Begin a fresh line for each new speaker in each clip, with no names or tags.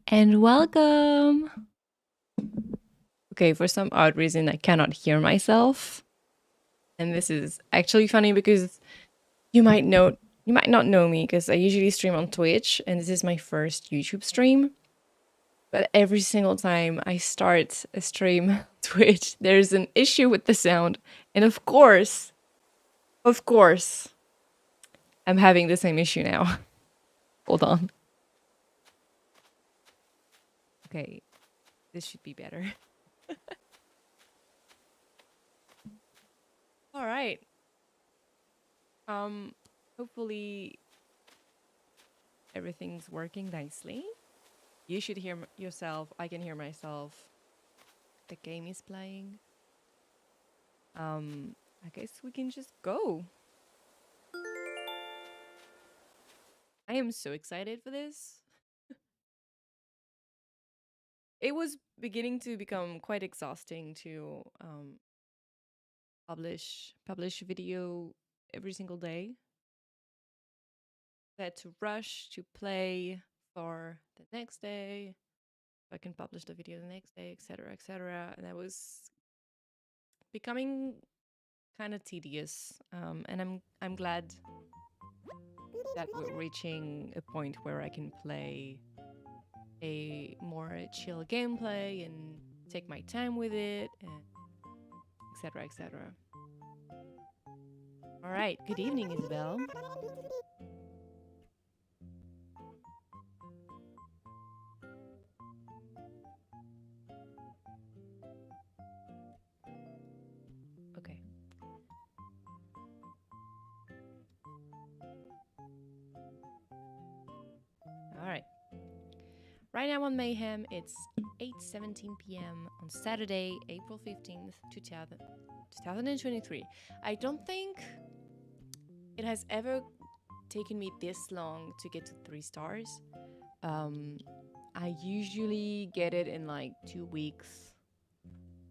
And welcome. Okay, for some odd reason, I cannot hear myself. And this is actually funny because you might not know me because I usually stream on Twitch and this is my first YouTube stream. But every single time I start a stream on Twitch, there's an issue with the sound. And of course, I'm having the same issue now. Hold on. Okay, this should be better. All right. Um hopefully everything's working nicely. You should hear yourself. I can hear myself. The game is playing. I guess we can just go. I am so excited for this. It was beginning to become quite exhausting to publish video every single day. I had to rush to play for the next day. So I can publish the video the next day, etc., etc. And that was becoming kind of tedious. And I'm glad that we're reaching a point where I can play a more chill gameplay and take my time with it, and etc. etc. All right. Good evening, Isabel. Okay. All right. Right now on Mayhem, it's 8:17 p.m. on Saturday, April 15th, 2023. I don't think it has ever taken me this long to get to 3 stars. I usually get it in like 2 weeks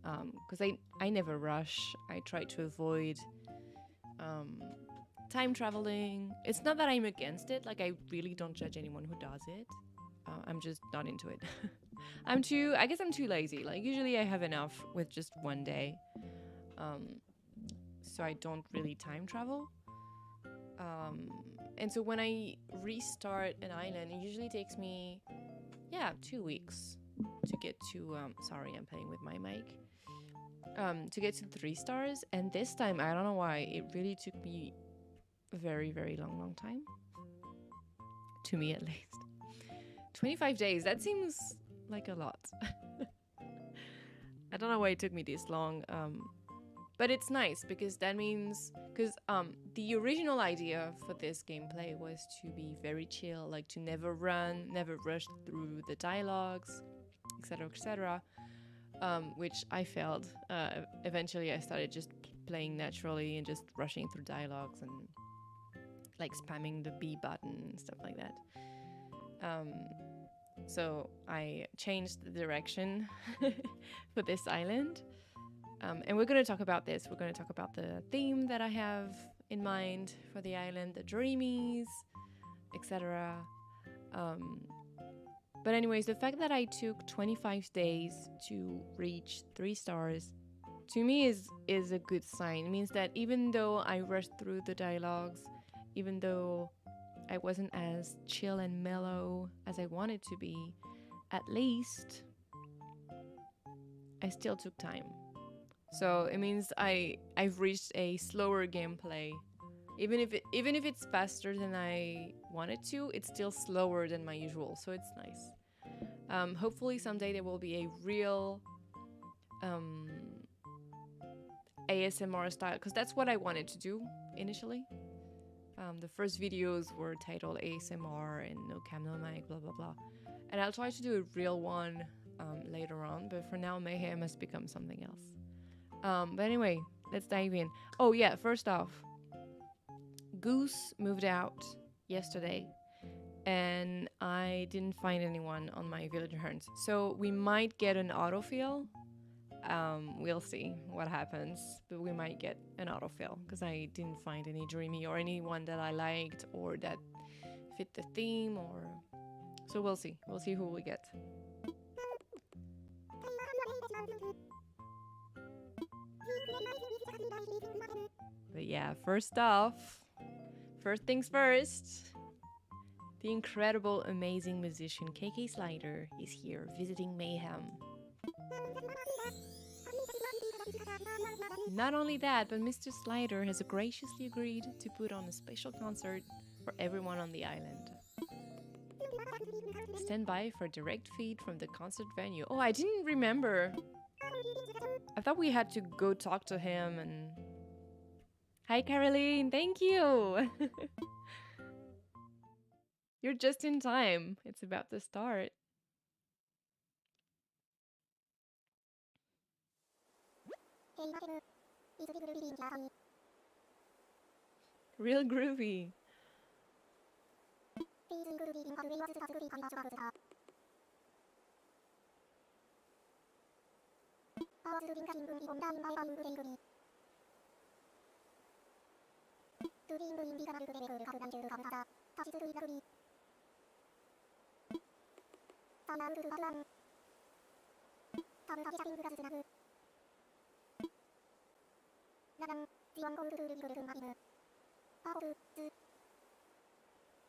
because I never rush. I try to avoid um, time traveling. It's not that I'm against it. Like, I really don't judge anyone who does it. I'm just not into it. I guess I'm too lazy. Like, usually I have enough with just one day. So I don't really time travel. And so when I restart an island, it usually takes me, 2 weeks to get to, sorry, I'm playing with my mic. To get to 3 stars. And this time, I don't know why, it really took me a very, very long time. To me, at least. 25 days, that seems like a lot. I don't know why it took me this long. But it's nice because that means, because the original idea for this gameplay was to be very chill, like to never run, never rush through the dialogues, etc., etc. Which I failed. Eventually, I started just playing naturally and just rushing through dialogues and like spamming the B button and stuff like that. So I changed the direction for this island. And we're going to talk about this. We're going to talk about the theme that I have in mind for the island, the dreamies, etc. But anyways, the fact that I took 25 days to reach 3 stars, to me is a good sign. It means that even though I rushed through the dialogues, even though I wasn't as chill and mellow as I wanted to be, at least I still took time. So it means I've reached a slower gameplay. Even if it's faster than I wanted to, it's still slower than my usual. So it's nice. Hopefully someday there will be a real ASMR style, because that's what I wanted to do initially. The first videos were titled ASMR and no cam, no mic, blah blah blah. And I'll try to do a real one later on, but for now Mayhem has become something else. But anyway, let's dive in. Oh yeah, first off, Goose moved out yesterday and I didn't find anyone on my villager hunts. So we might get an autofill. We'll see what happens, but we might get an autofill because I didn't find any dreamy or anyone that I liked or that fit the theme or So we'll see. We'll see who we get. But yeah, first things first. The incredible, amazing musician KK Slider is here visiting Mayhem. Not only that, but Mr. Slider has graciously agreed to put on a special concert for everyone on the island. Stand by for a direct feed from the concert venue. Oh, I didn't remember. I thought we had to go talk to him and... Hi, Caroline. Thank you. You're just in time. It's about to start. Real groovy.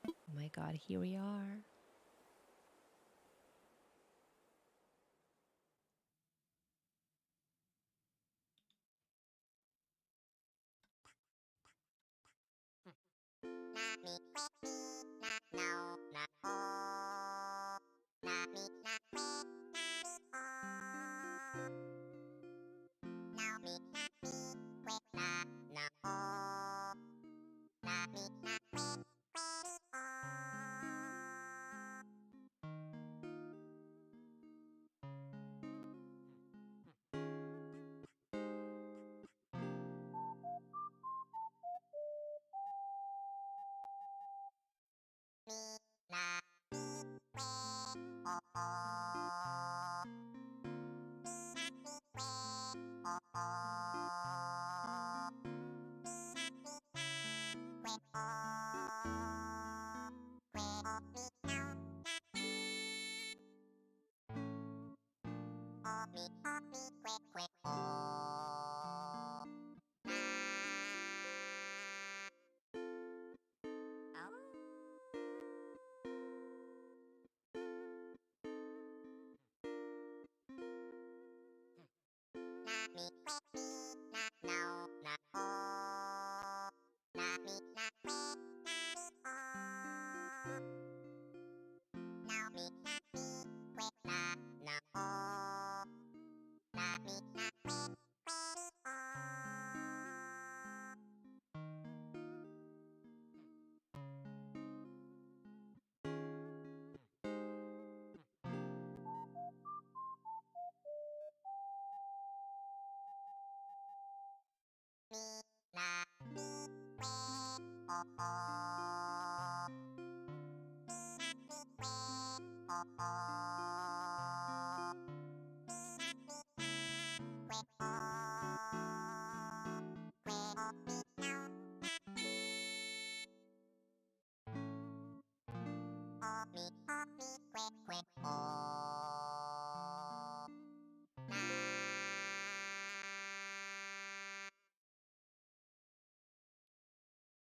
Oh my god, here we are.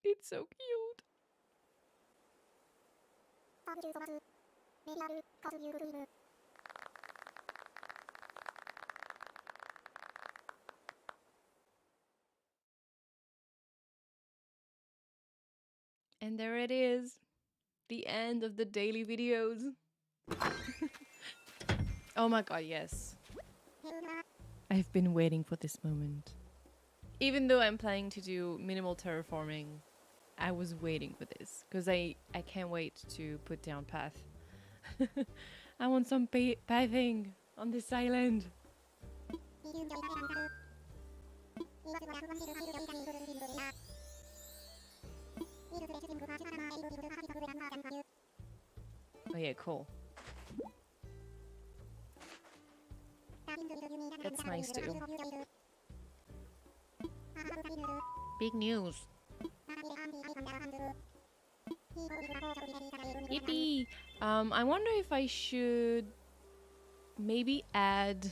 It's so cute. And there it is. The end of the daily videos. Oh my god, yes. I've been waiting for this moment. Even though I'm planning to do minimal terraforming, I was waiting for this because I can't wait to put down path. I want some pathing on this island. Oh yeah, cool. That's nice too. Big news. Yippee! I wonder if I should maybe add,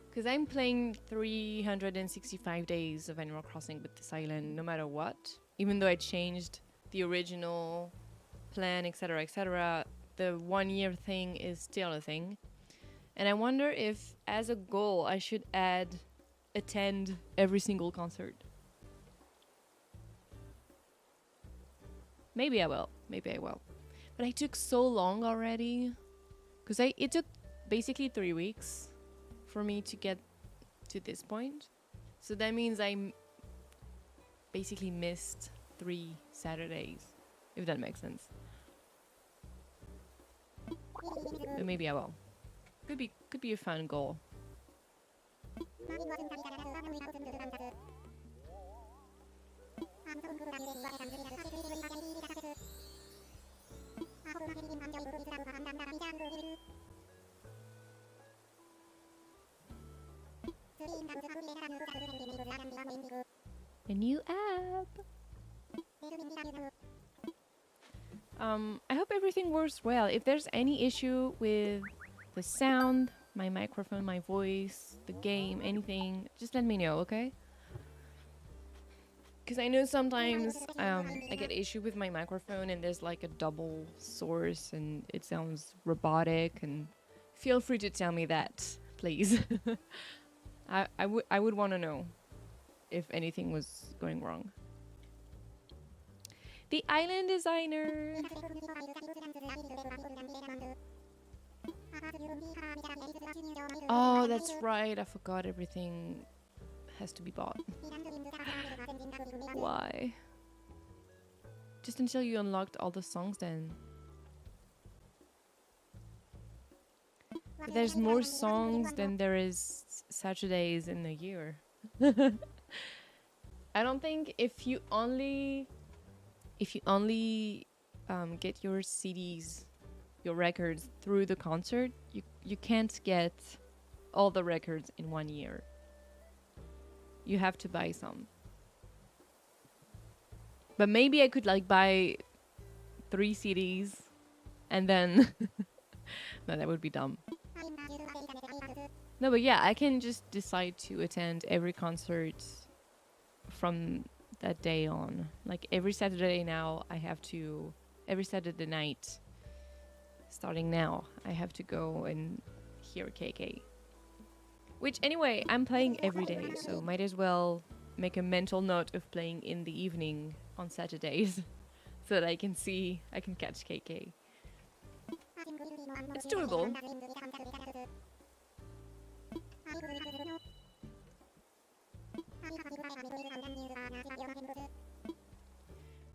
because I'm playing 365 days of Animal Crossing with this island no matter what. Even though I changed the original plan, etc., etc., the 1 year thing is still a thing. And I wonder if, as a goal, I should attend every single concert. Maybe I will. Maybe I will. But I took so long already. Because it took basically 3 weeks for me to get to this point. So that means I basically missed 3 Saturdays, if that makes sense. But maybe I will. Could be a fun goal. A new app. I hope everything works well. If there's any issue with the sound, my microphone, my voice, the game, anything, just let me know, okay? Because I know sometimes I get issue with my microphone and there's like a double source and it sounds robotic, and feel free to tell me that, please. I would want to know if anything was going wrong. The island designer. Oh, that's right. I forgot everything has to be bought. Why? Just until you unlocked all the songs then. But there's more songs than there is Saturdays in a year. I don't think if you only get your CDs, your records through the concert, you can't get all the records in 1 year. You have to buy some. But maybe I could like buy 3 CDs and then no, that would be dumb. No, but yeah, I can just decide to attend every concert from that day on. Like every Saturday now, every Saturday night, starting now, I have to go and hear KK. Which anyway, I'm playing every day, so might as well make a mental note of playing in the evening on Saturdays so that I can catch KK. It's doable.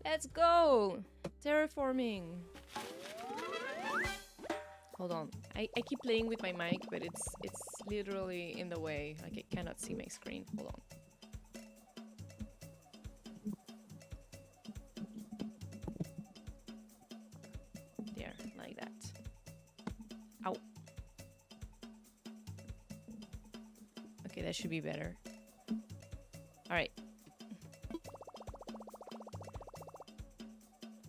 Let's go! Terraforming. Hold on. I keep playing with my mic, but it's literally in the way. Like I cannot see my screen. Hold on. There, like that. Ow. Okay, that should be better. Alright.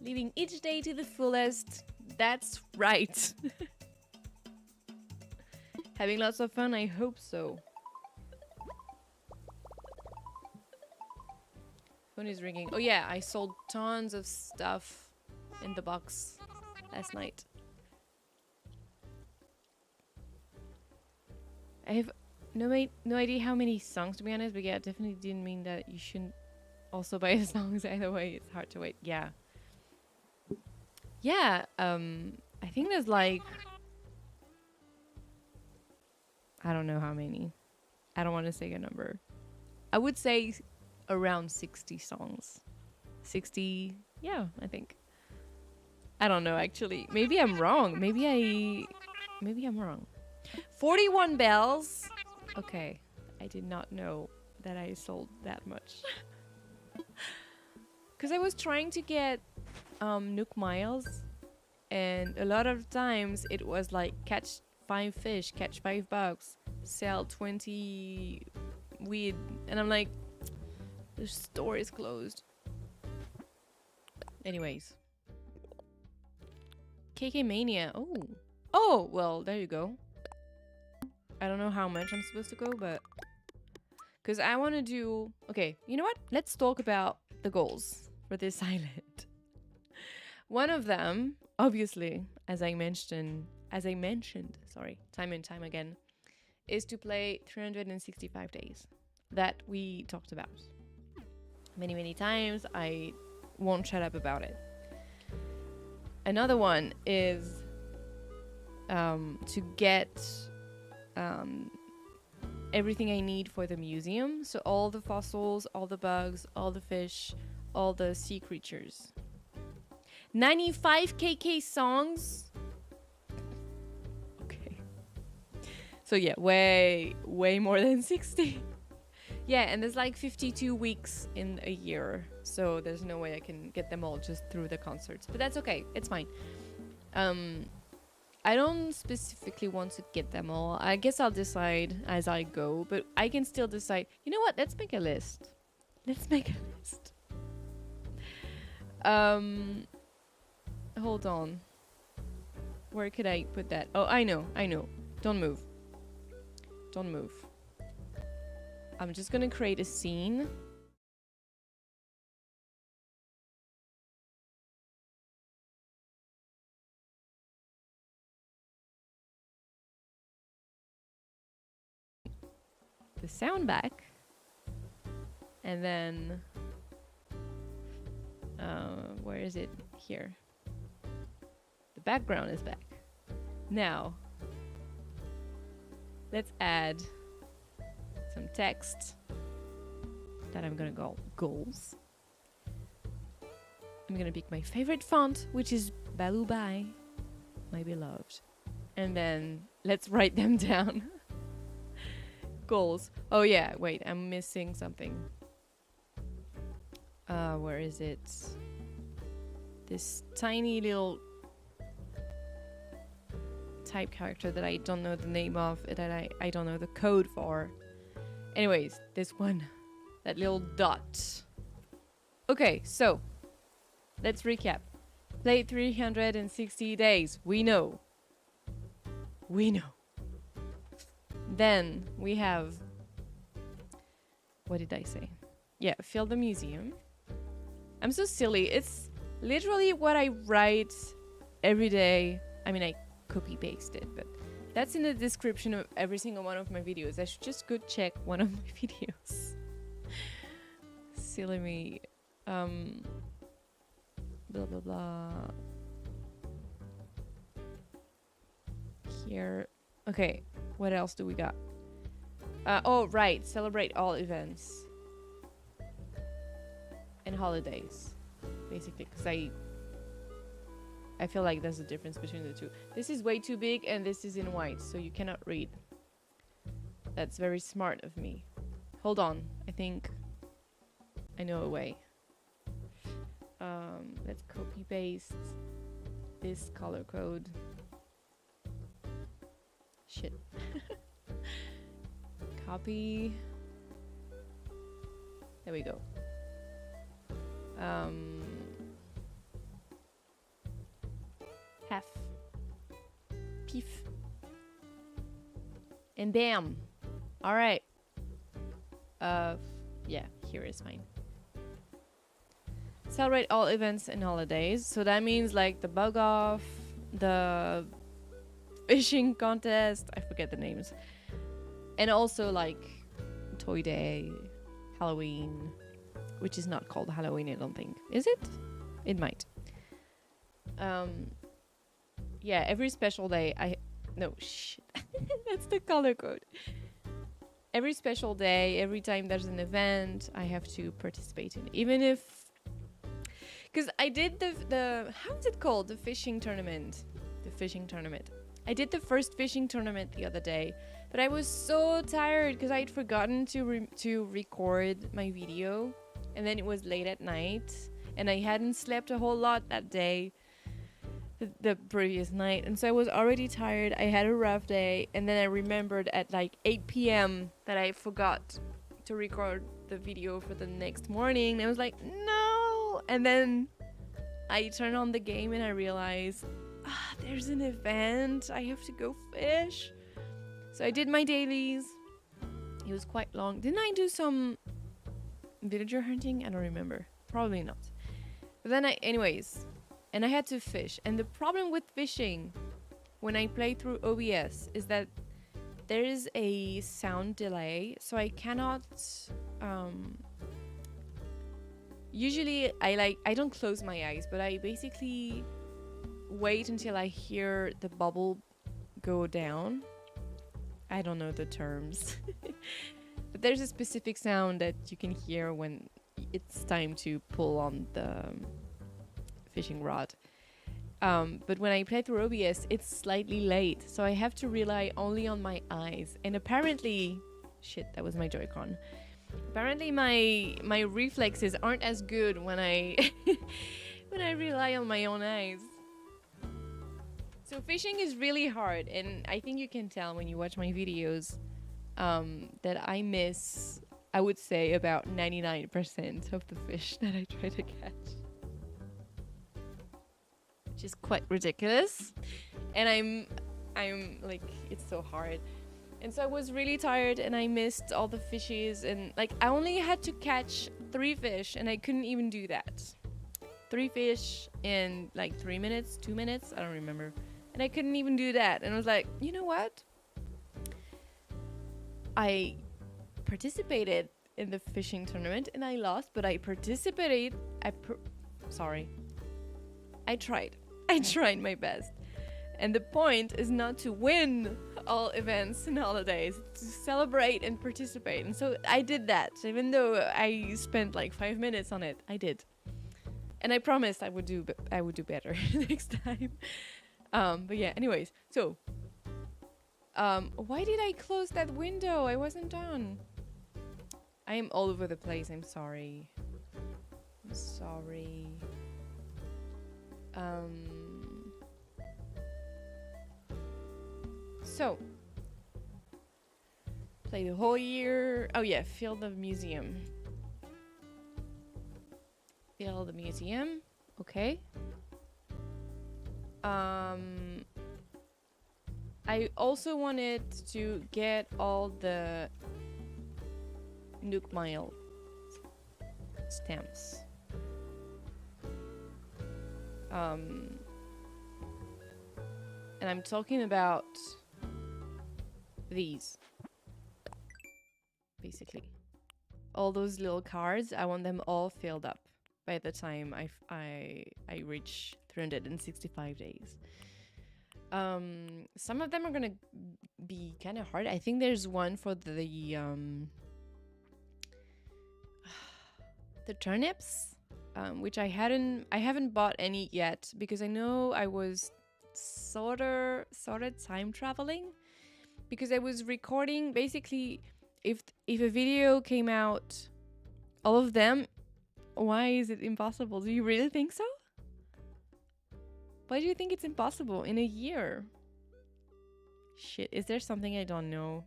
Living each day to the fullest. That's right. Having lots of fun, I hope so. Phone is ringing. Oh yeah, I sold tons of stuff in the box last night. I have no idea how many songs, to be honest, but yeah, it definitely didn't mean that you shouldn't also buy the songs either way. It's hard to wait. Yeah. Yeah, I think there's like, I don't know how many. I don't want to say a number. I would say around 60 songs. 60, yeah, I think. I don't know, actually. Maybe I'm wrong. Maybe I'm wrong. 41 bells. Okay, I did not know that I sold that much. Because I was trying to get Nook Miles, and a lot of times it was like catch 5 fish, catch $5, sell 20 weed, and I'm like, the store is closed. Anyways, KK Mania. Oh. Oh, well, there you go. I don't know how much I'm supposed to go, but... Because I want to do... Okay, you know what? Let's talk about the goals for this island. One of them, obviously, as I mentioned, sorry, time and time again, is to play 365 days that we talked about many, many times. I won't shut up about it. Another one is to get everything I need for the museum. So all the fossils, all the bugs, all the fish, all the sea creatures. 95 KK songs. Okay. So yeah, way more than 60. Yeah, and there's like 52 weeks in a year. So there's no way I can get them all just through the concerts. But that's okay. It's fine. I don't specifically want to get them all. I guess I'll decide as I go. But I can still decide. You know what? Let's make a list. Let's make a list. Hold on. Where could I put that? Oh, I know. Don't move. Don't move. I'm just gonna create a scene. The sound back. And then... where is it? Here. The background is back. Now, let's add some text that I'm gonna call goals. I'm gonna pick my favorite font, which is Balubai, my beloved. And then let's write them down. Goals. Oh yeah, wait, I'm missing something. Where is it? This tiny little type character that I don't know the name of, that I don't know the code for. Anyways, this one. That little dot. Okay, so let's recap. Play 360 days. We know. Then we have... What did I say? Yeah, fill the museum. I'm so silly. It's literally what I write every day. I mean, I copy paste it, but that's in the description of every single one of my videos. I should just go check one of my videos. Silly me. Blah blah blah. Here. Okay, what else do we got? Oh right, celebrate all events and holidays, basically, because I feel like there's a difference between the two. This is way too big and this is in white, so you cannot read. That's very smart of me. Hold on, I think I know a way. Let's copy paste this color code. Shit. Copy. There we go. Half. Peef. And bam. All right. Yeah, here is mine. Celebrate all events and holidays. So that means like the bug off, the fishing contest, I forget the names. And also like Toy Day, Halloween, which is not called Halloween, I don't think. Is it? It might. Yeah, every special day no, shit. That's the color code. Every special day, every time there's an event, I have to participate in. Even if... Because I did the... How is it called? The fishing tournament. The fishing tournament. I did the first fishing tournament the other day. But I was so tired because I'd forgotten to record my video. And then it was late at night. And I hadn't slept a whole lot that day. The previous night. And so I was already tired. I had a rough day. And then I remembered at like 8 p.m. that I forgot to record the video for the next morning. And I was like, no. And then I turned on the game and I realized, there's an event. I have to go fish. So I did my dailies. It was quite long. Didn't I do some villager hunting? I don't remember. Probably not. But then anyways, and I had to fish. And the problem with fishing when I play through OBS is that there is a sound delay, so I cannot. Usually, I don't close my eyes, but I basically wait until I hear the bubble go down. I don't know the terms, but there's a specific sound that you can hear when it's time to pull on the fishing rod. But when I play through OBS, it's slightly late, so I have to rely only on my eyes. And apparently, shit, that was my Joy-Con. Apparently, my reflexes aren't as good when I when I rely on my own eyes. So fishing is really hard, and I think you can tell when you watch my videos that I miss, I would say, about 99% of the fish that I try to catch. Which is quite ridiculous. And I'm like, it's so hard. And so I was really tired and I missed all the fishes, and like I only had to catch 3 fish and I couldn't even do that. 3 fish in like 3 minutes, 2 minutes, I don't remember. And I couldn't even do that. And I was like, you know what? I participated in the fishing tournament and I lost, but I participated. I tried. I tried my best. And the point is not to win all events and holidays, to celebrate and participate. And so I did that. Even though I spent like 5 minutes on it, I did. And I promised I would do better next time. But yeah, anyways, so why did I close that window? I wasn't done. I am all over the place. I'm sorry. I'm sorry. So play the whole year. Oh yeah, fill the museum. Fill the museum. Okay. I also wanted to get all the Nook Mile stamps. And I'm talking about these. Basically. All those little cards, I want them all filled up by the time I reach 365 days. Some of them are gonna be kind of hard. I think there's one for the turnips, which I haven't bought any yet because I know I was sort of time traveling, because I was recording basically if a video came out, all of them. Why is it impossible? Do you really think so? Why do you think it's impossible in a year? Shit, is there something I don't know?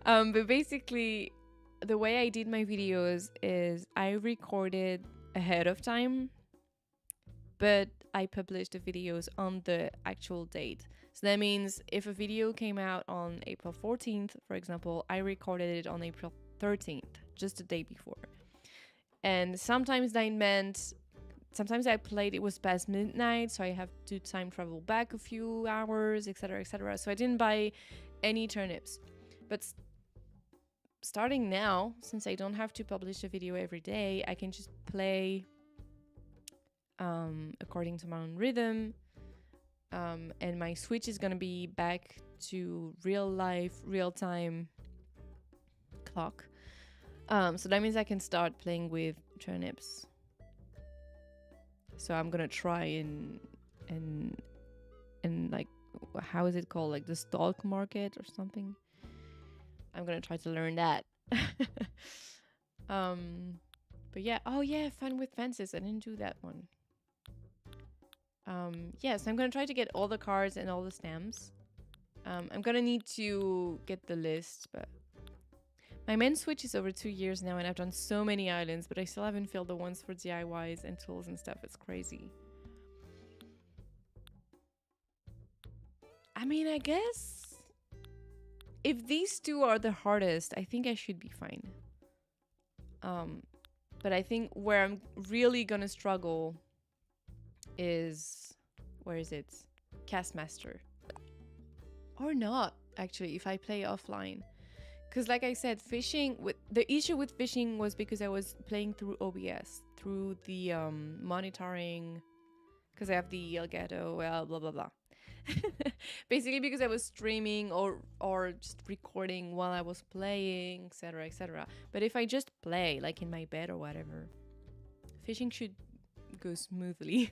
But basically, the way I did my videos is I recorded ahead of time, but I published the videos on the actual date. So that means if a video came out on April 14th, for example, I recorded it on April 13th, just the day before. And sometimes that meant, sometimes I played, it was past midnight, so I have to time travel back a few hours, etc., etc. So I didn't buy any turnips. But starting now, since I don't have to publish a video every day, I can just play according to my own rhythm. And my Switch is gonna be back to real life, real time clock. So that means I can start playing with turnips. So I'm gonna try and like, how is it called? Like the stock market or something. I'm gonna try to learn that. But yeah, oh yeah, fun with fences. I didn't do that one. Yes, I'm gonna try to get all the cards and all the stamps. I'm gonna need to get the list, but my main Switch is over 2 years now, and I've done so many islands, but I still haven't filled the ones for DIYs and tools and stuff. It's crazy. I mean, I guess if these two are the hardest, I think I should be fine. But I think where I'm really gonna struggle is, where is it? Castmaster. Or not, actually, if I play offline. Because like I said, the issue with fishing was because I was playing through OBS, through the monitoring, because I have the Elgato, well, blah, blah, blah. Basically because I was streaming or just recording while I was playing, etc., etc. But if I just play, like in my bed or whatever, fishing should go smoothly.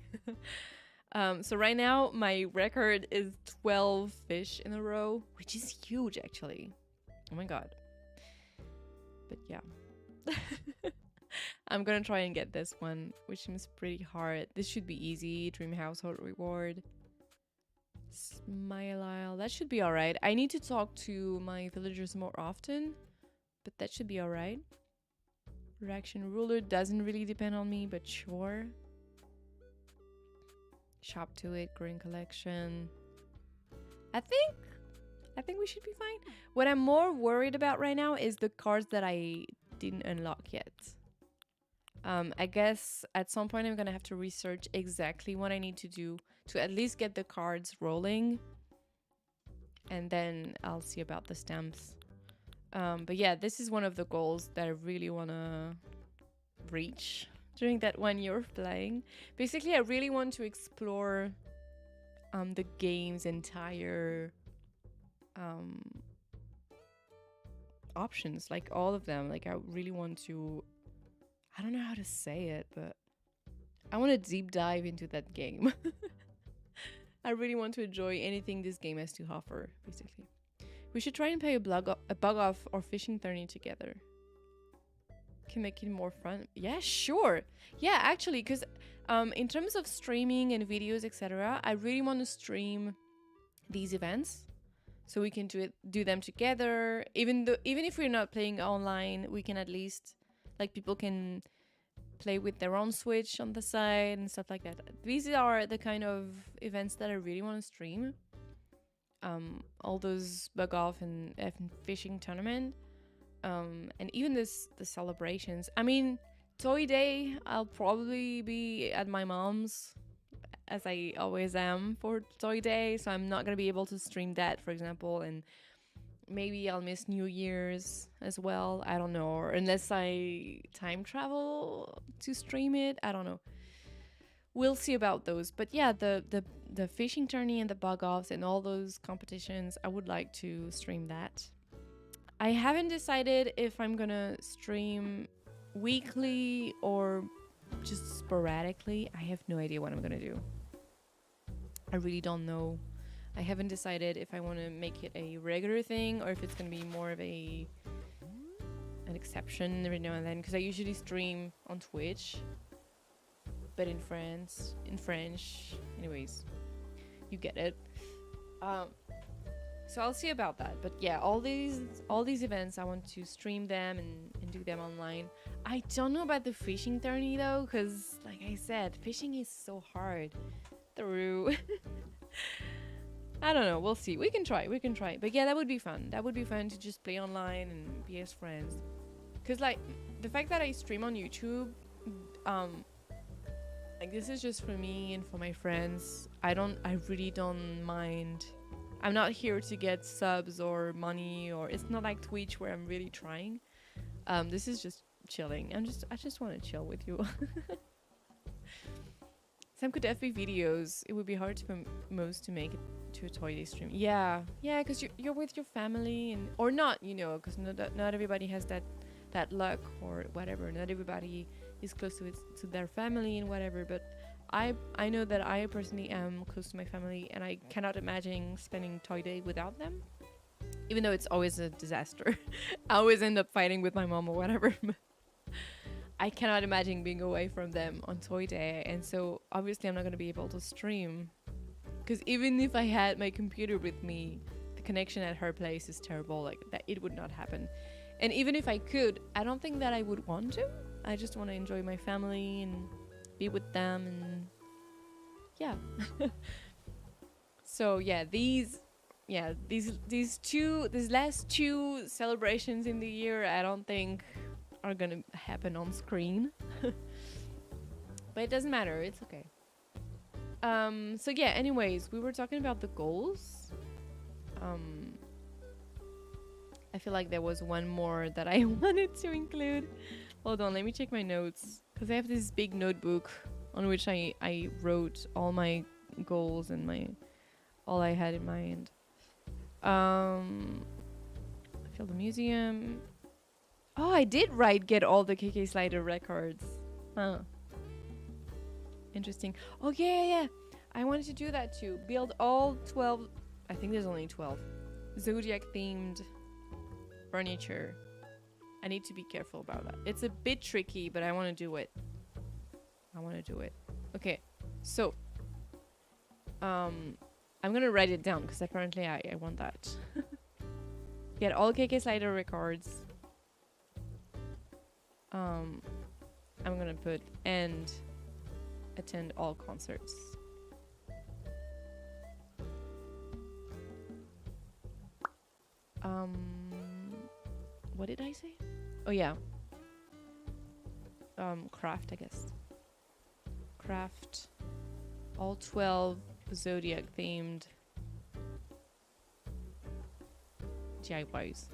So right now, my record is 12 fish in a row, which is huge, actually. Oh my god. But yeah. I'm gonna try and get this one, which seems pretty hard. This should be easy. Dream household reward. Smile Isle. That should be alright. I need to talk to my villagers more often, but that should be alright. Reaction ruler doesn't really depend on me, but sure. Shop to it, green collection. I think we should be fine. What I'm more worried about right now is the cards that I didn't unlock yet. I guess at some point I'm gonna have to research exactly what I need to do to at least get the cards rolling, and then I'll see about the stamps. But yeah, this is one of the goals that I really wanna reach during that 1 year of playing. Basically, I really want to explore the game's entire options, like all of them. Like I really want to, I don't know how to say it, but I want to deep dive into that game. I really want to enjoy anything this game has to offer, basically. We should try and play a bug off or fishing tourney together. Can make it more fun. Yeah, sure. Yeah, actually, because in terms of streaming and videos, etc., I really want to stream these events so we can do them together. Even if we're not playing online, we can at least, like, people can play with their own Switch on the side and stuff like that. These are the kind of events that I really want to stream. All those bug off and fishing tournament. And even the celebrations. I mean, Toy Day, I'll probably be at my mom's, as I always am for Toy Day, so I'm not gonna be able to stream that, for example, and maybe I'll miss New Year's as well. I don't know, or unless I time travel to stream it, I don't know. We'll see about those. But yeah, the fishing tourney and the bug offs and all those competitions, I would like to stream that. I haven't decided if I'm gonna stream weekly or just sporadically. I have no idea what I'm gonna do. I really don't know. I haven't decided if I want to make it a regular thing or if it's gonna be more of an exception every now and then, because I usually stream on Twitch, but in French. Anyways, you get it. So I'll see about that. But yeah, all these events, I want to stream them and do them online. I don't know about the fishing tourney though, because like I said, fishing is so hard. Through. I don't know. We'll see. We can try. But yeah, that would be fun. That would be fun to just play online and be as friends. Because like the fact that I stream on YouTube, like this is just for me and for my friends. I really don't mind. I'm not here to get subs or money, or it's not like Twitch where I'm really trying. This is just chilling. I just want to chill with you. Some could FB videos. It would be hard for most to make it to a Toy Day stream. Yeah, because you're with your family or not, because not everybody has that luck or whatever. Not everybody is close to their family and whatever. But I know that I personally am close to my family, and I cannot imagine spending Toy Day without them. Even though it's always a disaster. I always end up fighting with my mom or whatever. I cannot imagine being away from them on Toy Day, and so obviously I'm not going to be able to stream, because even if I had my computer with me, the connection at her place is terrible. Like that, it would not happen. And even if I could, I don't think that I would want to. I just want to enjoy my family and be with them, and yeah. So yeah, these yeah, these last two celebrations in the year, I don't think are gonna happen on screen. But it doesn't matter. It's okay. So yeah, anyways, we were talking about the goals. I feel like there was one more that I wanted to include. Hold on, let me check my notes. Because I have this big notebook on which I wrote all my goals and all I had in mind. Fill the museum. Oh, I did write get all the KK Slider records. Huh. Interesting. Oh, yeah. I wanted to do that too. Build all 12... I think there's only 12. Zodiac-themed furniture. I need to be careful about that. It's a bit tricky, but I want to do it. Okay, so... I'm gonna write it down, because apparently I want that. Get all KK Slider records. I'm gonna put and attend all concerts. What did I say? Oh yeah. Craft, I guess. Craft all 12 Zodiac themed DIYs.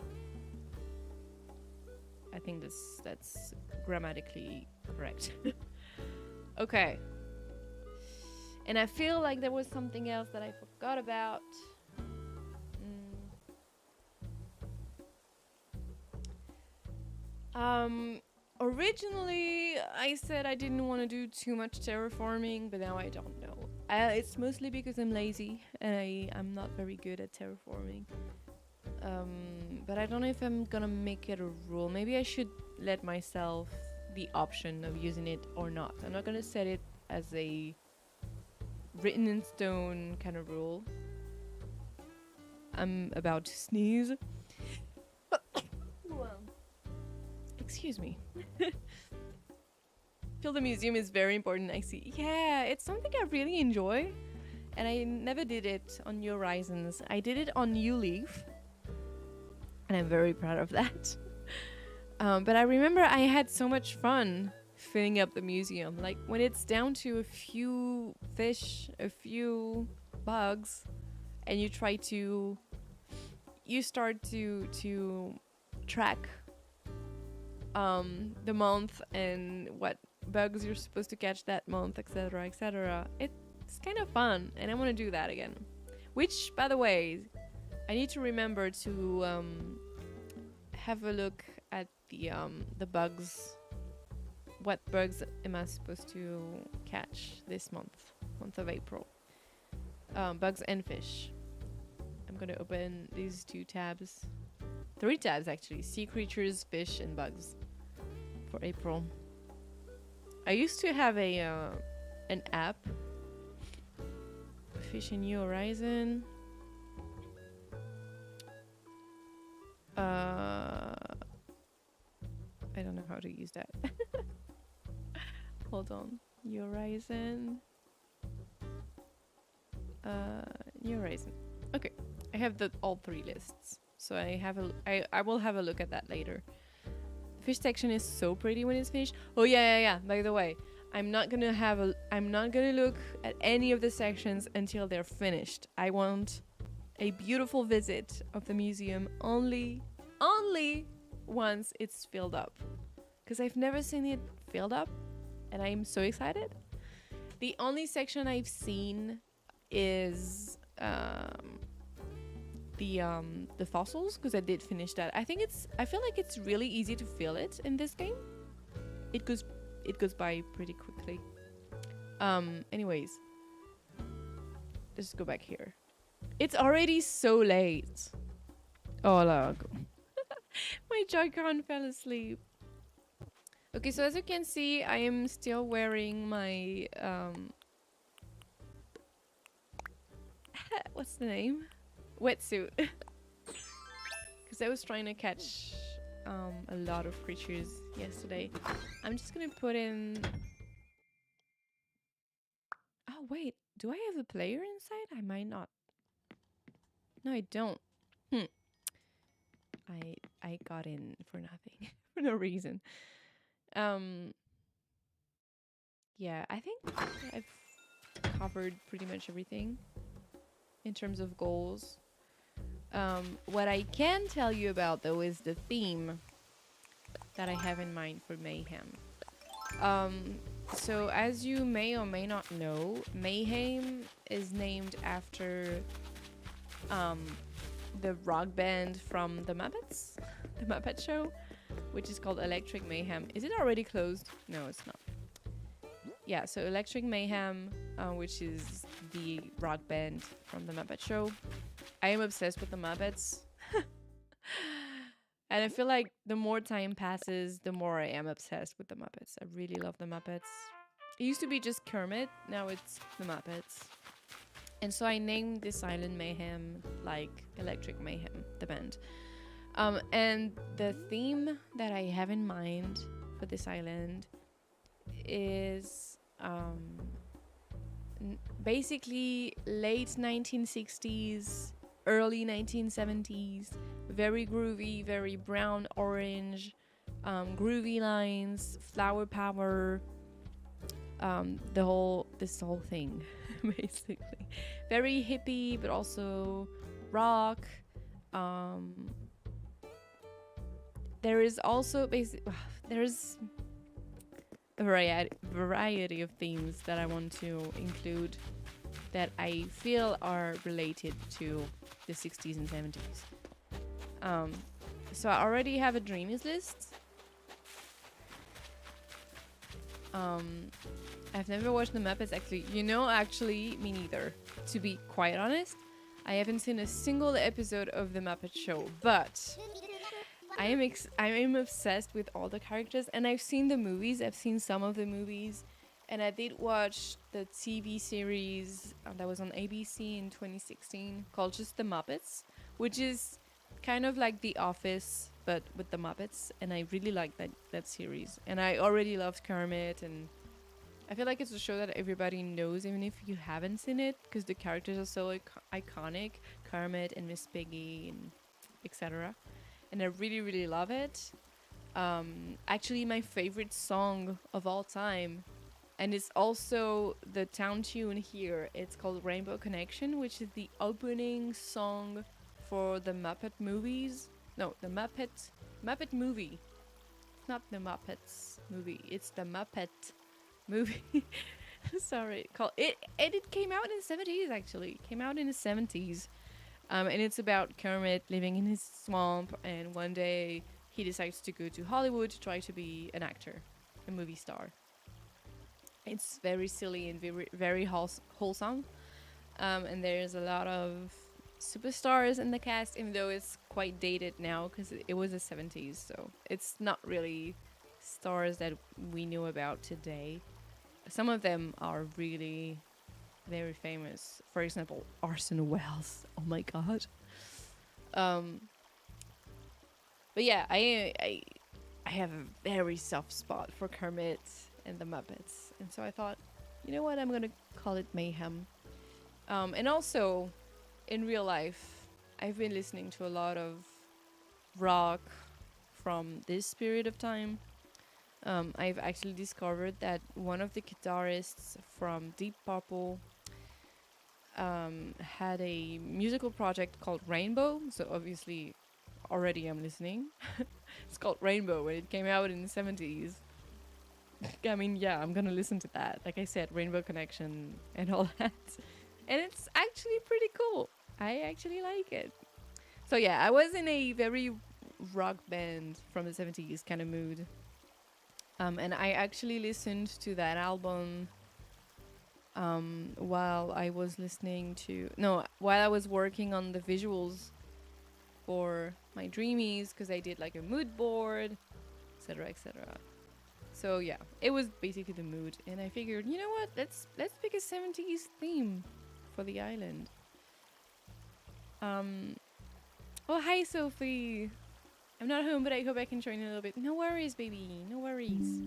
I think that's grammatically correct. Okay. And I feel like there was something else that I forgot about. Originally I said I didn't want to do too much terraforming, but now I don't know. It's mostly because I'm lazy and I'm not very good at terraforming. But I don't know if I'm gonna make it a rule. Maybe I should let myself the option of using it or not. I'm not gonna set it as a written in stone kind of rule. I'm about to sneeze. Excuse me. Feel the museum is very important, I see. Yeah, it's something I really enjoy. And I never did it on New Horizons. I did it on New Leaf. And I'm very proud of that. But I remember I had so much fun filling up the museum. Like, when it's down to a few fish, a few bugs, and you start to track the month and what bugs you're supposed to catch that month, etc., etc. It's kind of fun, and I want to do that again. Which, by the way, I need to remember to have a look at the bugs. What bugs am I supposed to catch this month of April? Bugs and fish. I'm gonna open these 2 tabs. 3 tabs actually. Sea creatures, fish, and bugs for April. I used to have an app. Fish in New Horizon. I don't know how to use that. Hold on. New Horizon. New Horizon. Okay. I have all 3 lists. So I will have a look at that later. The fish section is so pretty when it's finished. Oh yeah. By the way, I'm not gonna look at any of the sections until they're finished. I want a beautiful visit of the museum only once it's filled up. Because I've never seen it filled up, and I'm so excited. The only section I've seen is the fossils, because I did finish that. I feel like it's really easy to fill it in this game. It goes by pretty quickly. Anyways, let's go back here. It's already so late. Oh look. My Joy-Con fell asleep. Okay, so as you can see, I am still wearing my what's the name? Wetsuit. Because I was trying to catch a lot of creatures yesterday. I'm just gonna put in... Oh wait, do I have a player inside? I might not. No, I don't. Hmm. I got in for nothing, for no reason. Um, yeah, I think I've covered pretty much everything in terms of goals. What I can tell you about though is the theme that I have in mind for Mayhem. Um, so as you may or may not know, Mayhem is named after um, the rock band from the Muppets, the Muppet Show, which is called Electric Mayhem. Is it already closed? No, it's not. Yeah, so Electric Mayhem, which is the rock band from the Muppet Show. I am obsessed with the Muppets. And I feel like the more time passes, the more I am obsessed with the Muppets. I really love the Muppets. It used to be just Kermit, now it's the Muppets. And so I named this island Mayhem like Electric Mayhem, the band. And the theme that I have in mind for this island is basically late 1960s, early 1970s, very groovy, very brown orange, groovy lines, flower power, this whole thing, basically. Very hippie, but also rock. There is also there's a variety of themes that I want to include that I feel are related to the 60s and 70s. So I already have a dreamies list. I've never watched the Muppets actually. Actually, me neither. To be quite honest, I haven't seen a single episode of the Muppet Show, but I am obsessed with all the characters, and I've seen the movies. I've seen some of the movies, and I did watch the TV series that was on ABC in 2016 called just The Muppets, which is kind of like The Office but with the Muppets, and I really like that series. And I already loved Kermit, and I feel like it's a show that everybody knows, even if you haven't seen it, because the characters are so iconic, Kermit and Miss Piggy and etc. And I really, really love it. Actually, my favorite song of all time, and it's also the town tune here. It's called Rainbow Connection, which is the opening song for the Muppet movies. No, the Muppet movie. Not the Muppets movie. It's the Muppet movie. Sorry. It came out in the 70s, actually. It came out in the 70s. And it's about Kermit living in his swamp, and one day he decides to go to Hollywood to try to be an actor, a movie star. It's very silly and very, very wholesome. And there's a lot of superstars in the cast, even though it's quite dated now because it was the 70s, so it's not really stars that we know about today. Some of them are really very famous. For example, Orson Welles. Oh my god. But yeah, I have a very soft spot for Kermit and the Muppets, and so I thought, you know what, I'm gonna call it Mayhem. And also, in real life, I've been listening to a lot of rock from this period of time. I've actually discovered that one of the guitarists from Deep Purple had a musical project called Rainbow. So obviously, already I'm listening. It's called Rainbow, and it came out in the 70s. I mean, yeah, I'm gonna listen to that. Like I said, Rainbow Connection and all that. And it's actually pretty cool. I actually like it. So yeah, I was in a very rock band from the 70s kind of mood. And I actually listened to that album while I was while I was working on the visuals for my dreamies, because I did like a mood board, etc., etc. So yeah, it was basically the mood, and I figured, you know what, let's pick a 70s theme for the island. Oh, hi Sophie. I'm not home, but I hope I can join in a little bit. No worries, baby, no worries.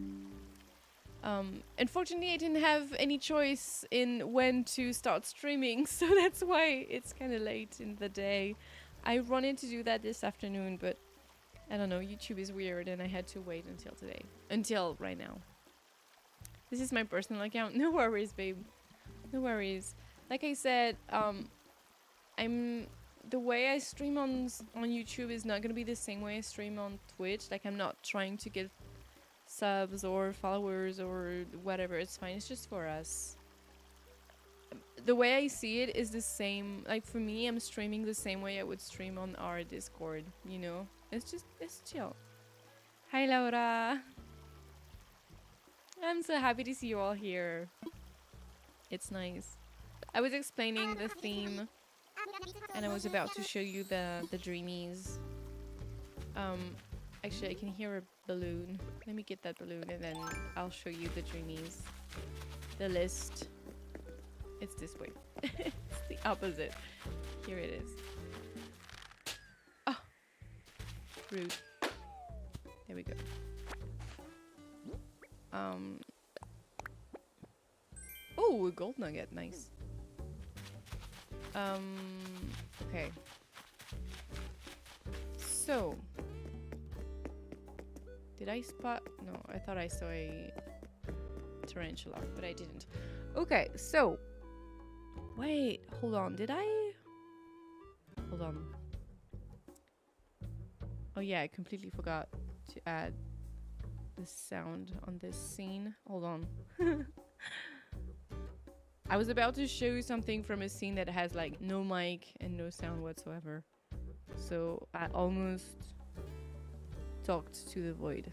Unfortunately, I didn't have any choice in when to start streaming, so that's why it's kind of late in the day. I wanted to do that this afternoon, but I don't know, YouTube is weird and I had to wait until today. Until right now. This is my personal account. No worries, babe. No worries. Like I said, the way I stream on YouTube is not gonna be the same way I stream on Twitch. Like, I'm not trying to get subs or followers or whatever. It's fine. It's just for us. The way I see it is the same. Like, for me, I'm streaming the same way I would stream on our Discord, you know? It's chill. Hi, Laura. I'm so happy to see you all here. It's nice. I was explaining the theme and I was about to show you the dreamies. Actually, I can hear a balloon. Let me get that balloon and then I'll show you the dreamies. The list. It's this way. It's the opposite. Here it is. Oh, rude. There we go. Oh, a gold nugget. Nice. Okay. So, did I spot? No, I thought I saw a tarantula, but I didn't. Okay, so wait, hold on. Did I? Hold on. Oh yeah, I completely forgot to add the sound on this scene. Hold on. I was about to show you something from a scene that has like no mic and no sound whatsoever. So I almost talked to the void.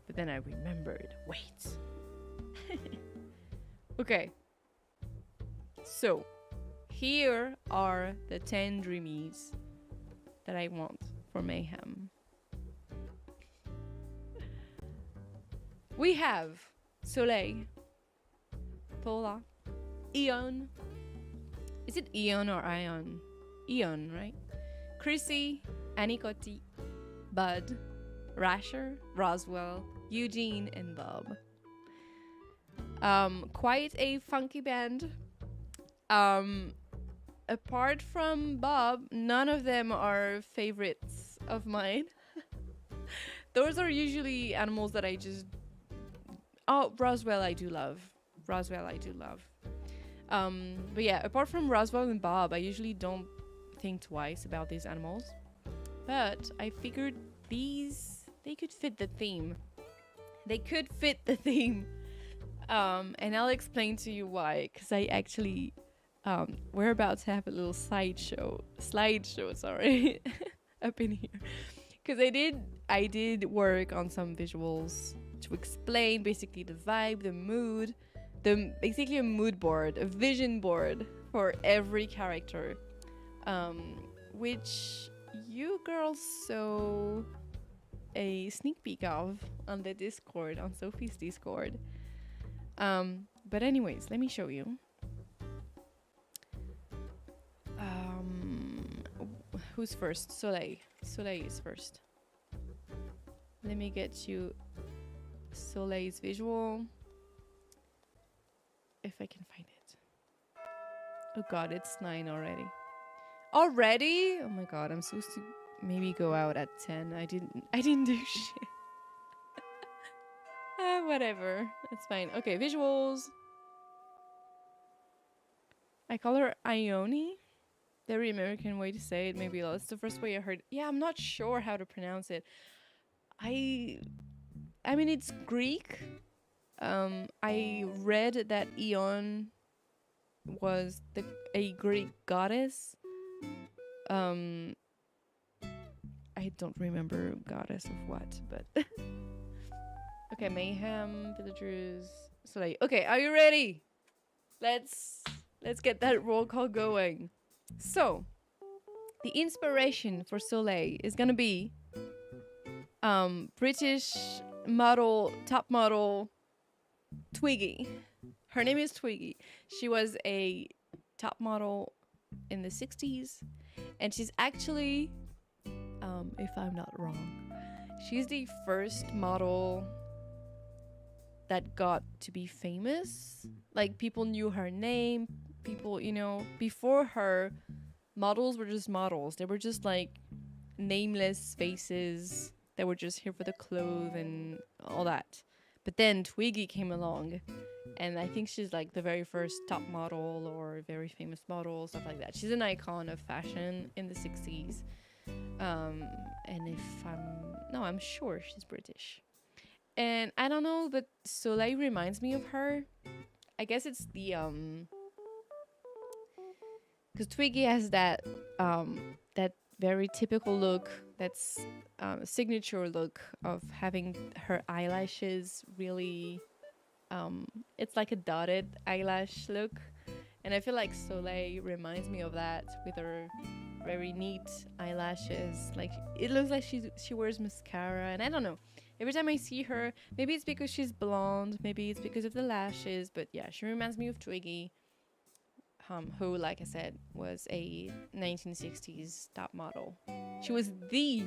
But then I remembered. Wait. Okay. So here are the 10 dreamies that I want for Mayhem. We have Soleil, Paula, Eon. Is it Eon or Ion? Eon, right? Chrissy, Anikotti, Bud, Rasher, Roswell, Eugene, and Bob. Quite a funky band. Apart from Bob, none of them are favorites of mine. Those are usually animals that I just... Oh, Roswell I do love. Roswell I do love. But yeah, apart from Roswell and Bob, I usually don't think twice about these animals. But I figured they could fit the theme. They could fit the theme. And I'll explain to you why. Because I actually... we're about to have a little slideshow, sorry, up in here. Because I did work on some visuals to explain basically the vibe, the mood, basically a mood board, a vision board for every character, which you girls saw a sneak peek of on the Discord, on Sophie's Discord. But anyways, let me show you. Who's first? Soleil. Soleil is first. Let me get you Soleil's visual. If I can find it. Oh god, it's 9 already. Already? Oh my god, I'm supposed to maybe go out at 10. I didn't do shit. Whatever. It's fine. Okay, visuals. I call her Ione. Very American way to say it. Maybe that's the first way I heard. Yeah, I'm not sure how to pronounce it. I mean, it's Greek. I read that Eon was a Greek goddess. I don't remember goddess of what, but okay, Mayhem, villagers, Soleil. Okay, are you ready? Let's get that roll call going. So, the inspiration for Soleil is gonna be British model, top model, Twiggy. Her name is Twiggy. She was a top model in the 60s, and she's actually, if I'm not wrong, she's the first model that got to be famous. Like people knew her name. People, before her, models were just models. They were just like nameless faces that were just here for the clothes and all that. But then Twiggy came along, and I think she's like the very first top model or very famous model, stuff like that. She's an icon of fashion in the 60s. And I'm sure she's British. And I don't know, but Soleil reminds me of her. I guess it's because Twiggy has that very typical look, that's signature look of having her eyelashes really, it's like a dotted eyelash look. And I feel like Soleil reminds me of that with her very neat eyelashes. Like it looks like she wears mascara, and I don't know. Every time I see her, maybe it's because she's blonde, maybe it's because of the lashes, but yeah, she reminds me of Twiggy, who, like I said, was a 1960s top model. She was the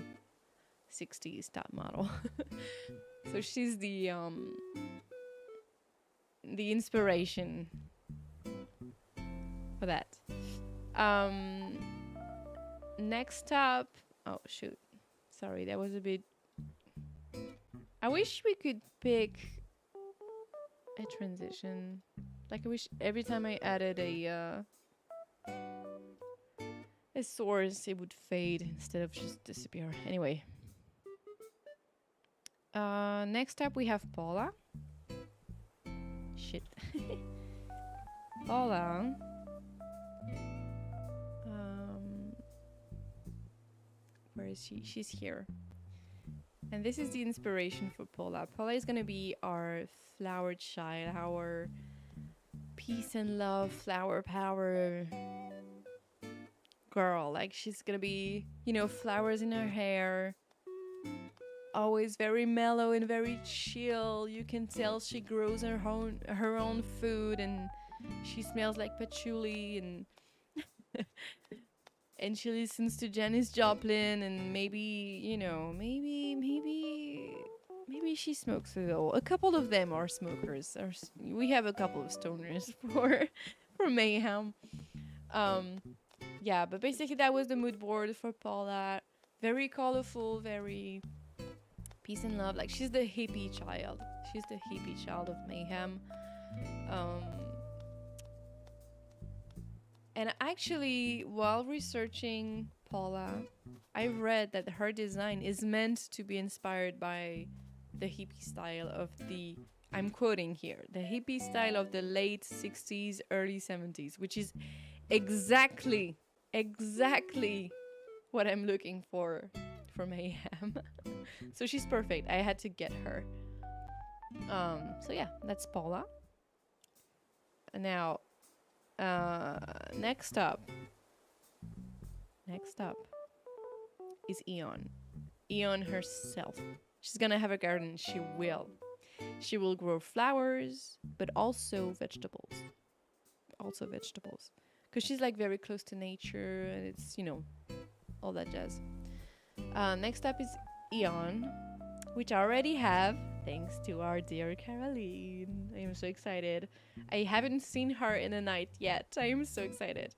60s top model. So she's the inspiration for that. Next up, oh shoot, sorry, that was a bit. I wish we could pick a transition. Like I wish every time I added a source, it would fade instead of just disappear. Anyway, next up we have Paula. Shit, Paula. Where is she? She's here. And this is the inspiration for Paula. Paula is gonna be our flower child, our peace and love, flower power girl. Like she's gonna be, flowers in her hair, always very mellow and very chill. You can tell she grows her own food, and she smells like patchouli, and and she listens to Janis Joplin, and maybe she smokes a little. A couple of them are smokers. We have a couple of stoners for Mayhem. Yeah, but basically that was the mood board for Paula. Very colorful, very peace and love. Like she's the hippie child. She's the hippie child of Mayhem. And actually, while researching Paula, I read that her design is meant to be inspired by the hippie style of I'm quoting here, the hippie style of the late 60s, early 70s, which is exactly what I'm looking for Mayhem. So she's perfect. I had to get her. So yeah, that's Paula. Now, next up is Eon. Eon herself. She's gonna have a garden. She will grow flowers, but also vegetables. Because she's like very close to nature, and it's, all that jazz. Next up is Eon, which I already have, thanks to our dear Caroline. I am so excited. I haven't seen her in a night yet. I am so excited.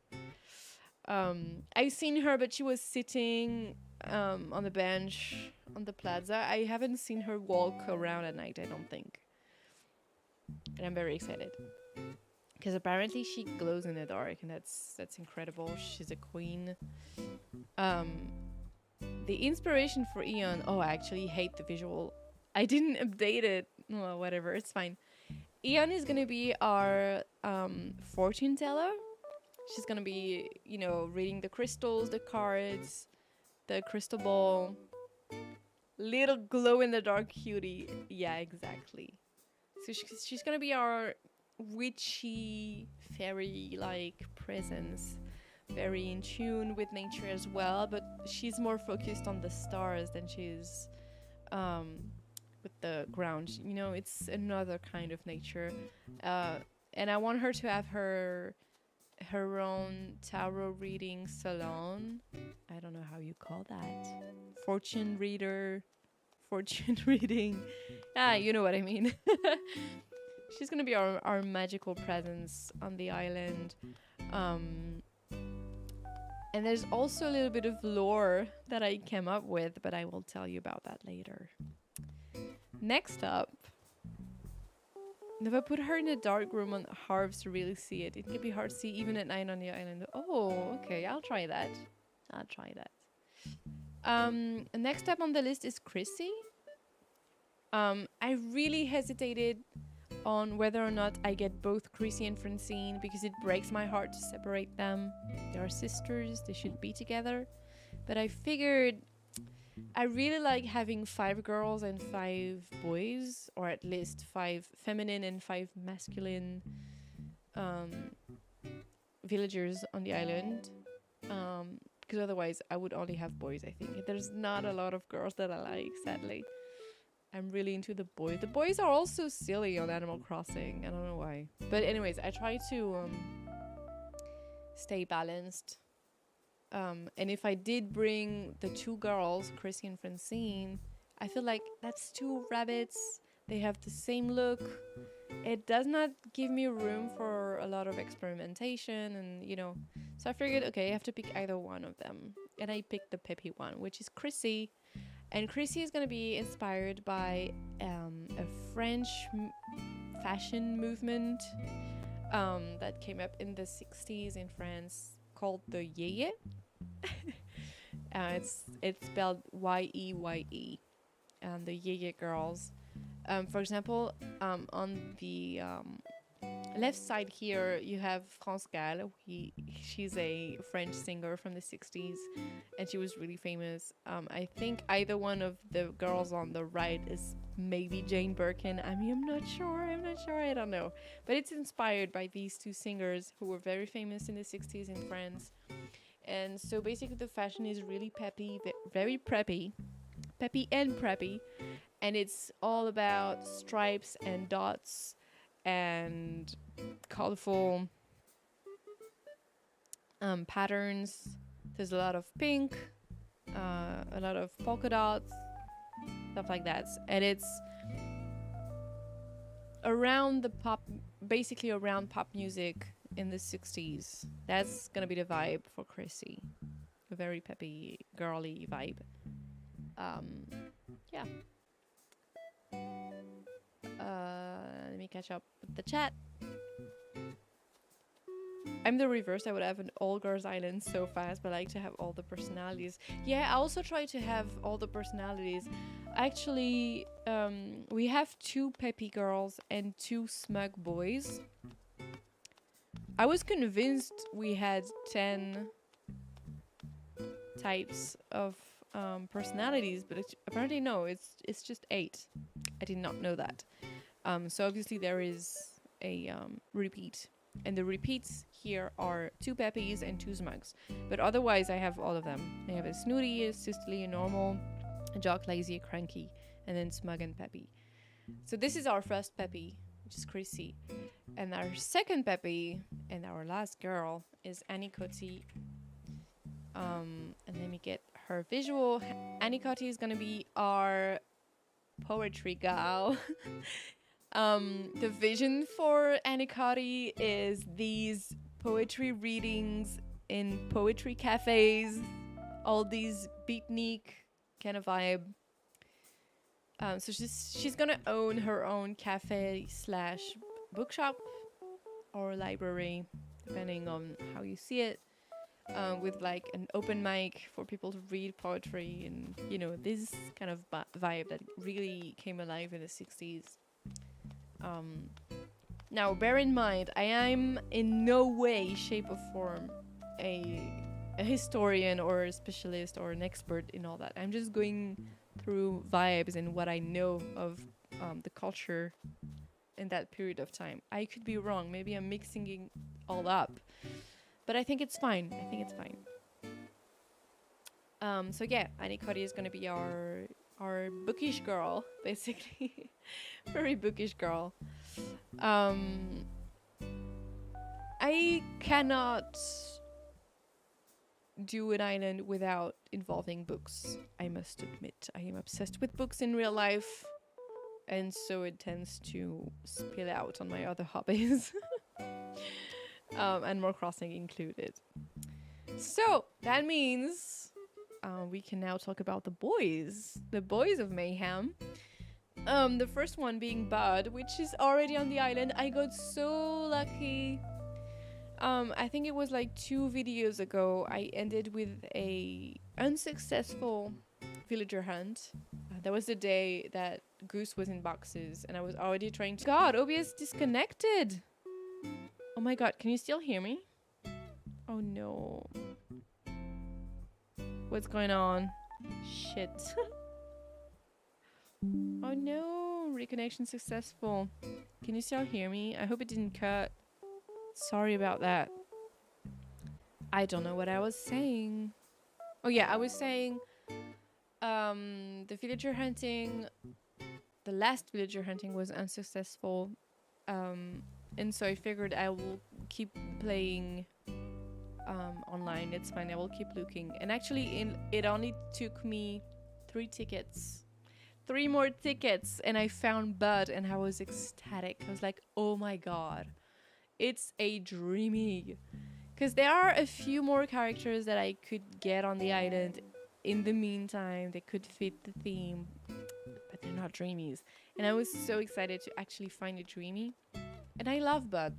I've seen her, but she was sitting on the bench on the plaza. I haven't seen her walk around at night, I don't think. And I'm very excited. Because apparently she glows in the dark, and that's incredible. She's a queen. The inspiration for Eon... Oh, I actually hate the visual. I didn't update it. Well, whatever, it's fine. Eon is going to be our fortune teller. She's going to be, reading the crystals, the cards, the crystal ball. Little glow-in-the-dark cutie. Yeah, exactly. So she's going to be our witchy, fairy-like presence. Very in tune with nature as well, but she's more focused on the stars than she's with the ground. It's another kind of nature. And I want her to have her own tarot reading salon. I don't know how you call that. Fortune fortune reading. Ah, you know what I mean. She's gonna be our magical presence on the island. Um, and there's also a little bit of lore that I came up with, but I will tell you about that later. Next up, if I put her in a dark room on harps to really see it, it can be hard to see even at night on the island. Oh, okay, I'll try that. I'll try that. Next up on the list is Chrissy. I really hesitated on whether or not I get both Chrissy and Francine because it breaks my heart to separate them. They are sisters, they should be together. But I figured I really like having 5 girls and 5 boys, or at least 5 feminine and 5 masculine villagers on the island. Because otherwise I would only have boys, I think. There's not a lot of girls that I like, sadly. I'm really into the boys. The boys are also silly on Animal Crossing. I don't know why. But anyways, I try to stay balanced. And if I did bring the 2 girls, Chrissy and Francine, I feel like that's 2 rabbits. They have the same look. It does not give me room for a lot of experimentation and, you know. So I figured, okay, I have to pick either one of them. And I picked the peppy one, which is Chrissy. And Chrissy is going to be inspired by a French fashion movement that came up in the 60s in France called the Yeye. It's spelled Yeye. The Yeye girls. For example, on the left side here, you have France Gall. She's a French singer from the 60s, and she was really famous. I think either one of the girls on the right is maybe Jane Birkin. I mean, I'm not sure, I don't know. But it's inspired by these 2 singers who were very famous in the 60s in France. And so basically the fashion is really peppy, very preppy and preppy. And it's all about stripes and dots and colorful patterns. There's a lot of pink, a lot of polka dots, stuff like that. And it's around the basically around pop music in the 60s. That's gonna be the vibe for Chrissy. A very peppy, girly vibe. Yeah. Let me catch up with the chat. I'm the reverse. I would have an all girls island so fast, but I like to have all the personalities. Yeah, I also try to have all the personalities. Actually, we have 2 peppy girls and 2 smug boys. I was convinced we had 10 types of personalities, but apparently no, it's just 8. I did not know that. So obviously there is a repeat, and the repeats here are 2 peppies and 2 smugs. But otherwise I have all of them. I have a snooty, a sisterly, a normal, a jock, lazy, a cranky, and then smug and peppy. So this is our first peppy, which is Chrissy. And our second peppy and our last girl is Annie Coty. And let me get her visual. Annie Coty is gonna be our poetry gal. The vision for Annie Coty is these poetry readings in poetry cafes, all these beatnik kind of vibe. So she's gonna own her own cafe / bookshop or library, depending on how you see it, with like an open mic for people to read poetry and, you know, this kind of vibe that really came alive in the 60s. Now, bear in mind, I am in no way, shape, or form a historian or a specialist or an expert in all that. I'm just going through vibes and what I know of the culture in that period of time. I could be wrong. Maybe I'm mixing it all up. But I think it's fine. So yeah, Annie Coty is going to be our bookish girl, basically. Very bookish girl. I cannot do an island without involving books. I must admit, I am obsessed with books in real life, and so it tends to spill out on my other hobbies. Animal Crossing included. So that means we can now talk about the boys of Mayhem. The first one being Bud, which is already on the island. I got so lucky. I think it was like 2 videos ago, I ended with a unsuccessful villager hunt. That was the day that Goose was in boxes, and I was already trying to... God, OBS disconnected! Oh my god, can you still hear me? Oh no. What's going on? Shit. Oh no, reconnection successful. Can you still hear me? I hope it didn't cut. Sorry about that. I don't know what I was saying. Oh yeah, I was saying the villager hunting, the last villager hunting was unsuccessful. And so I figured I will keep playing online. It's fine, I will keep looking. And actually it only took me 3 tickets. 3 more tickets, and I found Bud, and I was ecstatic. I was like, oh my god. It's a dreamy. Because there are a few more characters that I could get on the island in the meantime. They could fit the theme, but they're not dreamies. And I was so excited to actually find a dreamy. And I love Bud,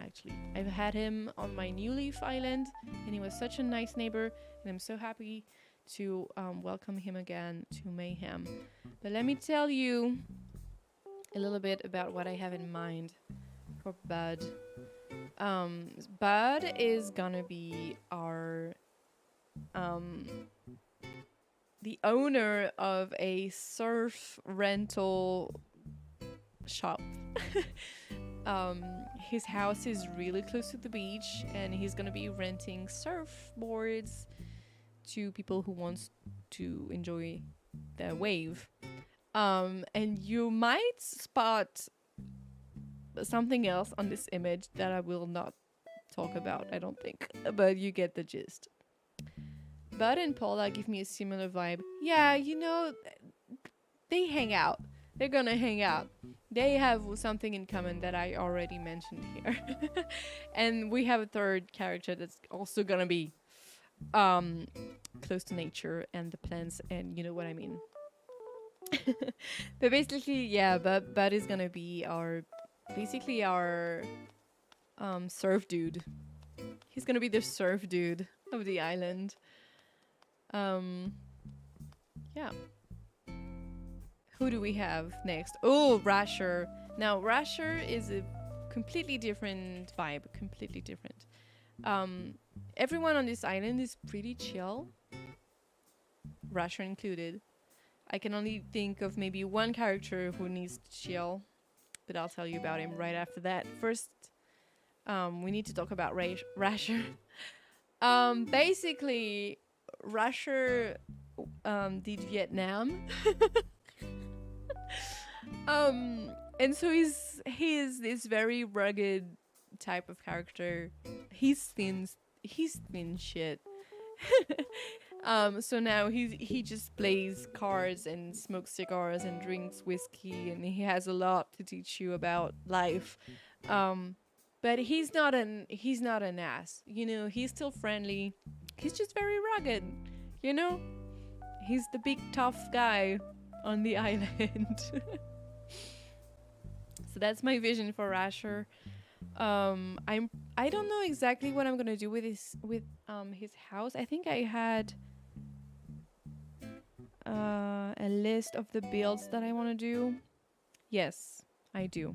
actually. I've had him on my New Leaf Island, and he was such a nice neighbor. And I'm so happy to welcome him again to Mayhem. But let me tell you a little bit about what I have in mind for Bud. Bud is gonna be our the owner of a surf rental shop. His house is really close to the beach, and he's gonna be renting surfboards to people who wants to enjoy the wave. And you might spot something else on this image that I will not talk about, I don't think, but you get the gist. Bud and Paula give me a similar vibe. Yeah, you know, they hang out. They're gonna hang out. They have something in common that I already mentioned here. And we have a third character that's also gonna be close to nature and the plants, and you know what I mean. But basically, yeah, Bud is gonna be our surf dude. He's gonna be the surf dude of the island. Yeah. Who do we have next? Oh, Rasher. Now, Rasher is a completely different vibe. Completely different. Everyone on this island is pretty chill. Rasher included. I can only think of maybe one character who needs to chill, but I'll tell you about him right after that. First, we need to talk about Rasher. Basically, Rasher did Vietnam. And so he's this very rugged type of character. He's thin shit. So now he just plays cards and smokes cigars and drinks whiskey, and he has a lot to teach you about life. But he's not an ass, you know. He's still friendly. He's just very rugged, you know. He's the big tough guy on the island. So that's my vision for Rasher. I don't know exactly what I'm gonna do with his house. I think I had a list of the builds that I want to do. Yes, I do.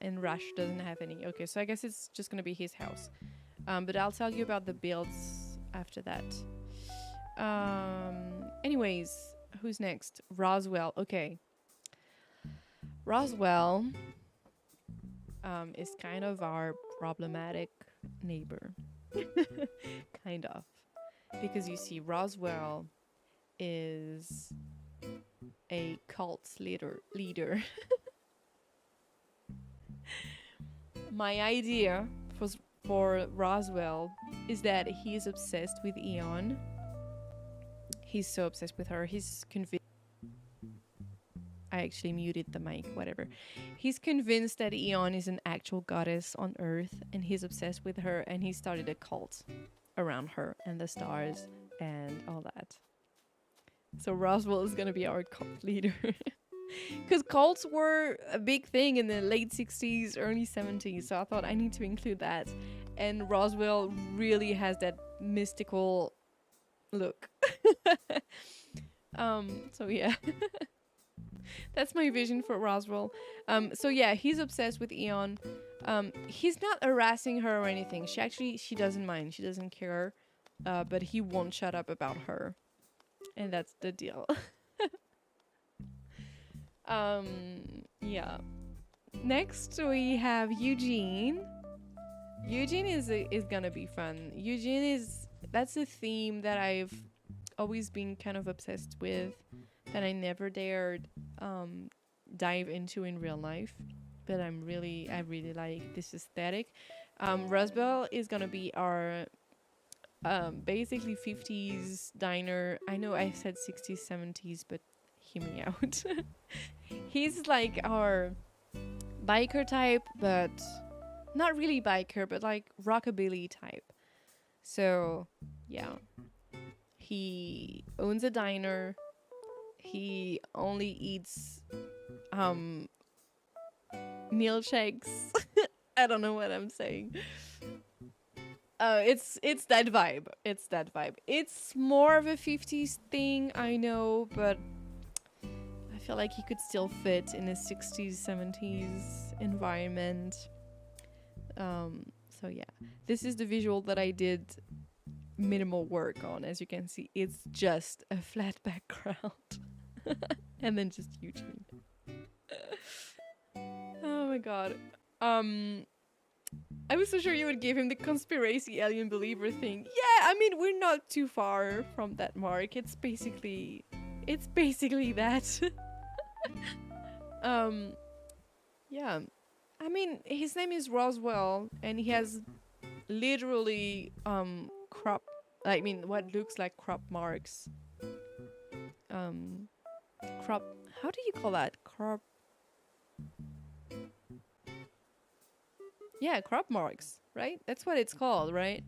And Rash doesn't have any. Okay, so I guess it's just gonna be his house. But I'll tell you about the builds after that. Anyways, who's next? Roswell. Okay. Roswell is kind of our problematic neighbor. Kind of. Because you see, Roswell is a cult leader. My idea for Roswell is that he's obsessed with Eon. He's so obsessed with her. He's convinced. I actually muted the mic, whatever. He's convinced that Eon is an actual goddess on Earth, and he's obsessed with her, and he started a cult around her and the stars and all that. So Roswell is gonna be our cult leader. Because cults were a big thing in the late 60s, early 70s, so I thought I need to include that. And Roswell really has that mystical look. So yeah. That's my vision for Roswell. So yeah, he's obsessed with Eon. He's not harassing her or anything. She doesn't mind. She doesn't care. But he won't shut up about her. And that's the deal. Yeah. Next we have Eugene. Eugene is gonna be fun. That's a theme that I've always been kind of obsessed with, that I never dared dive into in real life, but I really like this aesthetic. Roswell is gonna be our basically 50s diner. I know I said 60s, 70s, but hear me out. He's like our biker type, but not really biker, but like rockabilly type. So yeah, he owns a diner. He only eats milkshakes. I don't know what I'm saying. It's that vibe. It's that vibe. It's more of a 50s thing, I know, but I feel like he could still fit in a 60s, 70s environment. So yeah, this is the visual that I did minimal work on. As you can see, it's just a flat background. And then just Eugene. Oh my god. I was so sure you would give him the conspiracy alien believer thing. Yeah, I mean, we're not too far from that mark. It's basically that. Yeah. I mean, his name is Roswell, and he has literally what looks like crop marks. How do you call that? Crop marks, right? That's what it's called, right?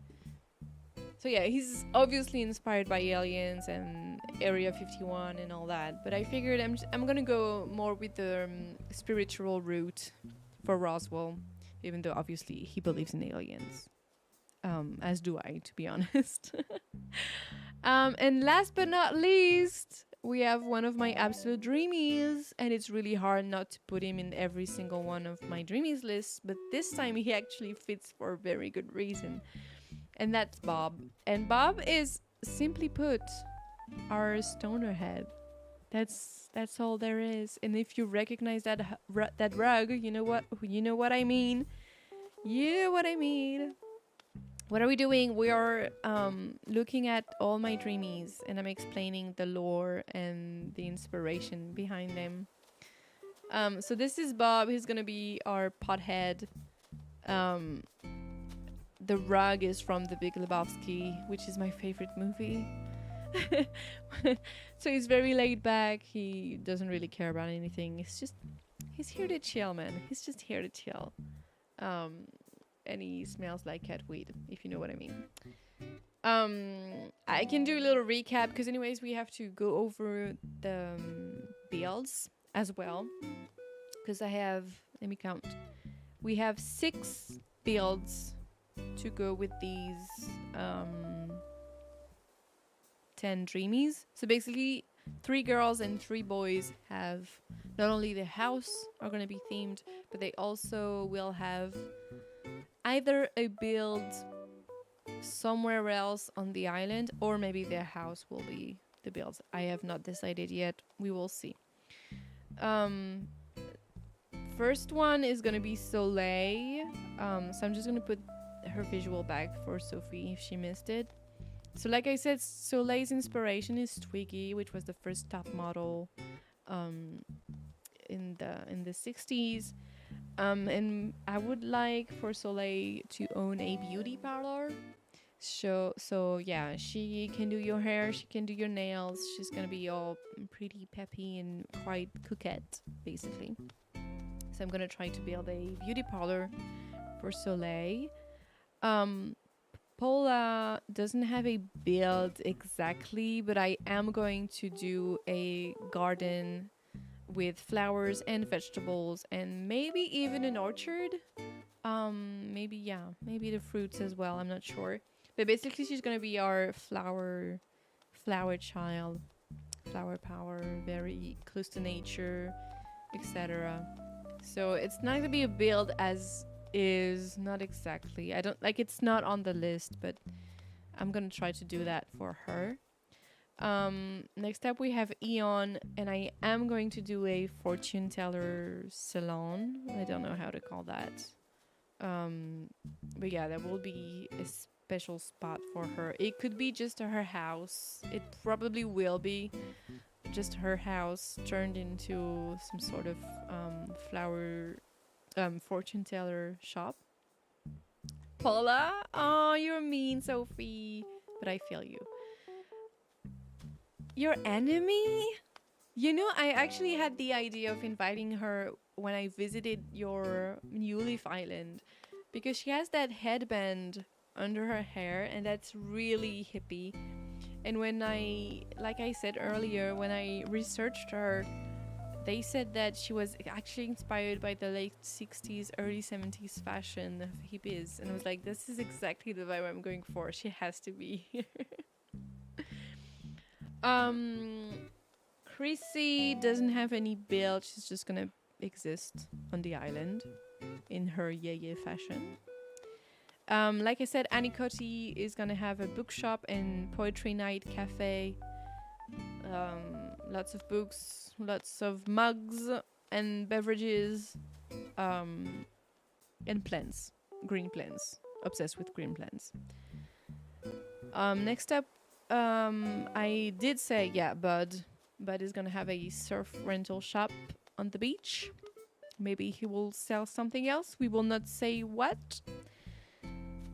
So yeah, he's obviously inspired by aliens and Area 51 and all that, but I figured I'm gonna go more with the spiritual route for Roswell, even though obviously he believes in aliens. As do I, to be honest. And last but not least, we have one of my absolute dreamies, and it's really hard not to put him in every single one of my dreamies lists, but this time he actually fits for a very good reason, and that's Bob. And Bob is, simply put, our stoner head. That's all there is. And if you recognize that rug, you know what I mean. You know what I mean. What are we doing? We are looking at all my dreamies, and I'm explaining the lore and the inspiration behind them. So this is Bob. He's gonna be our pothead. The rug is from The Big Lebowski, which is my favorite movie. So he's very laid back. He doesn't really care about anything. He's here to chill, man. He's just here to chill. And he smells like cat weed, if you know what I mean. I can do a little recap, because anyways, we have to go over the builds as well. Because let me count. We have 6 builds to go with these 10 dreamies. So basically, 3 girls and 3 boys have not only the house are going to be themed, but they also will have either a build somewhere else on the island, or maybe their house will be the builds. I have not decided yet. We will see. First one is gonna be Soleil. So I'm just gonna put her visual back for Sophie if she missed it. So like I said, Soleil's inspiration is Twiggy, which was the first top model in the 60s. And I would like for Soleil to own a beauty parlor. So yeah, she can do your hair, she can do your nails. She's gonna be all pretty peppy and quite coquette, basically. So I'm gonna try to build a beauty parlor for Soleil. Um, Paula doesn't have a build exactly, but I am going to do a garden with flowers and vegetables and maybe even an orchard. Maybe yeah, maybe the fruits as well. I'm not sure. But basically she's gonna be our flower child, flower power, very close to nature, etc. So it's not gonna be a build as is, not exactly. I don't like, it's not on the list, but I'm gonna try to do that for her. Next up we have Eon, and I am going to do a fortune teller salon. I don't know how to call that. But yeah, there will be a special spot for her. It could be just her house. It probably will be just her house turned into some sort of flower fortune teller shop. Paula, oh, you're mean, Sophie. But I feel you. Your enemy? You know, I actually had the idea of inviting her when I visited your New Leaf Island because she has that headband under her hair and that's really hippie. And when like I said earlier, when I researched her, they said that she was actually inspired by the late 60s, early 70s fashion of hippies. And I was like, this is exactly the vibe I'm going for. She has to be here. Chrissy doesn't have any build. She's just gonna exist on the island in her yeye fashion. Like I said, Annie Coty is gonna have a bookshop and poetry night cafe. Lots of books, lots of mugs and beverages, and plants, green plants. Obsessed with green plants. Next up, I did say, yeah, Bud. Bud is gonna have a surf rental shop on the beach. Maybe he will sell something else. We will not say what.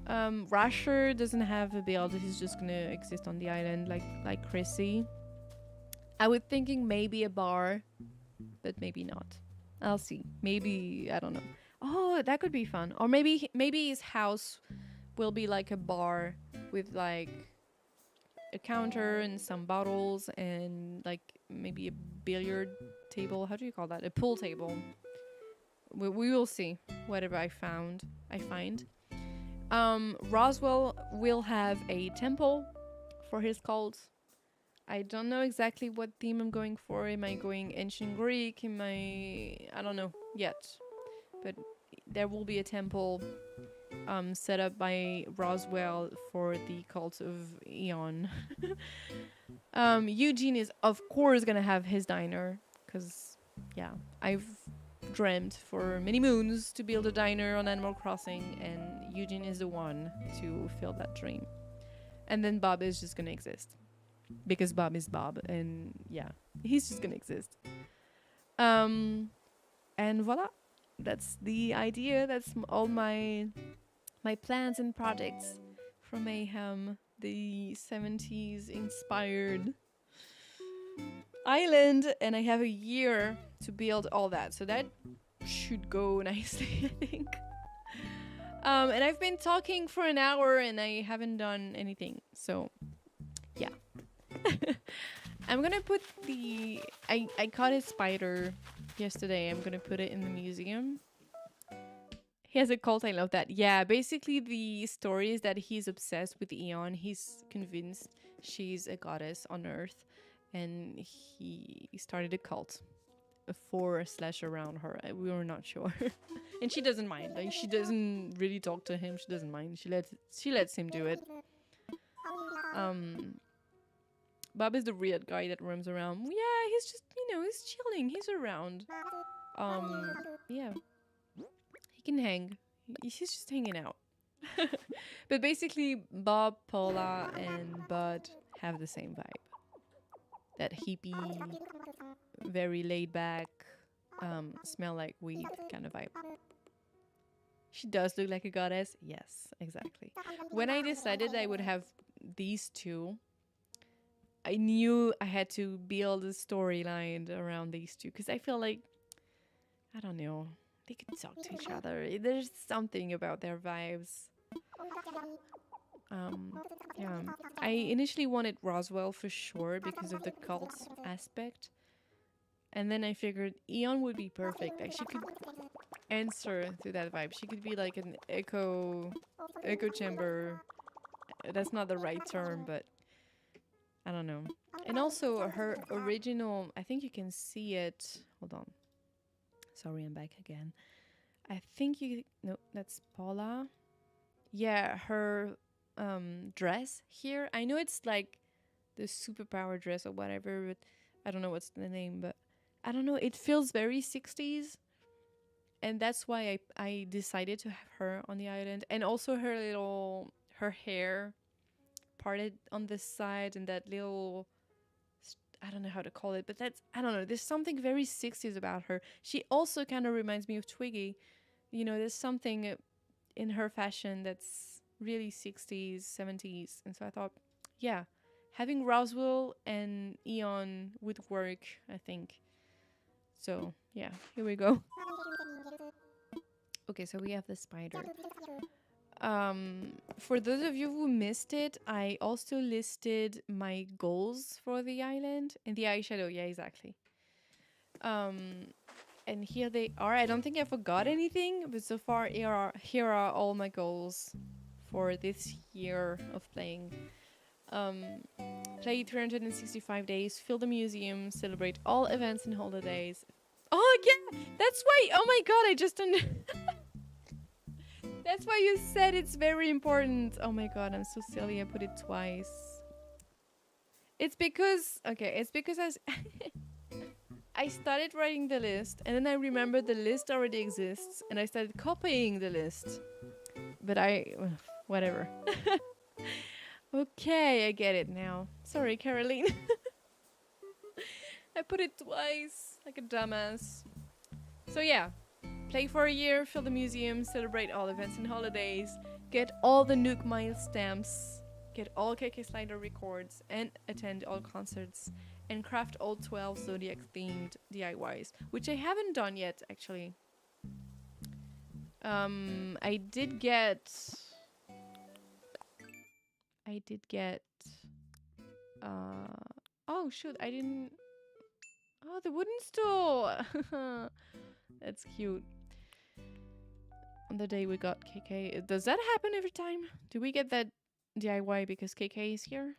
Rasher doesn't have a build. He's just gonna exist on the island like Chrissy. I was thinking maybe a bar, but maybe not. I'll see. Maybe, I don't know. Oh, that could be fun. Or maybe his house will be like a bar with like a counter and some bottles and like maybe a billiard table. How do you call that? A pool table. We will see whatever I find. Roswell will have a temple for his cult. I don't know exactly what theme I'm going for. Am I going ancient Greek? I don't know yet. But there will be a temple set up by Roswell for the cult of Eon. Eugene is of course gonna have his diner, because yeah, I've dreamt for many moons to build a diner on Animal Crossing, and Eugene is the one to fill that dream. And then Bob is just gonna exist because Bob is Bob, and yeah, he's just gonna exist. And voila, that's the idea. That's all my plans and projects from Mayhem, the 70s inspired island, and I have a year to build all that, so that should go nicely, I think. And I've been talking for an hour and I haven't done anything, so yeah. I'm gonna put I caught a spider yesterday. I'm gonna put it in the museum. He has a cult, I love that. Yeah, basically the story is that he's obsessed with Eon. He's convinced she's a goddess on Earth, and he started a cult for/around her. We were not sure. And she doesn't mind. Like, she doesn't really talk to him. She doesn't mind. She lets him do it. Bob is the weird guy that roams around. Yeah, he's just, he's chilling. He's around. Yeah. He can hang. He's just hanging out. But basically, Bob, Paula, and Bud have the same vibe. That hippie, very laid back, smell like weed kind of vibe. She does look like a goddess. Yes, exactly. When I decided I would have these two, I knew I had to build a storyline around these two because I feel like, I don't know, they could talk to each other. There's something about their vibes. Yeah. I initially wanted Roswell for sure because of the cult aspect. And then I figured Eon would be perfect. Like she could answer to that vibe. She could be like an echo chamber. That's not the right term, but I don't know. And also her original, I think you can see it. Hold on. Sorry, I'm back again. I think you, no, that's Paula. Yeah, her dress here. I know it's like the superpower dress or whatever, but I don't know what's the name, but I don't know. It feels very 60s. And that's why I decided to have her on the island. And also her hair parted on the side and that little, I don't know how to call it, but that's, I don't know. There's something very 60s about her. She also kind of reminds me of Twiggy. You know, there's something in her fashion that's really 60s, 70s. And so I thought, yeah, having Roswell and Eon would work, I think. So, yeah, here we go. Okay, so we have the spider. For those of you who missed it, I also listed my goals for the island in the eyeshadow. Yeah, exactly. And here they are. I don't think I forgot anything, but so far here are all my goals for this year of playing. Play 365 days, fill the museum, celebrate all events and holidays. Oh yeah, that's why. Oh my god, I just don't. That's why you said it's very important. Oh my god, I'm so silly. I put it twice. It's because I started writing the list and then I remembered the list already exists and I started copying the list. But whatever. Okay, I get it now. Sorry, Caroline. I put it twice, like a dumbass. So yeah, play for a year, fill the museum, celebrate all events and holidays, get all the Nook Mile stamps, get all KK Slider records, and attend all concerts, and craft all 12 Zodiac themed DIYs, which I haven't done yet, actually. I did get... oh shoot, I didn't... Oh, the wooden stool! That's cute. On the day we got KK. Does that happen every time? Do we get that DIY because KK is here?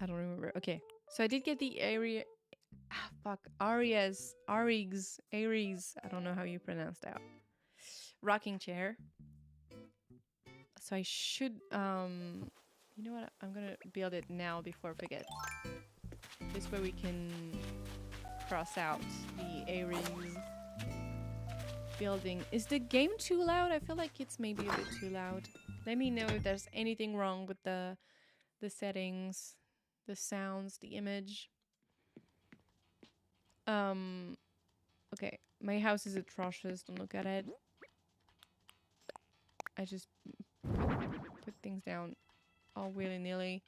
I don't remember. Okay. So I did get the area... Ah, fuck. Aries. I don't know how you pronounce that. Rocking chair. So I should... You know what? I'm gonna build it now before I forget. This way we can cross out the Aries building. Is the game too loud? I feel like it's maybe a bit too loud. Let me know if there's anything wrong with the settings, the sounds, the image. Okay, my house is atrocious. Don't look at it. I just put things down all willy-nilly.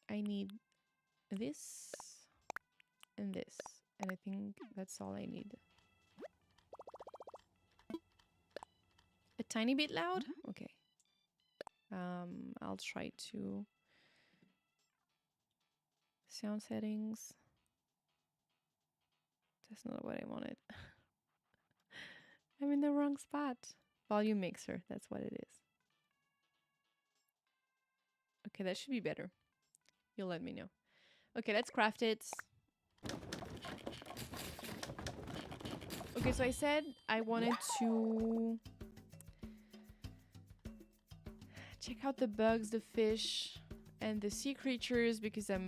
I need this and this, and I think that's all I need. A tiny bit loud? Okay. I'll try to sound settings. That's not what I wanted. I'm in the wrong spot. Volume mixer, that's what it is. Okay, that should be better. You'll let me know. Okay, let's craft it. Okay, so I said I wanted to check out the bugs, the fish, and the sea creatures because I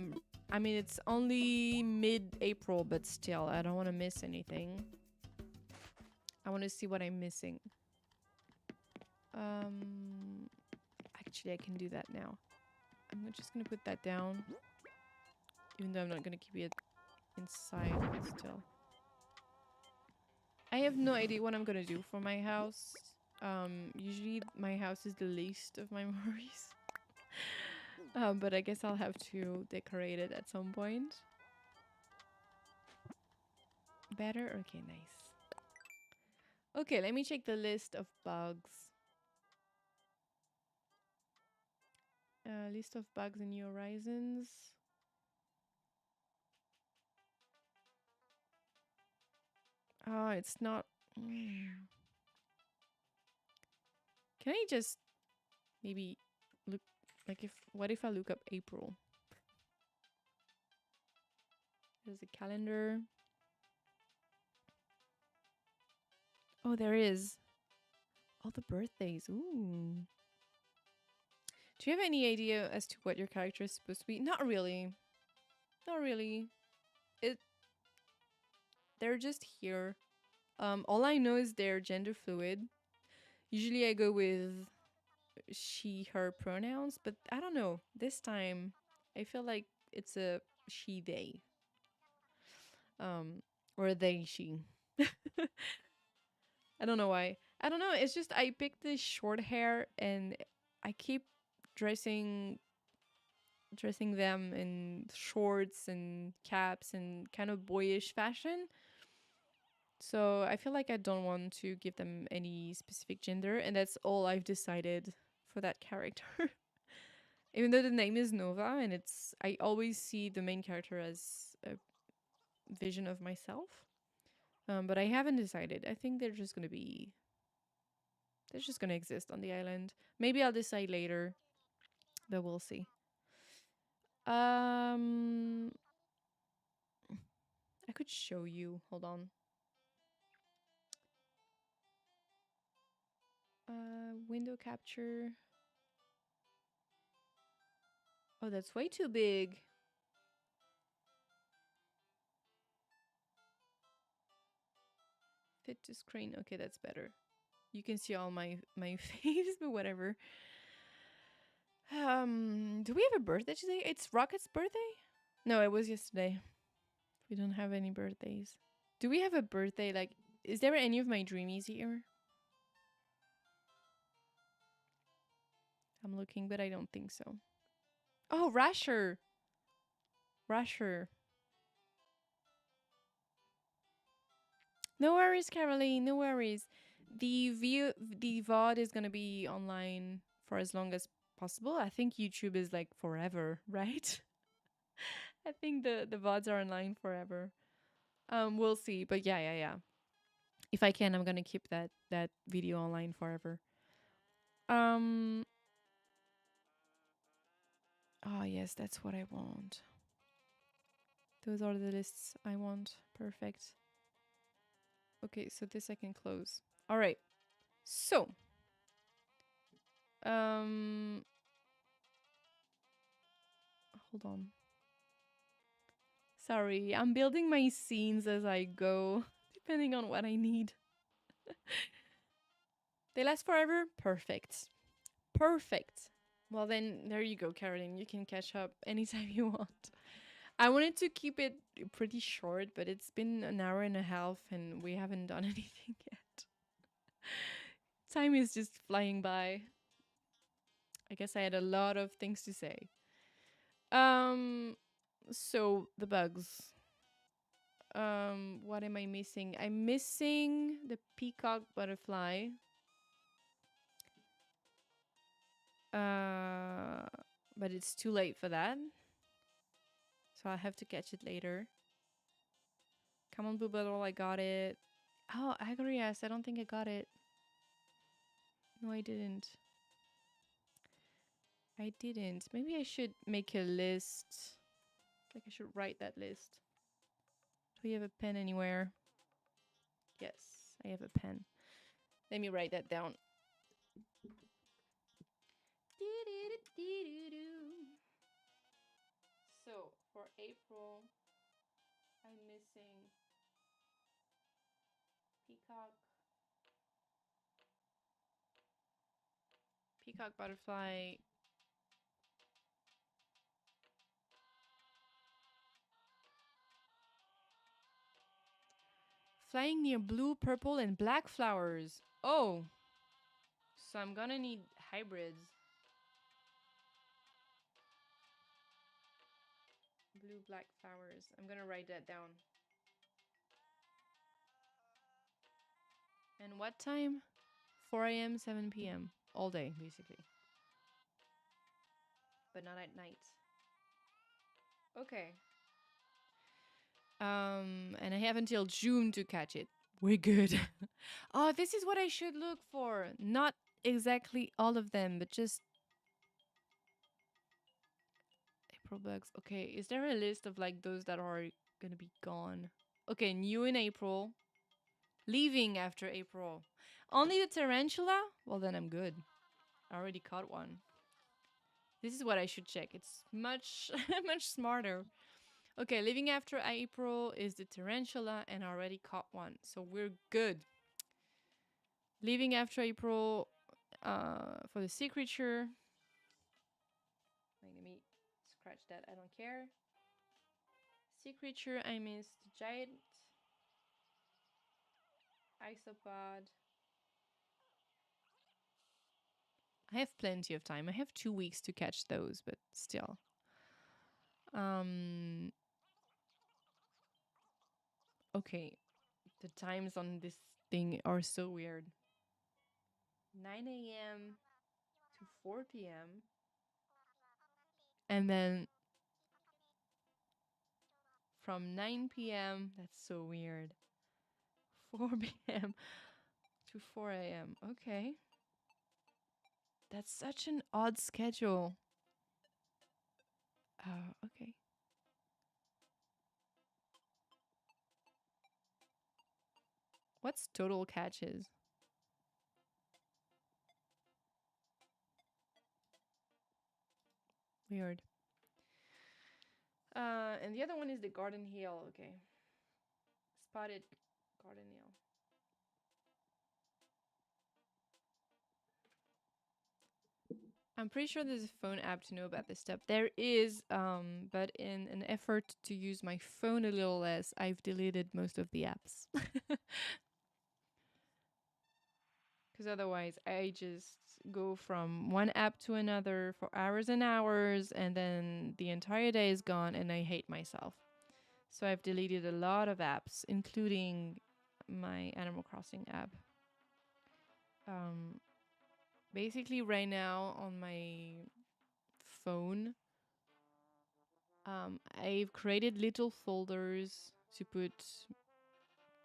mean, it's only mid-April, but still, I don't want to miss anything. I want to see what I'm missing. Actually, I can do that now. I'm just gonna put that down. Even though I'm not gonna keep it inside, but still. I have no idea what I'm gonna do for my house. Usually my house is the least of my worries. But I guess I'll have to decorate it at some point. Better? Okay, nice. Okay, let me check the list of bugs. List of bugs in New Horizons. Oh, it's not... Can I just maybe look... Like if... What if I look up April? There's a calendar. Oh, there is. All the birthdays. Ooh. Do you have any idea as to what your character is supposed to be? Not really. Not really. They're just here. All I know is they're gender fluid. Usually I go with she, her pronouns, but I don't know. This time I feel like it's a she, they. Or a they, she. I don't know why. I don't know. It's just I picked this short hair and I keep dressing them in shorts and caps and kind of boyish fashion. So I feel like I don't want to give them any specific gender, and that's all I've decided for that character. Even though the name is Nova, and I always see the main character as a vision of myself. But I haven't decided. I think they're just gonna exist on the island. Maybe I'll decide later, but we'll see. I could show you. Hold on. Window capture. Oh, that's way too big. Fit to screen. Okay, that's better. You can see all my face, but whatever. Do we have a birthday today? It's Rocket's birthday? No, it was yesterday. We don't have any birthdays. Do we have a birthday? Like, is there any of my dreamies here? I'm looking, but I don't think so. Oh, Rasher. Rasher. No worries, Caroline. No worries. The VOD is gonna be online for as long as possible. I think YouTube is like forever, right? I think the VODs are online forever. We'll see. But yeah. If I can, I'm gonna keep that video online forever. Oh yes, that's what I want. Those are the lists I want. Perfect. Okay, so this I can close. All right. So, hold on. Sorry, I'm building my scenes as I go, depending on what I need. They last forever? Perfect. Perfect. Well then, there you go, Caroline. You can catch up anytime you want. I wanted to keep it pretty short, but it's been an hour and a half and we haven't done anything yet. Time is just flying by. I guess I had a lot of things to say. So the bugs. What am I missing? I'm missing the peacock butterfly. But it's too late for that. So I'll have to catch it later. Come on, Blue Bottle, I got it. Oh, Agrias, I don't think I got it. No, I didn't. I didn't. Maybe I should make a list. Like I should write that list. Do we have a pen anywhere? Yes, I have a pen. Let me write that down. So for April, I'm missing peacock butterfly, Flying near blue, purple, and black flowers. Oh, so I'm gonna need hybrids. Blue, black flowers. I'm gonna write that down. And what time? 4 a.m., 7 p.m. All day, basically. But not at night. Okay. And I have until June to catch it. We're good. Oh, this is what I should look for. Not exactly all of them, but just April bugs. Okay, is there a list of like those that are gonna be gone? Okay, new in April. Leaving after April. Only the tarantula? Well, then I'm good. I already caught one. This is what I should check. It's much, much smarter. Okay, leaving after April is the tarantula, and I already caught one. So we're good. Leaving after April for the sea creature. Wait, let me scratch that. I don't care. Sea creature, I missed giant isopod. I have plenty of time. I have 2 weeks to catch those, but still. Okay, the times on this thing are so weird. 9 a.m. to 4 p.m. And then from 9 p.m. That's so weird. 4 p.m. to 4 a.m. Okay. That's such an odd schedule. Okay. What's total catches? Weird. And the other one is the Garden Hill. Okay. Spotted Garden Hill. I'm pretty sure there's a phone app to know about this stuff. There is, but in an effort to use my phone a little less, I've deleted most of the apps. Because otherwise, I just go from one app to another for hours and hours, and then the entire day is gone, and I hate myself. So I've deleted a lot of apps, including my Animal Crossing app. Basically, right now on my phone, I've created little folders to put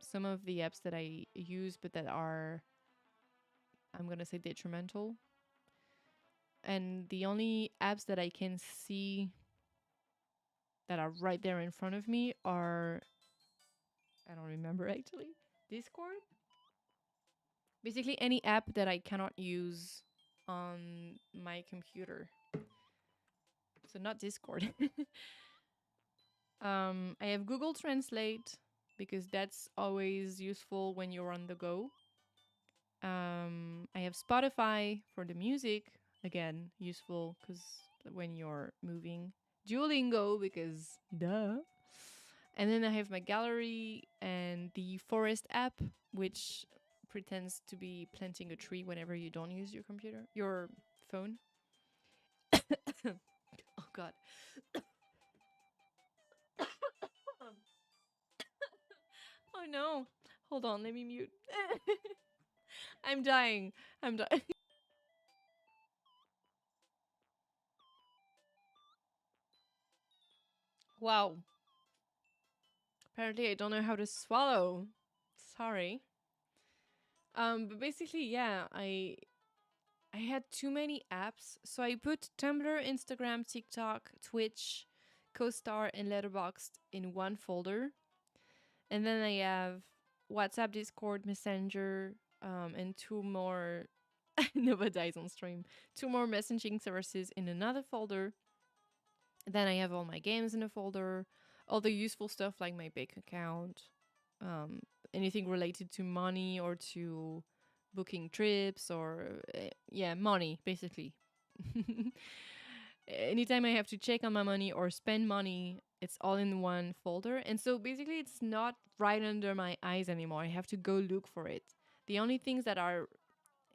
some of the apps that I use, but that are, I'm gonna say, detrimental. And the only apps that I can see that are right there in front of me are, I don't remember actually, Discord. Basically, any app that I cannot use on my computer. So not Discord. I have Google Translate because that's always useful when you're on the go. I have Spotify for the music. Again, useful because when you're moving. Duolingo because duh. And then I have my gallery and the forest app, which pretends to be planting a tree whenever you don't use your phone. Oh god. Oh no. Hold on, let me mute. I'm dying. I'm dying. Wow. Apparently I don't know how to swallow. Sorry. But basically, yeah, I had too many apps, so I put Tumblr, Instagram, TikTok, Twitch, CoStar, and Letterboxd in one folder. And then I have WhatsApp, Discord, Messenger, and two more. Nova dies on stream. Two more messaging services in another folder. Then I have all my games in a folder, all the useful stuff like my bank account, anything related to money or to booking trips or yeah, money basically. Anytime I have to check on my money or spend money, It's all in one folder. And so basically it's not right under my eyes anymore. I have to go look for it. The only things that are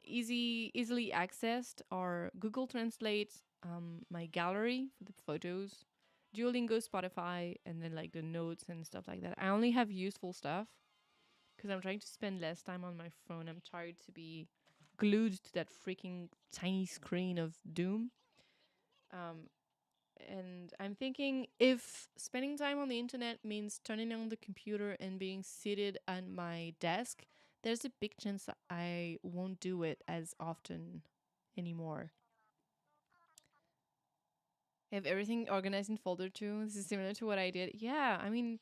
easily accessed are Google Translate, my gallery for the photos, Duolingo, Spotify, and then like the notes and stuff like that. I only have useful stuff because I'm trying to spend less time on my phone. I'm tired to be glued to that freaking tiny screen of doom. Um, and I'm thinking if spending time on the internet means turning on the computer and being seated at my desk, there's a big chance I won't do it as often anymore. I have everything organized in folder too. This is similar to what I did. Yeah, I mean,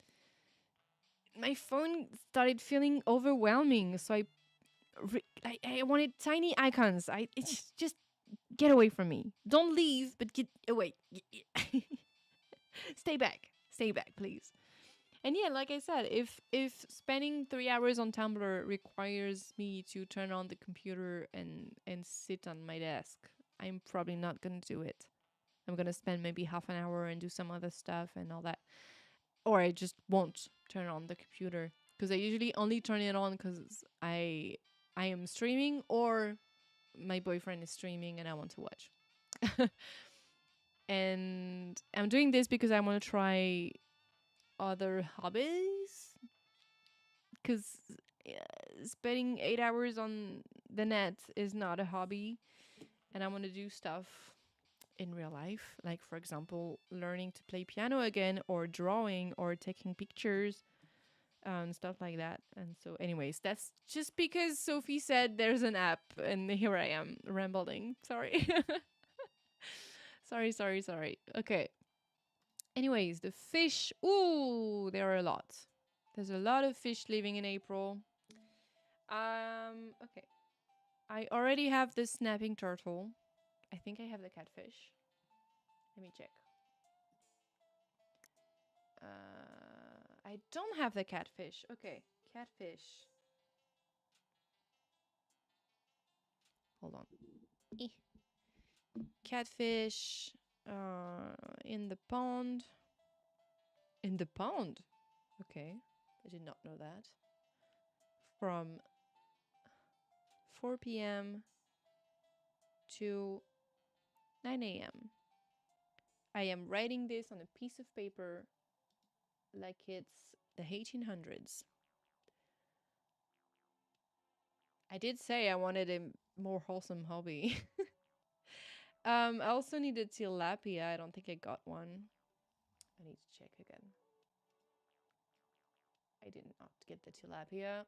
my phone started feeling overwhelming, so I wanted tiny icons. It's just get away from me. Don't leave, but get away. Stay back, please. And yeah, like I said, if spending 3 hours on Tumblr requires me to turn on the computer and sit on my desk, I'm probably not gonna do it. I'm gonna spend maybe half an hour and do some other stuff and all that, or I just won't turn on the computer because I usually only turn it on because I am streaming or my boyfriend is streaming and I want to watch. And I'm doing this because I want to try other hobbies because spending 8 hours on the net is not a hobby, and I want to do stuff in real life, like for example, learning to play piano again, or drawing, or taking pictures, and stuff like that. And so, anyways, that's just because Sophie said there's an app, and here I am rambling. Sorry, sorry. Okay. Anyways, the fish. Ooh, there are a lot. There's a lot of fish living in April. Okay. I already have the snapping turtle. I think I have the catfish. Let me check. I don't have the catfish. Okay, catfish. Hold on. Eh. Catfish in the pond. In the pond? Okay, I did not know that. From 4 p.m. to 9 a.m. I am writing this on a piece of paper like it's the 1800s. I did say I wanted a more wholesome hobby. I also need a tilapia. I don't think I got one. I need to check again. I did not get the tilapia.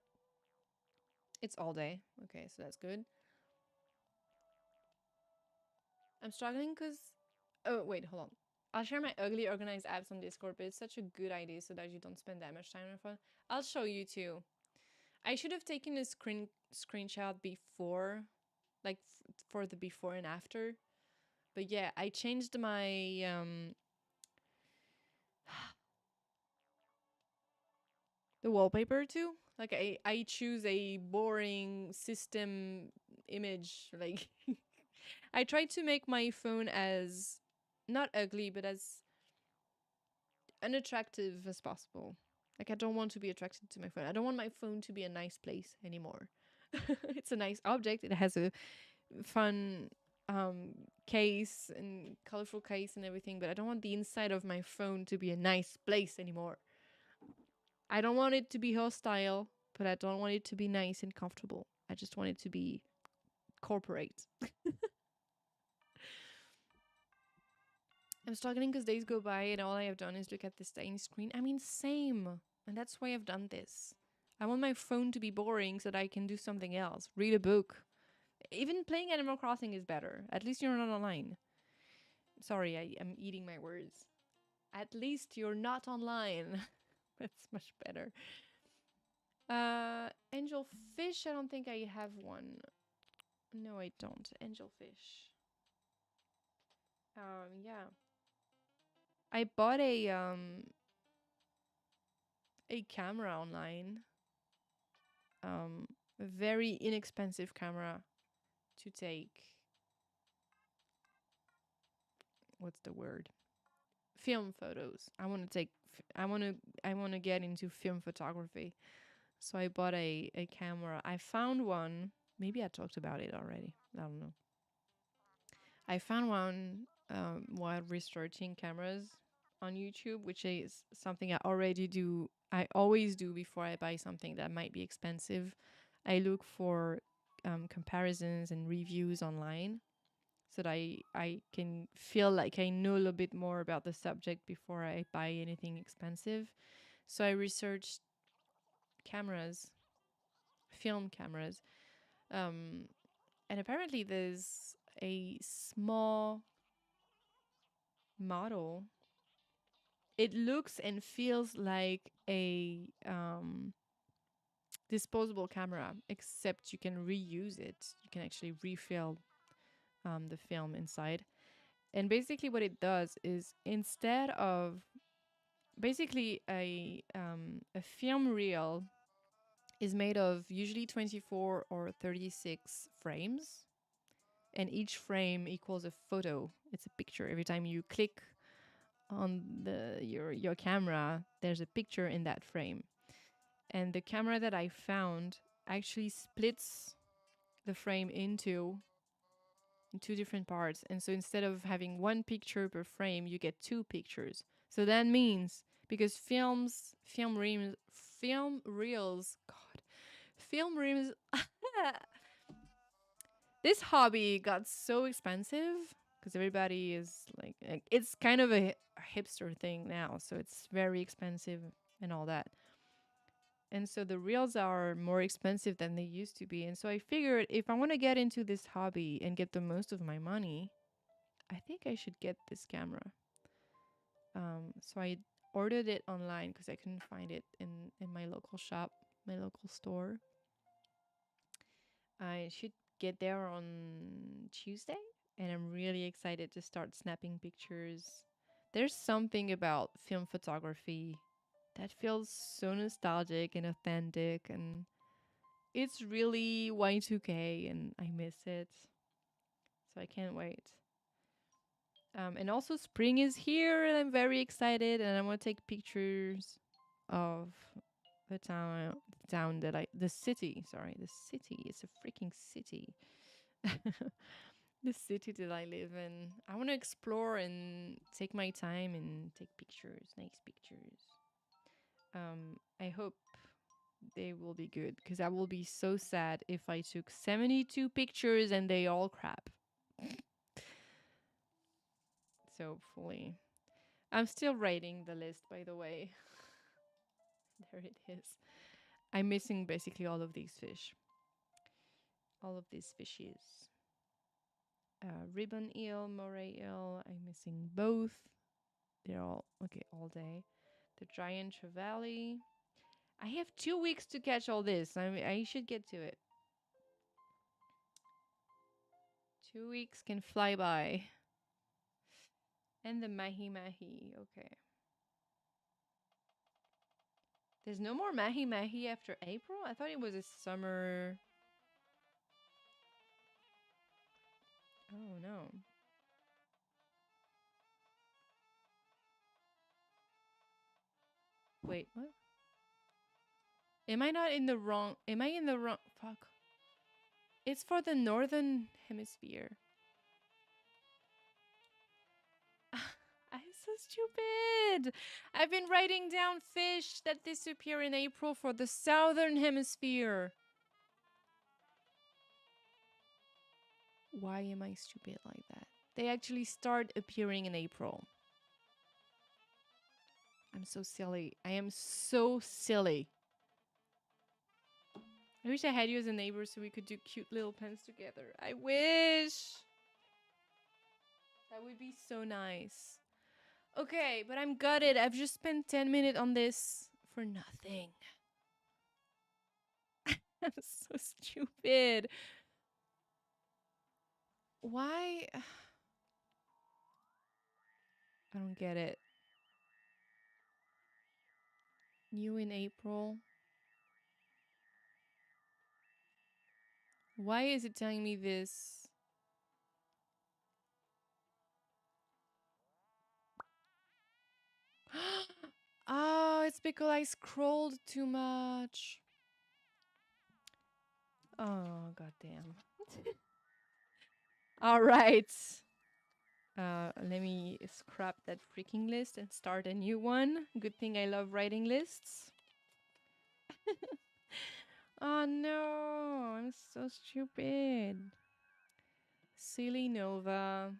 It's all day. Okay, so that's good. I'm struggling because... Oh, wait, hold on. I'll share my ugly organized apps on Discord, but it's such a good idea so that you don't spend that much time on your phone. I'll show you too. I should have taken a screenshot before, like for the before and after. But yeah, I changed my the wallpaper too. Like I choose a boring system image. Like I tried to make my phone as not ugly, but as unattractive as possible. Like I don't want to be attracted to my phone. I don't want my phone to be a nice place anymore. It's a nice object. It has a fun case and colorful case and everything, but I don't want the inside of my phone to be a nice place anymore. I don't want it to be hostile, but I don't want it to be nice and comfortable. I just want it to be corporate. I'm struggling because days go by and all I have done is look at this tiny screen. I mean, same. And that's why I've done this. I want my phone to be boring so that I can do something else. Read a book. Even playing Animal Crossing is better. At least you're not online. Sorry, I am eating my words. At least you're not online. That's much better. Angel fish, I don't think I have one. No, I don't. Angel fish. Yeah. I bought a camera online. A very inexpensive camera to take, what's the word? film photos. I want to take. I want to. I want to get into film photography. So I bought a camera. I found one. Maybe I talked about it already. I don't know. I found one while researching cameras on YouTube, which is something I already do. I always do before I buy something that might be expensive. I look for comparisons and reviews online so that I can feel like I know a little bit more about the subject before I buy anything expensive. So I researched cameras, film cameras, um, and apparently there's a small model. It looks and feels like a disposable camera, except you can reuse it. You can actually refill the film inside. And basically, what it does is instead of basically a film reel is made of usually 24 or 36 frames, and each frame equals a photo. It's a picture. Every time you click on your camera, there's a picture in that frame. And the camera that I found actually splits the frame into two different parts. And so instead of having one picture per frame, you get two pictures. So that means because film reels, God, film reels. This hobby got so expensive because everybody is like, it's kind of a hipster thing now. So it's very expensive and all that. And so the reels are more expensive than they used to be. And so I figured if I want to get into this hobby and get the most of my money, I think I should get this camera. So I ordered it online because I couldn't find it in my local shop, my local store. I should get there on Tuesday, and I'm really excited to start snapping pictures. There's something about film photography that feels so nostalgic and authentic, and it's really Y2K, and I miss it. So I can't wait. And also, spring is here, and I'm very excited, and I want to take pictures of the city. Sorry, the city. It's a freaking city. The city that I live in. I want to explore and take my time and take pictures, nice pictures. I hope they will be good because I will be so sad if I took 72 pictures and they all crap. So fully. I'm still writing the list, by the way. There it is. I'm missing basically all of these fish. All of these fishes. Ribbon eel, moray eel. I'm missing both. They're all okay all day. The giant trevally. I have 2 weeks to catch all this. I should get to it. 2 weeks can fly by. And the mahi mahi. Okay. There's no more mahi mahi after April? I thought it was a summer. Oh no. Wait, what? Am I not in the wrong? Am I in the wrong? Fuck. It's for the northern hemisphere. I'm so stupid. I've been writing down fish that disappear in April for the southern hemisphere. Why am I stupid like that? They actually start appearing in April. I'm so silly. I am so silly. I wish I had you as a neighbor so we could do cute little pens together. I wish. That would be so nice. Okay, but I'm gutted. I've just spent 10 minutes on this for nothing. I'm so stupid. Why? I don't get it. New in April. Why is it telling me this? because I scrolled too much. Oh, goddamn. All right. Let me scrap that freaking list and start a new one. Good thing I love writing lists. Oh no, I'm so stupid. Silly Nova.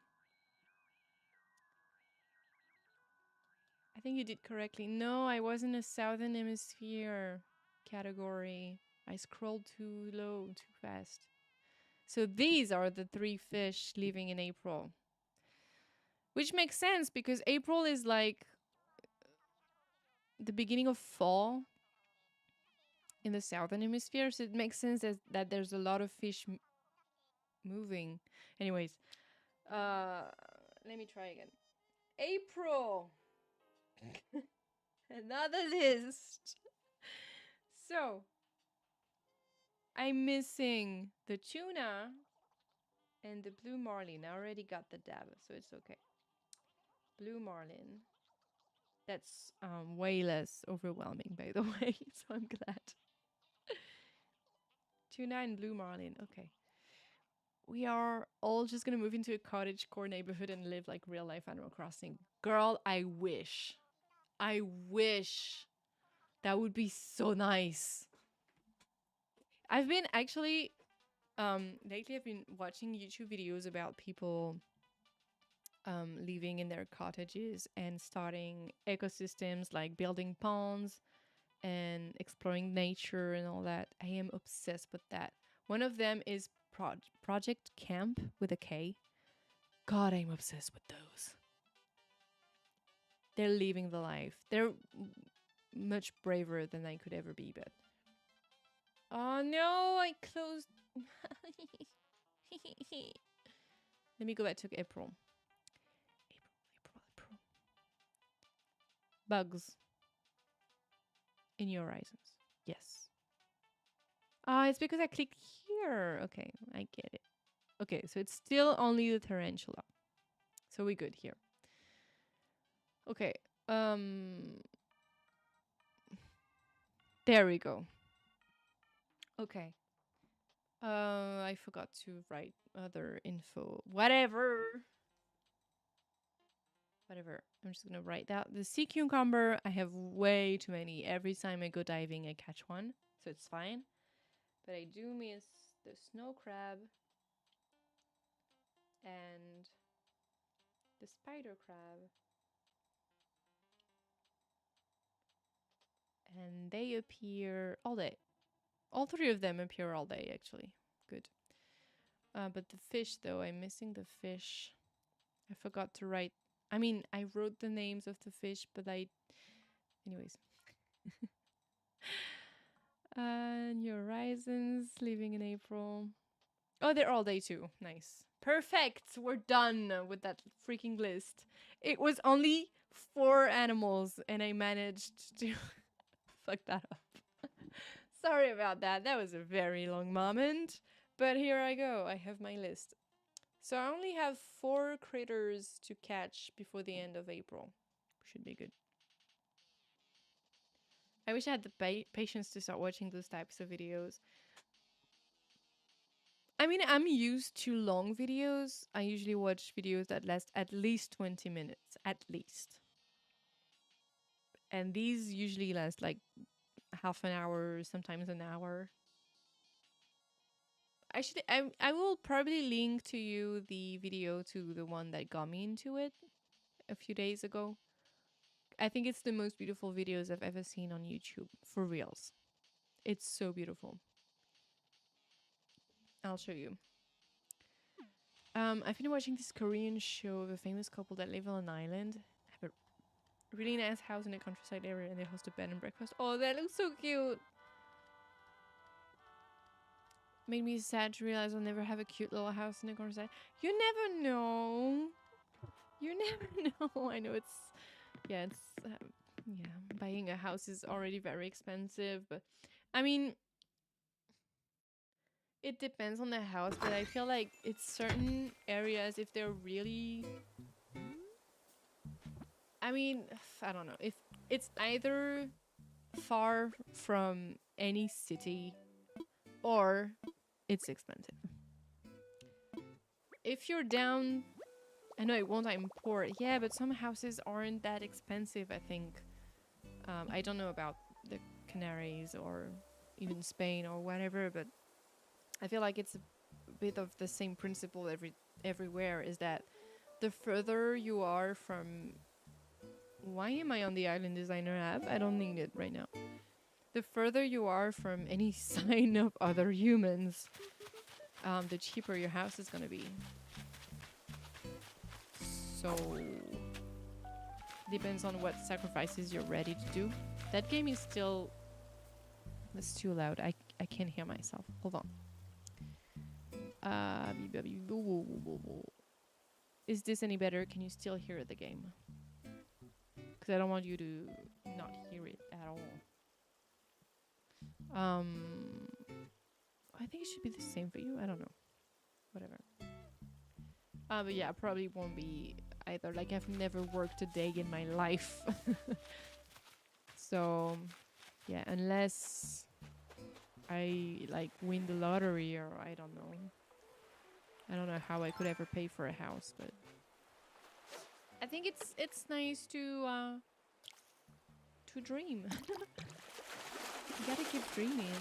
I think you did correctly. No, I was in a Southern Hemisphere category. I scrolled too low, too fast. So these are the 3 fish living in April. Which makes sense because April is like the beginning of fall in the Southern Hemisphere. So it makes sense that there's a lot of fish moving. Anyways, let me try again. April. Another list. So, I'm missing the tuna and the blue marlin. I already got the dab, so it's okay. Blue marlin. That's way less overwhelming, by the way, so I'm glad. Tuna and blue marlin. Okay. We are all just gonna move into a cottagecore neighborhood and live like real life Animal Crossing. Girl, I wish. I wish. That would be so nice. I've been actually lately I've been watching YouTube videos about people living in their cottages and starting ecosystems like building ponds and exploring nature and all that. I am obsessed with that. One of them is Project Camp with a K. God, I'm obsessed with those. They're living the life. They're much braver than I could ever be, but oh no, I closed. Let me go back to April. April. Bugs in your horizons. Yes. Ah, it's because I clicked here. Okay, I get it. Okay, so it's still only the tarantula. So we're good here. Okay. There we go. Okay. I forgot to write other info. Whatever. I'm just gonna write that. The sea cucumber, I have way too many. Every time I go diving, I catch one, so it's fine. But I do miss the snow crab and the spider crab. And they appear all day. All 3 of them appear all day, actually. Good. But the fish, though, I'm missing the fish. I forgot to write. I mean, I wrote the names of the fish, but anyways. New Horizons, living in April. Oh, they're all day too. Nice. Perfect. We're done with that freaking list. It was only 4 animals, and I managed to fuck that up. Sorry about that. That was a very long moment. But here I go. I have my list. So I only have 4 critters to catch before the end of April. Should be good. I wish I had the patience to start watching those types of videos. I mean, I'm used to long videos. I usually watch videos that last at least 20 minutes. At least. And these usually last like half an hour, sometimes an hour. I will probably link to you the video to the one that got me into it a few days ago. I think it's the most beautiful videos I've ever seen on YouTube, for reals. It's so beautiful. I'll show you. I've been watching this Korean show of a famous couple that live on an island. Have a really nice house in a countryside area and they host a bed and breakfast. Oh, that looks so cute. Made me sad to realize I'll never have a cute little house in the countryside. You never know. You never know. I know yeah, buying a house is already very expensive, but I mean, it depends on the house, but I feel like it's certain areas if they're really, I mean, I don't know. If it's either far from any city, or it's expensive. If you're down, I know it won't import. Yeah, but some houses aren't that expensive, I think. I don't know about the Canaries or even Spain or whatever, but I feel like it's a bit of the same principle everywhere, is that the further you are from... Why am I on the Island Designer app? I don't need it right now. The further you are from any sign of other humans, the cheaper your house is gonna be. So depends on what sacrifices you're ready to do. That game is still... It's too loud. I can't hear myself. Hold on. Is this any better? Can you still hear the game? Because I don't want you to not hear it at all. I think it should be the same for you. I don't know. Whatever. But yeah, probably won't be either. Like, I've never worked a day in my life. So, yeah, unless I, like, win the lottery, or I don't know. I don't know how I could ever pay for a house, but I think it's nice to dream. You gotta keep dreaming.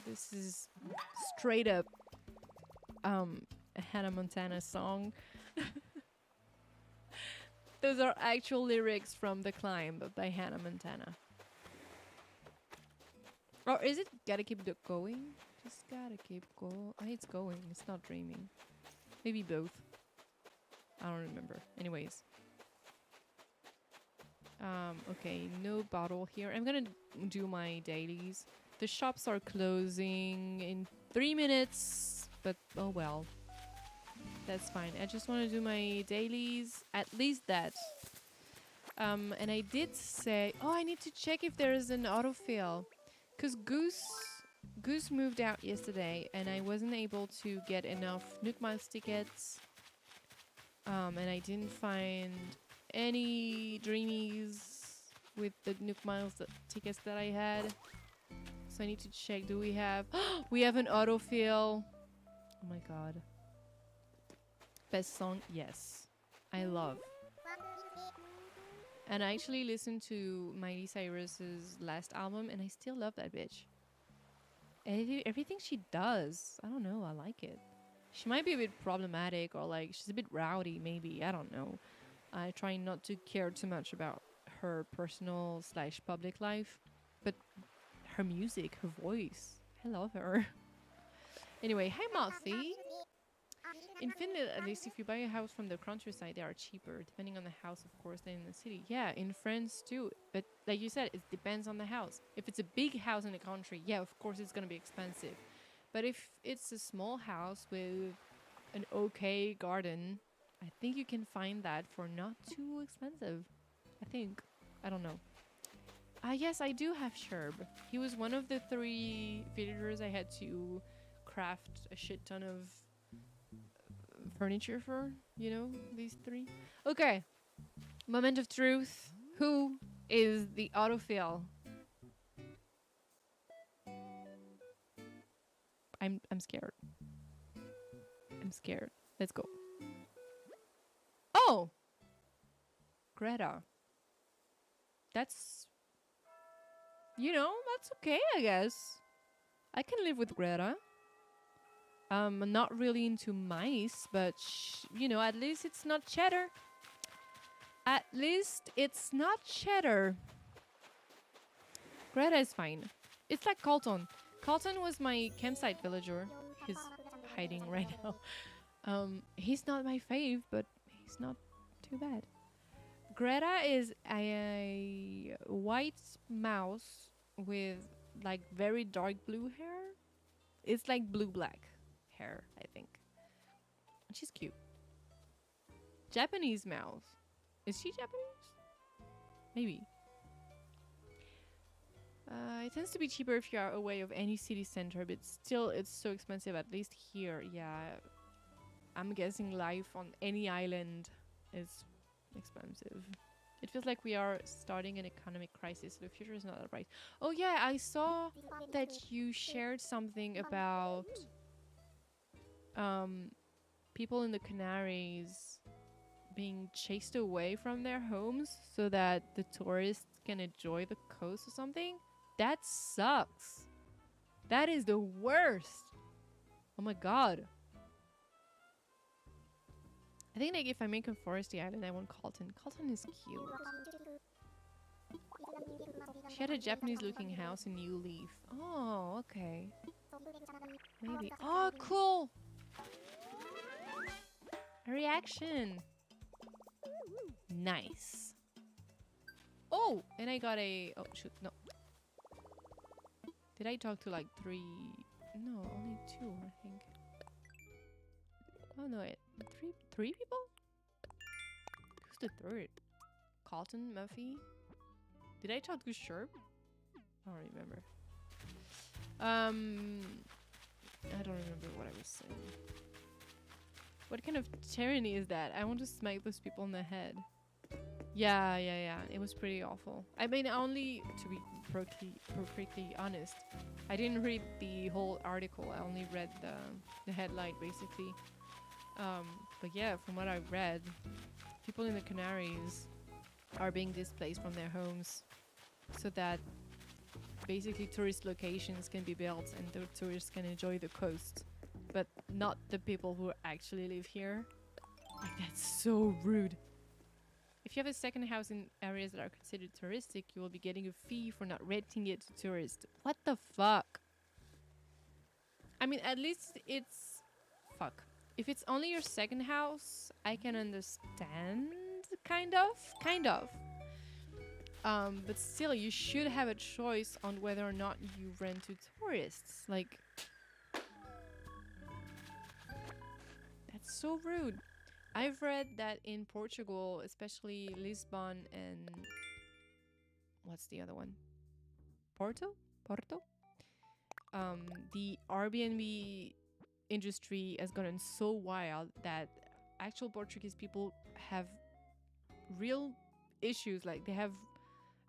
This is straight up a Hannah Montana song. Those are actual lyrics from The Climb by Hannah Montana. Or is it gotta keep going? Just gotta keep going. It's going. It's not dreaming. Maybe both. I don't remember. Anyways. Okay, no bottle here. I'm gonna do my dailies. The shops are closing in 3 minutes, but oh well. That's fine. I just want to do my dailies. At least that. And I did say... Oh, I need to check if there is an autofill. Because Goose moved out yesterday, and I wasn't able to get enough Nook Miles tickets. And I didn't find any Dreamies with the Nook Miles tickets that I had. So I need to check. Do we have... We have an autofill. Oh my god. Best song? Yes. I love. And I actually listened to Miley Cyrus's last album, and I still love that bitch. Everything she does, I don't know, I like it. She might be a bit problematic, or like she's a bit rowdy, maybe. I don't know. I try not to care too much about her personal / public life, but her music, her voice, I love her. Anyway, hi Marthy. In Finland, at least, if you buy a house from the countryside, they are cheaper, depending on the house, of course, than in the city. Yeah, in France too. But like you said, it depends on the house. If it's a big house in the country, yeah, of course it's gonna be expensive. But if it's a small house with an okay garden, I think you can find that for not too expensive. I think. I don't know. Yes, I do have Sherb. He was one of the 3 villagers I had to craft a shit ton of furniture for, you know, these 3. Okay. Moment of truth. Who is the autofill? I'm scared. I'm scared. Let's go. Oh! Greta. That's... You know, that's okay, I guess. I can live with Greta. I'm not really into mice, but you know, at least it's not cheddar. At least it's not cheddar. Greta is fine. It's like Colton. Colton was my campsite villager. He's hiding right now. He's not my fave, but he's not too bad. Greta is a white mouse with like very dark blue hair. It's like blue-black hair, I think. She's cute. Japanese mouse. Is she Japanese? Maybe. It tends to be cheaper if you are away of any city center, but still it's so expensive, at least here. Yeah, I'm guessing life on any island is expensive. It feels like we are starting an economic crisis. The future is not that bright. Oh yeah, I saw that you shared something about um people in the Canaries being chased away from their homes so that the tourists can enjoy the coast or something. That sucks. That is the worst. Oh my god. I think like if I make a foresty island, I want Carlton. Carlton is cute. She had a Japanese looking house in New Leaf. Oh, okay. Maybe. Oh, cool. A reaction. Nice. Oh, and I got a... Oh, shoot. No. Did I talk to like 3... No, only 2, I think. Oh, no, three people? Who's the third? Carlton, Muffy? Did I talk to Sherp? I don't remember. I don't remember what I was saying. What kind of tyranny is that? I want to smack those people in the head. Yeah. It was pretty awful. I mean, only to be perfectly honest, I didn't read the whole article. I only read the headline, basically. But yeah, from what I've read, people in the Canaries are being displaced from their homes so that basically tourist locations can be built and the tourists can enjoy the coast, but not the people who actually live here. Like, that's so rude. If you have a second house in areas that are considered touristic, you will be getting a fee for not renting it to tourists. What the fuck? I mean, at least it's... Fuck. If it's only your second house, I can understand, kind of. But still, you should have a choice on whether or not you rent to tourists. Like, that's so rude. I've read that in Portugal, especially Lisbon and... What's the other one? Porto? The Airbnb industry has gotten so wild that actual Portuguese people have real issues. Like, they have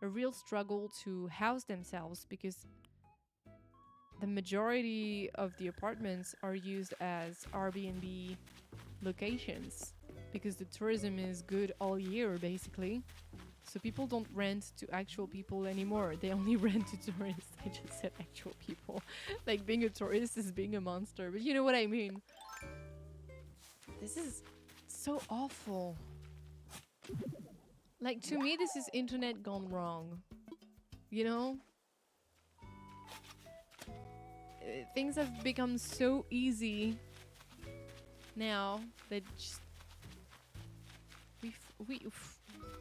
a real struggle to house themselves because the majority of the apartments are used as Airbnb locations because the tourism is good all year, basically. So people don't rent to actual people anymore. They only rent to tourists. I just said actual people. Like, being a tourist is being a monster, but you know what I mean. This is so awful. Like, to me, this is internet gone wrong. You know? Things have become so easy now that just...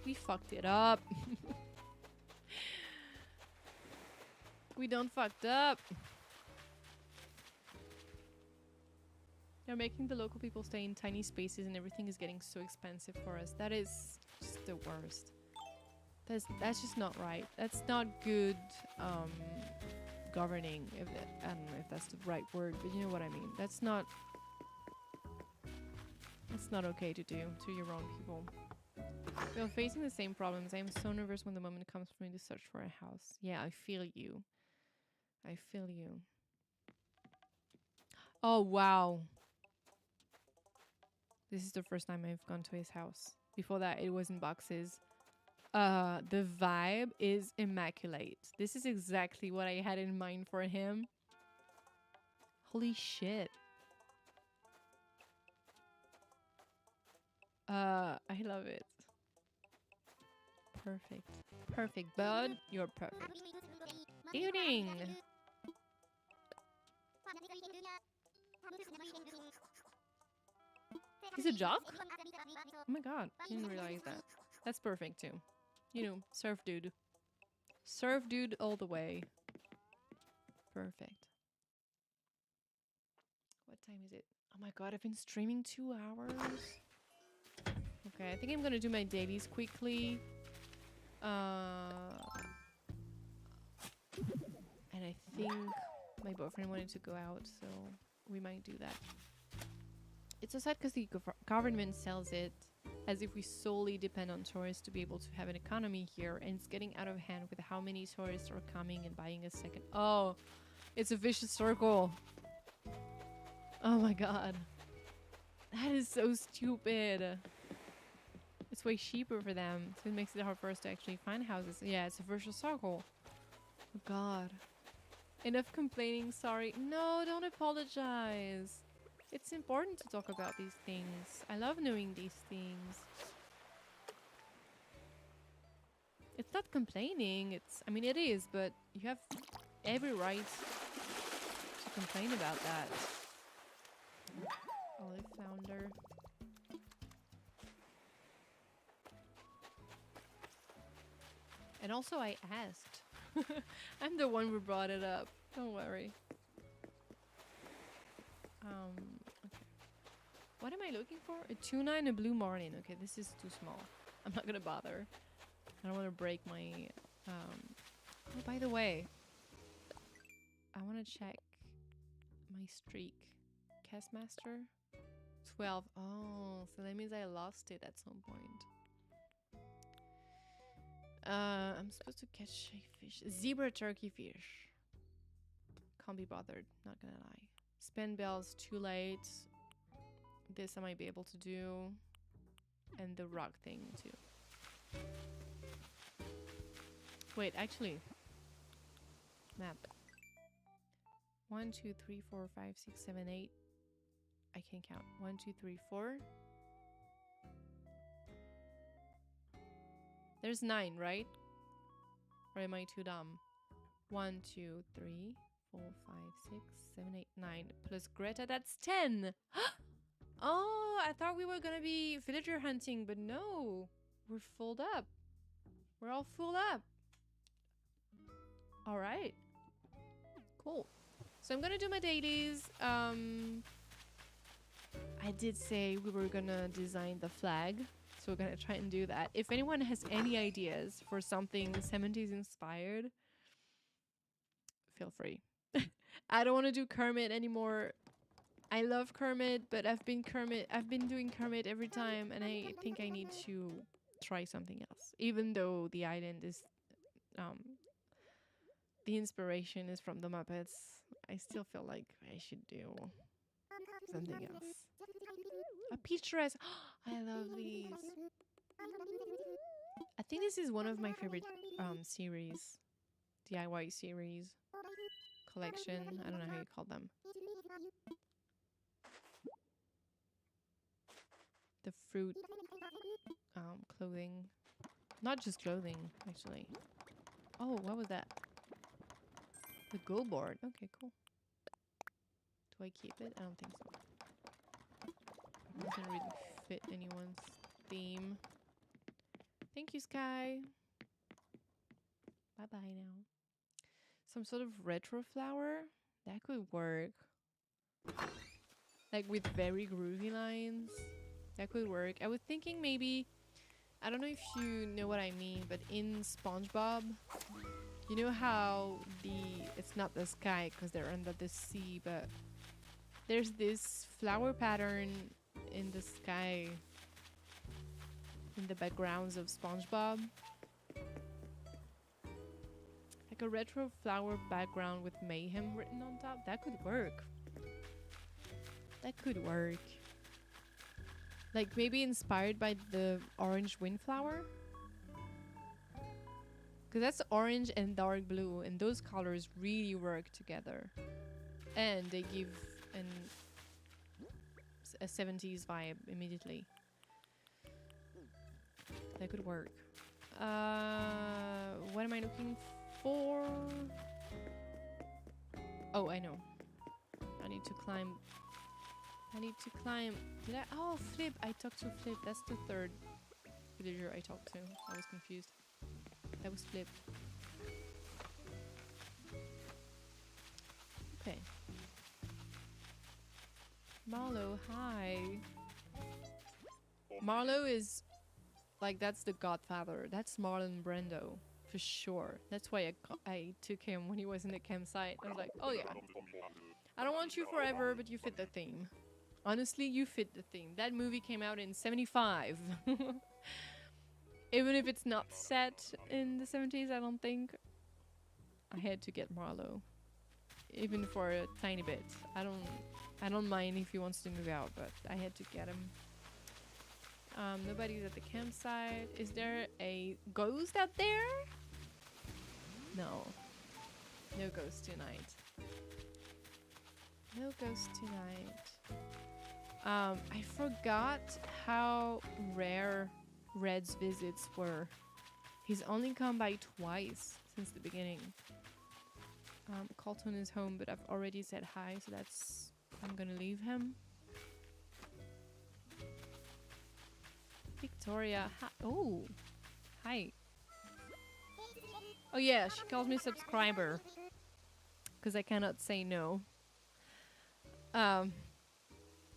We fucked it up. We done fucked up. They're making the local people stay in tiny spaces and everything is getting so expensive for us. That is just the worst. That's just not right. That's not good governing. I don't know if that's the right word, but you know what I mean. That's not okay to do to your own people. We are facing the same problems. I am so nervous when the moment comes for me to search for a house. Yeah, I feel you. I feel you. Oh, wow. This is the first time I've gone to his house. Before that, it was in boxes. The vibe is immaculate. This is exactly what I had in mind for him. Holy shit. I love it. Perfect. Perfect, bud. You're perfect. Evening. He's a jock? Oh my god. Didn't realize that. That's perfect too. You know, surf dude. Surf dude all the way. Perfect. What time is it? Oh my god, I've been streaming 2 hours. Okay, I think I'm gonna do my dailies quickly. And I think my boyfriend wanted to go out, so we might do that. It's so sad because the government sells it as if we solely depend on tourists to be able to have an economy here, and it's getting out of hand with how many tourists are coming and buying a second. Oh, it's a vicious circle. Oh my god. That is so stupid. It's way cheaper for them, so it makes it hard for us to actually find houses. Yeah, it's a vicious circle. Oh god. Enough complaining, sorry. No, don't apologize. It's important to talk about these things. I love knowing these things. It's not complaining, it's... I mean, it is, but you have every right to complain about that. Olive flounder. And also I asked. I'm the one who brought it up. Don't worry. Okay. What am I looking for? A tuna and a blue marlin. Okay, this is too small. I'm not gonna bother. I don't want to break my... Oh, by the way. I want to check my streak. Castmaster? 12. Oh, so that means I lost it at some point. I'm supposed to catch a fish. Zebra turkey fish. Can't be bothered, not gonna lie. Spin bells, too late. This I might be able to do. And the rock thing too. Wait, actually. Map. 1, 2, 3, 4, 5, 6, 7, 8. I can count. 1, 2, 3, 4. There's 9, right? Or am I too dumb? 1, 2, 3, 4, 5, 6, 7, 8, 9. Plus Greta, that's 10! Oh, I thought we were gonna be villager hunting, but no. We're full up. We're all full up. Alright. Cool. So I'm gonna do my dailies. I did say we were gonna design the flag. So we're gonna try and do that. If anyone has any ideas for something 70s inspired, feel free. I don't want to do Kermit anymore. I love Kermit, but I've been doing Kermit every time, and I think I need to try something else. Even though the island is the inspiration is from the Muppets, I still feel like I should do something else. A peach dress. I love these. I think this is one of my favorite series. DIY series. Collection. I don't know how you call them. The fruit clothing. Not just clothing, actually. Oh, what was that? The go board. Okay, cool. Do I keep it? I don't think so. It doesn't really fit anyone's theme. Thank you, Sky. Bye-bye now. Some sort of retro flower? That could work. Like with very groovy lines. That could work. I was thinking maybe... I don't know if you know what I mean, but in SpongeBob, you know how it's not the sky because they're under the sea, but there's this flower pattern in the sky in the backgrounds of SpongeBob. Like a retro flower background with Mayhem written on top. That could work. That could work. Like maybe inspired by the orange windflower. Because that's orange and dark blue, and those colors really work together. And they give a 70s vibe immediately. That could work. What am I looking for? Oh, I know. I need to climb. Did I? Oh, Flip. I talked to Flip. That's the third villager I talked to. I was confused. That was Flip. Okay. Marlo, hi. Marlo is like, that's the godfather. That's Marlon Brando for sure. That's why I took him when he was in the campsite. I was like, oh yeah, I don't want you forever, but you fit the theme. Honestly, you fit the theme. That movie came out in 75. Even if it's not set in the 70s, I don't think. I had to get Marlowe. Even for a tiny bit. I don't mind if he wants to move out, but I had to get him. Nobody's at the campsite. Is there a ghost out there? No. No ghost tonight. No ghost tonight. I forgot how rare Red's visits were. He's only come by twice since the beginning. Colton is home, but I've already said hi, so that's... I'm gonna leave him. Victoria, hi. Oh, hi. Oh yeah, she calls me subscriber. Because I cannot say no.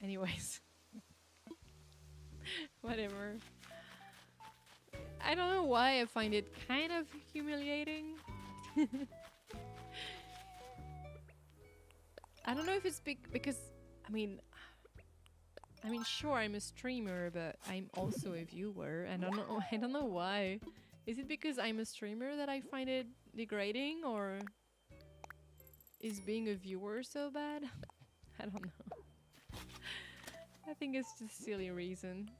Anyways. Whatever. I don't know why I find it kind of humiliating. I don't know if it's because, I mean, sure, I'm a streamer, but I'm also a viewer. I don't know why. Is it because I'm a streamer that I find it degrading, or is being a viewer so bad? I don't know. I think it's just a silly reason.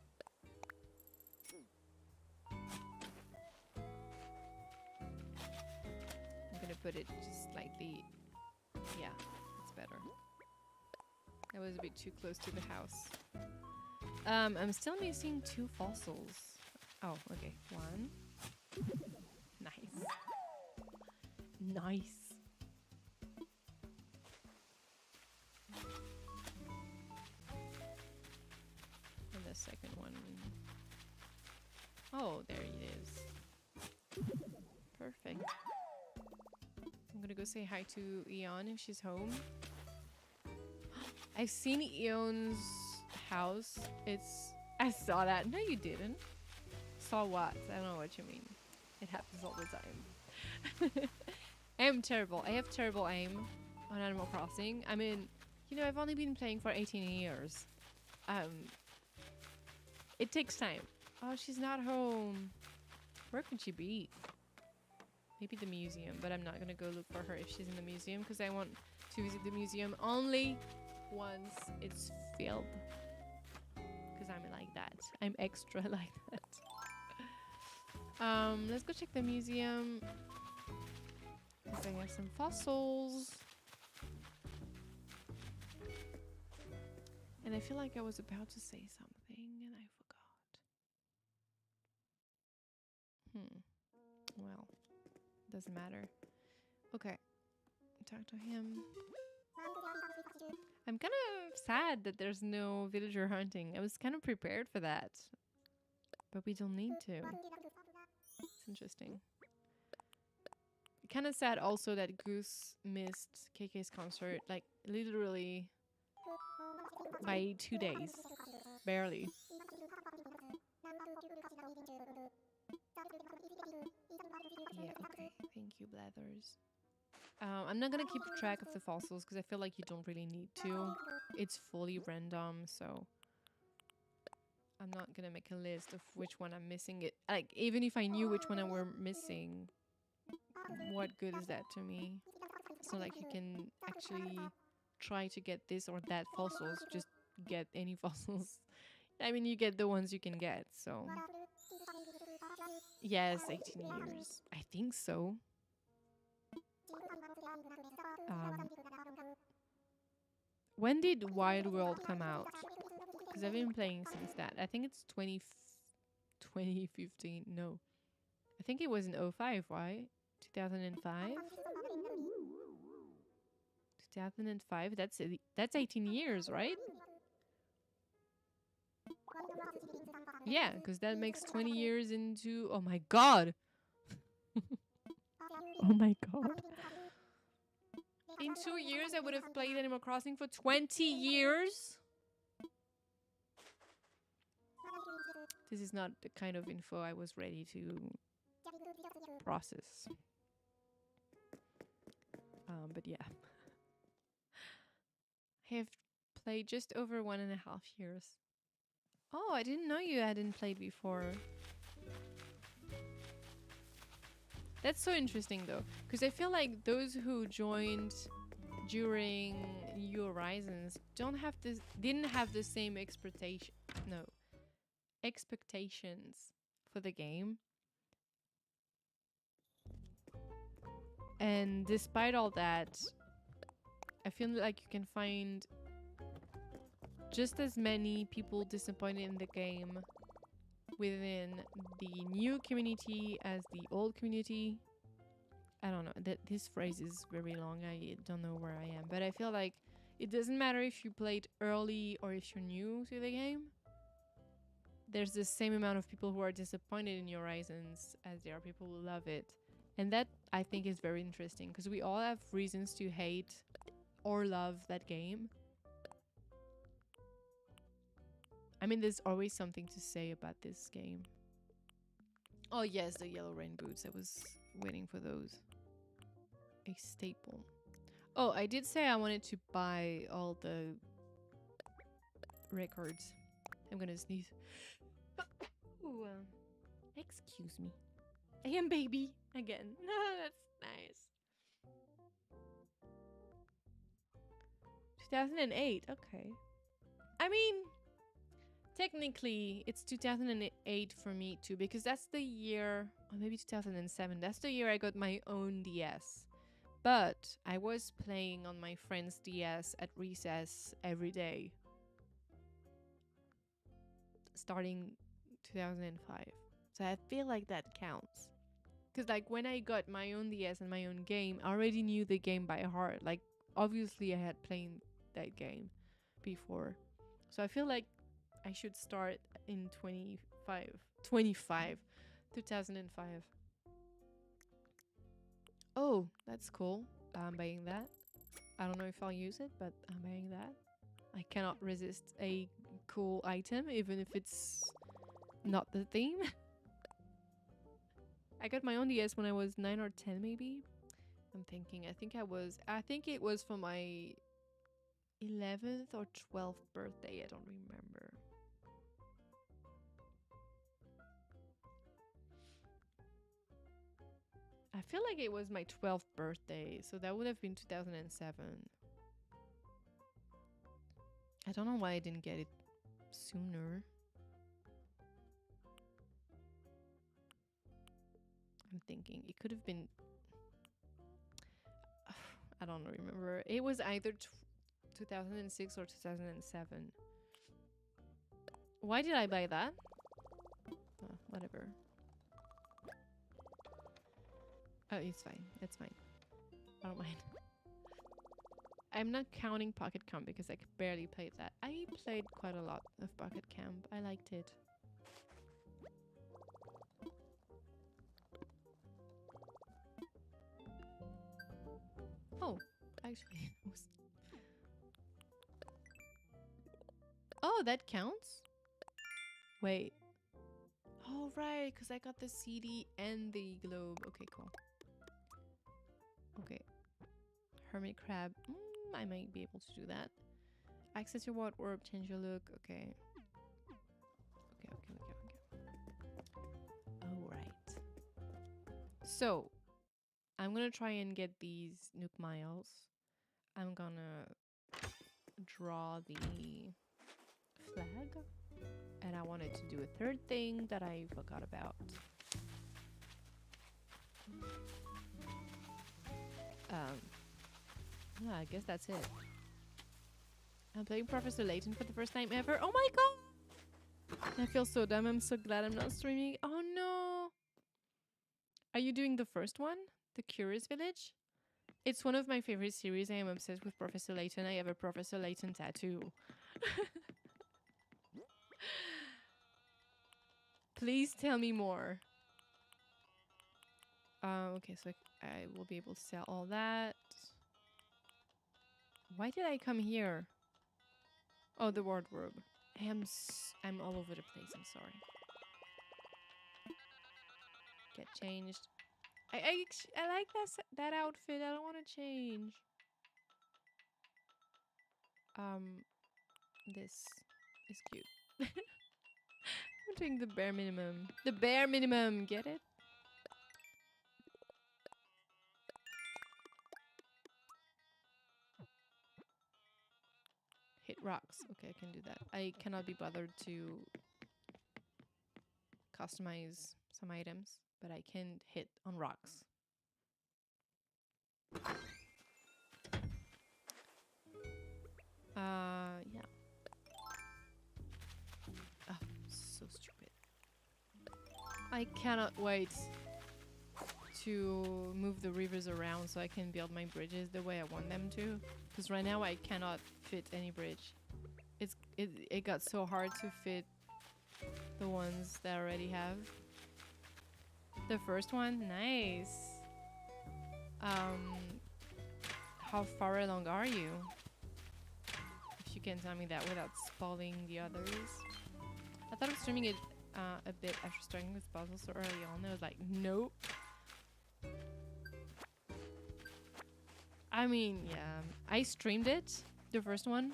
I'm gonna put it just slightly... Yeah, it's better. That was a bit too close to the house. I'm still missing 2 fossils. Oh, okay. 1. Nice. Nice. And the second one. Oh, there it is. Perfect. I'm gonna go say hi to Eon if she's home. I've seen Eon's house. I saw that. No, you didn't. Saw what? I don't know what you mean. It happens all the time. I am terrible. I have terrible aim on Animal Crossing. I mean, you know, I've only been playing for 18 years. It takes time. Oh, she's not home. Where could she be? Maybe the museum, but I'm not gonna go look for her if she's in the museum, because I want to visit the museum only once it's filled. Because I'm like that. I'm extra like that. Let's go check the museum. Because I have some fossils. And I feel like I was about to say something and I forgot. Well, doesn't matter. Okay. Talk to him. I'm kind of sad that there's no villager hunting. I was kind of prepared for that. But we don't need to. It's interesting. Kind of sad also that Goose missed KK's concert, like literally by 2 days. Barely. Yeah, okay. Thank you, Blathers. I'm not gonna keep track of the fossils because I feel like you don't really need to. It's fully random, so I'm not gonna make a list of which one I'm missing. It like even if I knew which one I were missing, what good is that to me? It's not like you can actually try to get this or that fossils. Just get any fossils. I mean, you get the ones you can get. So yes, 18 years. I think so. When did Wild World come out? Because I've been playing since that. I think it's 2015. No. I think it was in 05, right? 2005? 2005? That's 18 years, right? Yeah, because that makes 20 years into... Oh my god! Oh my god. In 2 years, I would have played Animal Crossing for 20 years? This is not the kind of info I was ready to process. But yeah. I have played just over 1.5 years. Oh, I didn't know you hadn't played before. That's so interesting though, because I feel like those who joined during New Horizons didn't have the same expectations for the game. And despite all that, I feel like you can find just as many people disappointed in the game within the new community as the old community. I don't know, this phrase is very long. I don't know where I am, but I feel like it doesn't matter if you played early or if you're new to the game. There's the same amount of people who are disappointed in New Horizons as there are people who love it. And that, I think, is very interesting, because we all have reasons to hate or love that game. I mean, there's always something to say about this game. Oh yes, the yellow rain boots. I was waiting for those. A staple. Oh, I did say I wanted to buy all the records. I'm gonna sneeze. Ooh, excuse me. I am baby again. That's nice. 2008. Okay. I mean, technically, it's 2008 for me too, because that's the year, or maybe 2007. That's the year I got my own DS. But I was playing on my friend's DS at recess every day, starting 2005. So I feel like that counts. Because like when I got my own DS and my own game, I already knew the game by heart. Like obviously I had played that game before. So I feel like I should start in 2005. Oh, that's cool. I'm buying that. I don't know if I'll use it, but I'm buying that. I cannot resist a cool item, even if it's not the theme. I got my own DS when I was 9 or 10, maybe. I'm thinking. I think it was for my 11th or 12th birthday. I don't remember. I feel like it was my 12th birthday, so that would have been 2007. I don't know why I didn't get it sooner. I'm thinking it could have been... I don't remember. It was either 2006 or 2007. Why did I buy that? Whatever. Oh, it's fine. It's fine. I don't mind. I'm not counting Pocket Camp because I barely played that. I played quite a lot of Pocket Camp. I liked it. Oh, actually, it was... Oh, that counts? Wait. Oh, right, because I got the CD and the globe. Okay, cool. Okay. Hermit crab. I might be able to do that. Access your ward orb, change your look. Okay. Okay. Alright. So, I'm gonna try and get these Nook Miles. I'm gonna draw the flag. And I wanted to do a third thing that I forgot about. Yeah, I guess that's it. I'm playing Professor Layton for the first time ever. Oh my god! I feel so dumb. I'm so glad I'm not streaming. Oh no! Are you doing the first one? The Curious Village? It's one of my favorite series. I am obsessed with Professor Layton. I have a Professor Layton tattoo. Please tell me more. Okay, so I will be able to sell all that. Why did I come here? Oh, the wardrobe. I'm all over the place. I'm sorry. Get changed. I like that outfit. I don't want to change. This is cute. I'm doing the bare minimum. The bare minimum, get it? Hit rocks. Okay, I can do that. I cannot be bothered to customize some items, but I can hit on rocks. Yeah. Oh, so stupid. I cannot wait to move the rivers around so I can build my bridges the way I want them to. Because right now I cannot fit any bridge. It got so hard to fit the ones that I already have. The first one, nice. How far along are you? If you can tell me that without spoiling the others. I thought of streaming it a bit after starting with puzzles so early on. I was like, nope. I mean, yeah, I streamed it, the first one,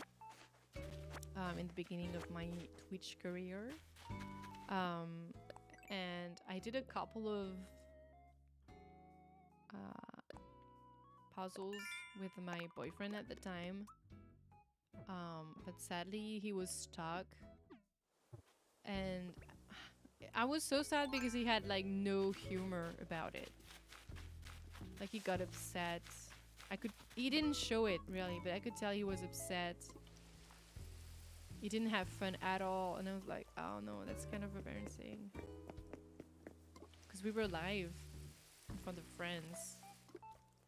in the beginning of my Twitch career. And I did a couple of puzzles with my boyfriend at the time. But sadly, he was stuck. And I was so sad because he had like no humor about it. Like he got upset. He didn't show it really, but I could tell he was upset. He didn't have fun at all. And I was like, oh no, that's kind of embarrassing. Because we were live in front of friends.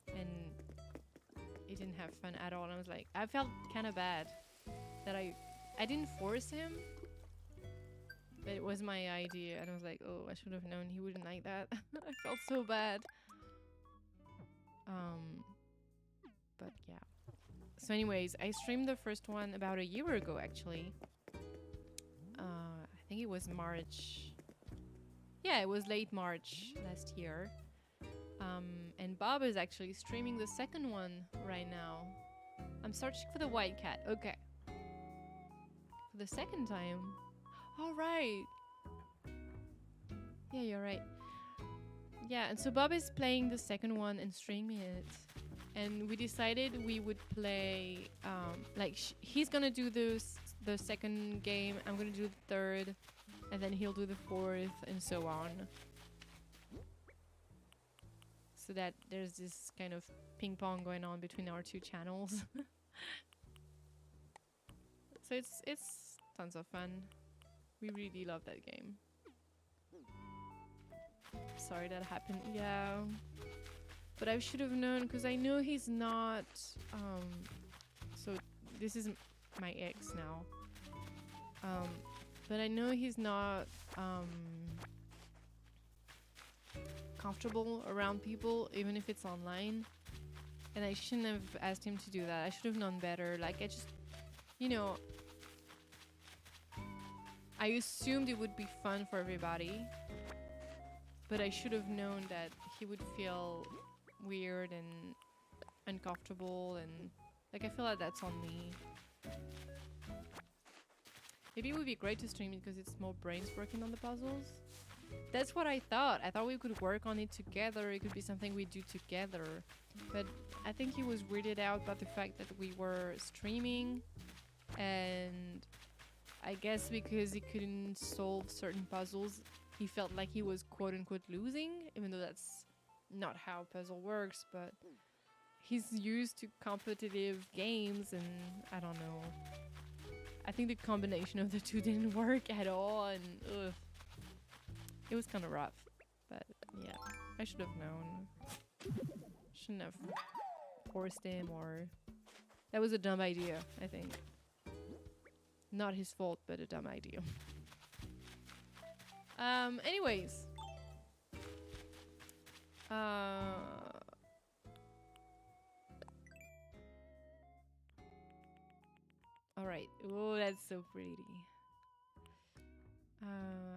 And he didn't have fun at all. And I was like, I felt kind of bad that I didn't force him. But it was my idea. And I was like, oh, I should have known he wouldn't like that. I felt so bad. But yeah. So anyways, I streamed the first one about a year ago, actually. I think it was March. Yeah, it was late March last year. And Bob is actually streaming the second one right now. I'm searching for the white cat. Okay. For the second time. All right. Yeah, you're right. Yeah, and so Bob is playing the second one and streaming it. And we decided we would play, he's gonna do the second game, I'm gonna do the third, and then he'll do the fourth, and so on. So that there's this kind of ping pong going on between our two channels. So it's tons of fun. We really love that game. Sorry that happened. Yeah. But I should have known because I know he's not. So this is my ex now. But I know he's not comfortable around people, even if it's online. And I shouldn't have asked him to do that. I should have known better. Like I just, I assumed it would be fun for everybody. But I should have known that he would feel weird and uncomfortable, and like I feel like that's on me. Maybe it would be great to stream it because it's more brains working on the puzzles. That's what I thought. I thought we could work on it together. It could be something we do together. But I think he was weirded out by the fact that we were streaming, and I guess because he couldn't solve certain puzzles, he felt like he was quote-unquote losing, even though that's not how puzzle works, but he's used to competitive games, and I don't know. I think the combination of the two didn't work at all, and ugh. It was kind of rough, but yeah, I should have known. Shouldn't have forced him, or... That was a dumb idea, I think. Not his fault, but a dumb idea. Anyways. Alright. Oh, that's so pretty.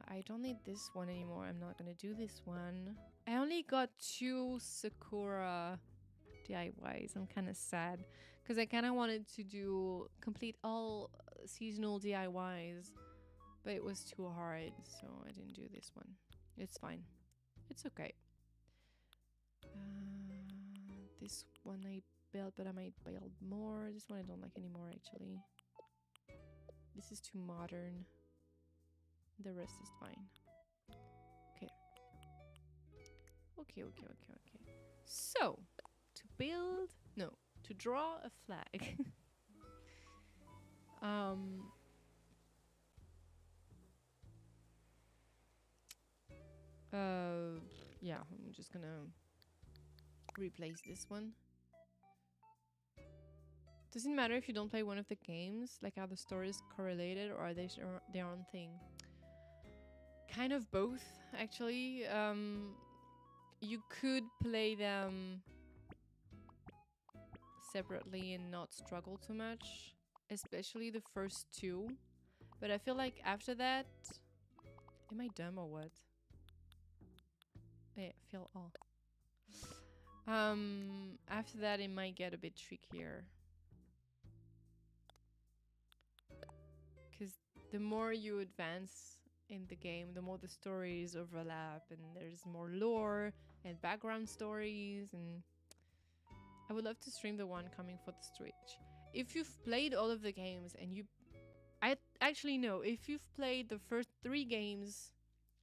I don't need this one anymore. I'm not gonna do this one. I only got 2 Sakura DIYs. I'm kind of sad. Because I kind of wanted to complete all seasonal DIYs, but it was too hard, so I didn't do this one. It's fine. It's okay. This one I built, but I might build more. This one I don't like anymore, actually. This is too modern. The rest is fine. Okay. Okay. So, to build... No, to draw a flag. Yeah, I'm just gonna replace this one. Doesn't matter if you don't play one of the games, like are the stories correlated or are they their own thing? Kind of both, actually. You could play them separately and not struggle too much, especially the first two. But I feel like after that... Am I dumb or what? I feel all. After that it might get a bit trickier. Because the more you advance in the game, the more the stories overlap and there's more lore and background stories, and I would love to stream the one coming for the Switch. If you've played all of the games and I actually know, if you've played the first 3 games,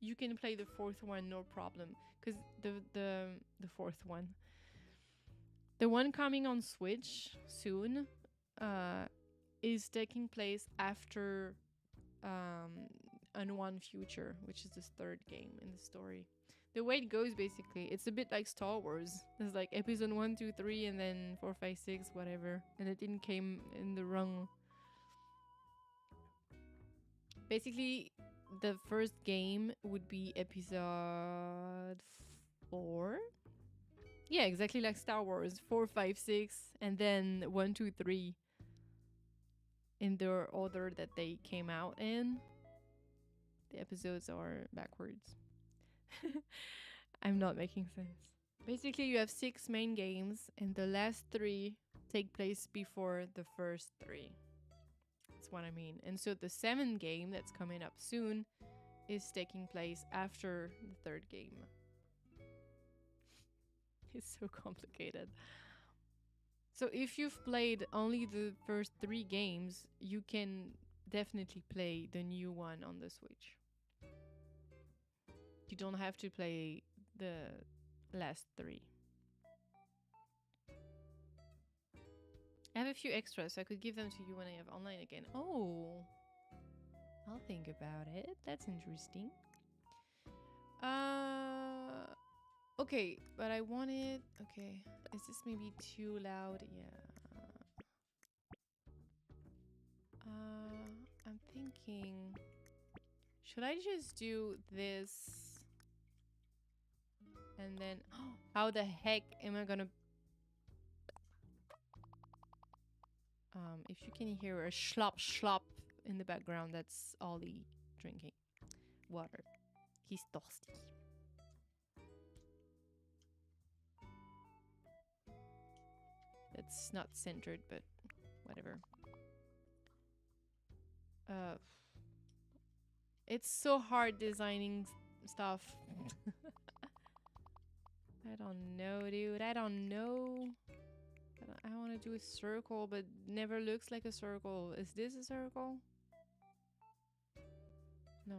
you can play the 4th one, no problem. Because the 4th one, the one coming on Switch soon, is taking place after Unwan Future, which is this 3rd game in the story. The way it goes, basically, it's a bit like Star Wars. There's like episode 1, 2, 3, and then 4, 5, 6, whatever. And it didn't came in the wrong... Basically, the first game would be episode 4. Yeah, exactly like Star Wars. 4, 5, 6, and then 1, 2, 3 in the order that they came out in. The episodes are backwards. I'm not making sense. Basically, you have 6 main games, and the last 3 take place before the first 3. That's what I mean. And so the 7th game that's coming up soon is taking place after the 3rd game. It's so complicated. So if you've played only the first 3 games, you can definitely play the new one on the Switch. You don't have to play the last 3. I have a few extras, so I could give them to you when I have online again. Oh, I'll think about it. That's interesting. Okay, but I wanted... Okay, is this maybe too loud? Yeah. I'm thinking... Should I just do this? And then... how the heck am I gonna... if you can hear a slop slop in the background, that's Ollie drinking water. He's thirsty. That's not centered, but whatever. It's so hard designing stuff. I don't know, dude. I don't know. I want to do a circle, but never looks like a circle. Is this a circle? No.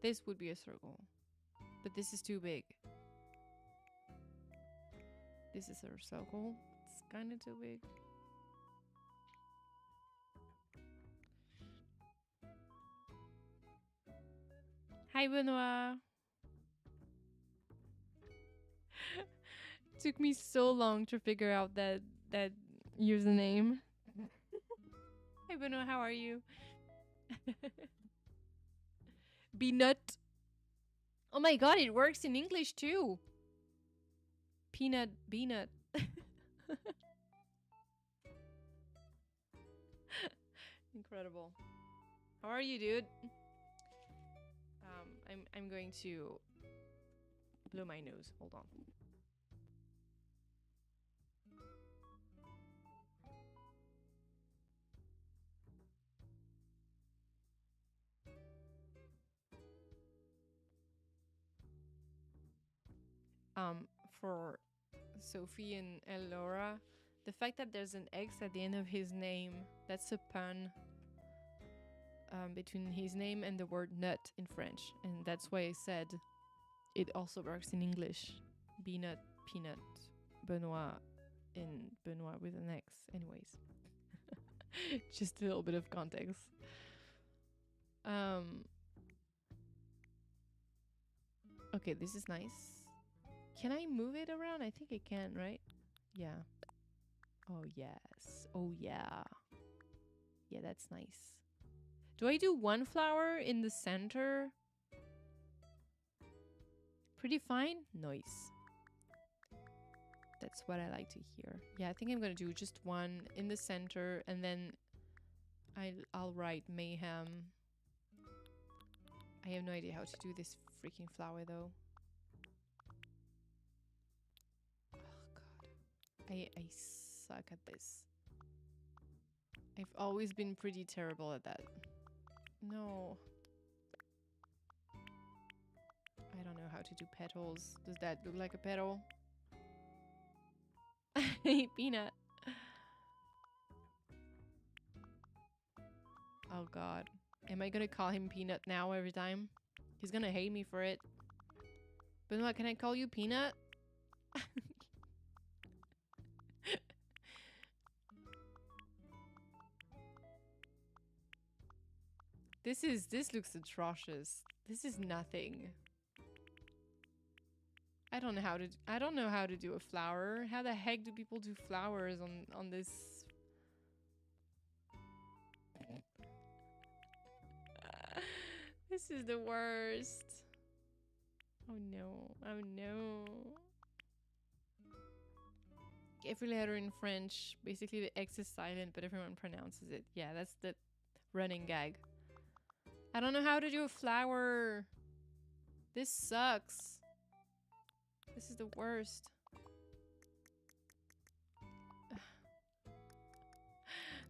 This would be a circle. But this is too big. This is a circle. It's kind of too big. Hi, Benoit. Took me so long to figure out that username. Hi, Benoit. How are you? Peanut. Oh my god, it works in English too. Peanut, peanut. Incredible. How are you, dude? I'm going to blow my nose. Hold on. For Sophie and Elora, the fact that there's an X at the end of his name, that's a pun between his name and the word nut in French. And that's why I said it also works in English. Be-nut, peanut, Benoit, in Benoit with an X. Anyways. Just a little bit of context. Okay, this is nice. Can I move it around? I think I can, right? Yeah. Oh, yes. Oh, yeah. Yeah, that's nice. Do I do one flower in the center? Pretty fine? Nice. That's what I like to hear. Yeah, I think I'm gonna do just one in the center, and then I'll write Mayhem. I have no idea how to do this freaking flower, though. Oh, God. I suck at this. I've always been pretty terrible at that. No. I don't know how to do petals. Does that look like a petal? Hey, Peanut. Oh, God. Am I gonna call him Peanut now every time? He's gonna hate me for it. But what, can I call you Peanut? This looks atrocious. This is nothing. I don't know how to do a flower. How the heck do people do flowers on this? This is the worst. Oh no. Oh no. Every letter in French, basically the X is silent, but everyone pronounces it. Yeah, that's the running gag. I don't know how to do a flower. This sucks. This is the worst.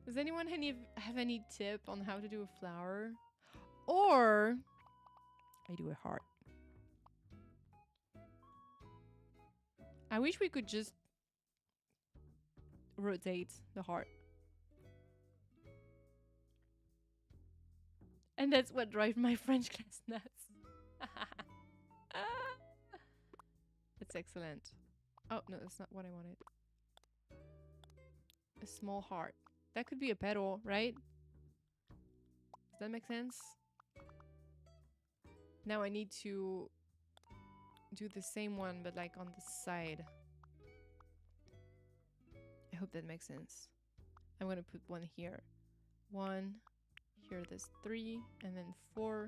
Does anyone have any tip on how to do a flower? Or I do a heart. I wish we could just rotate the heart. And that's what drives my French class nuts. That's excellent. Oh, no, that's not what I wanted. A small heart. That could be a petal, right? Does that make sense? Now I need to do the same one, but like on the side. I hope that makes sense. I'm gonna put one here. One. Here there's 3, and then 4.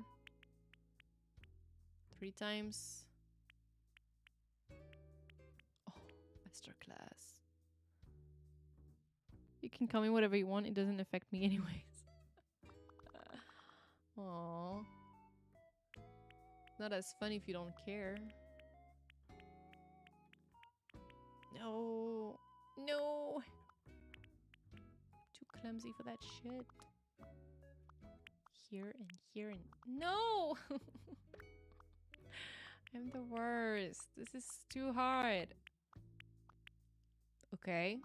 3 times. Oh, masterclass. You can call me whatever you want. It doesn't affect me anyways. Aww. Not as funny if you don't care. No. No. Too clumsy for that shit. Here and here and... No! I'm the worst. This is too hard. Okay.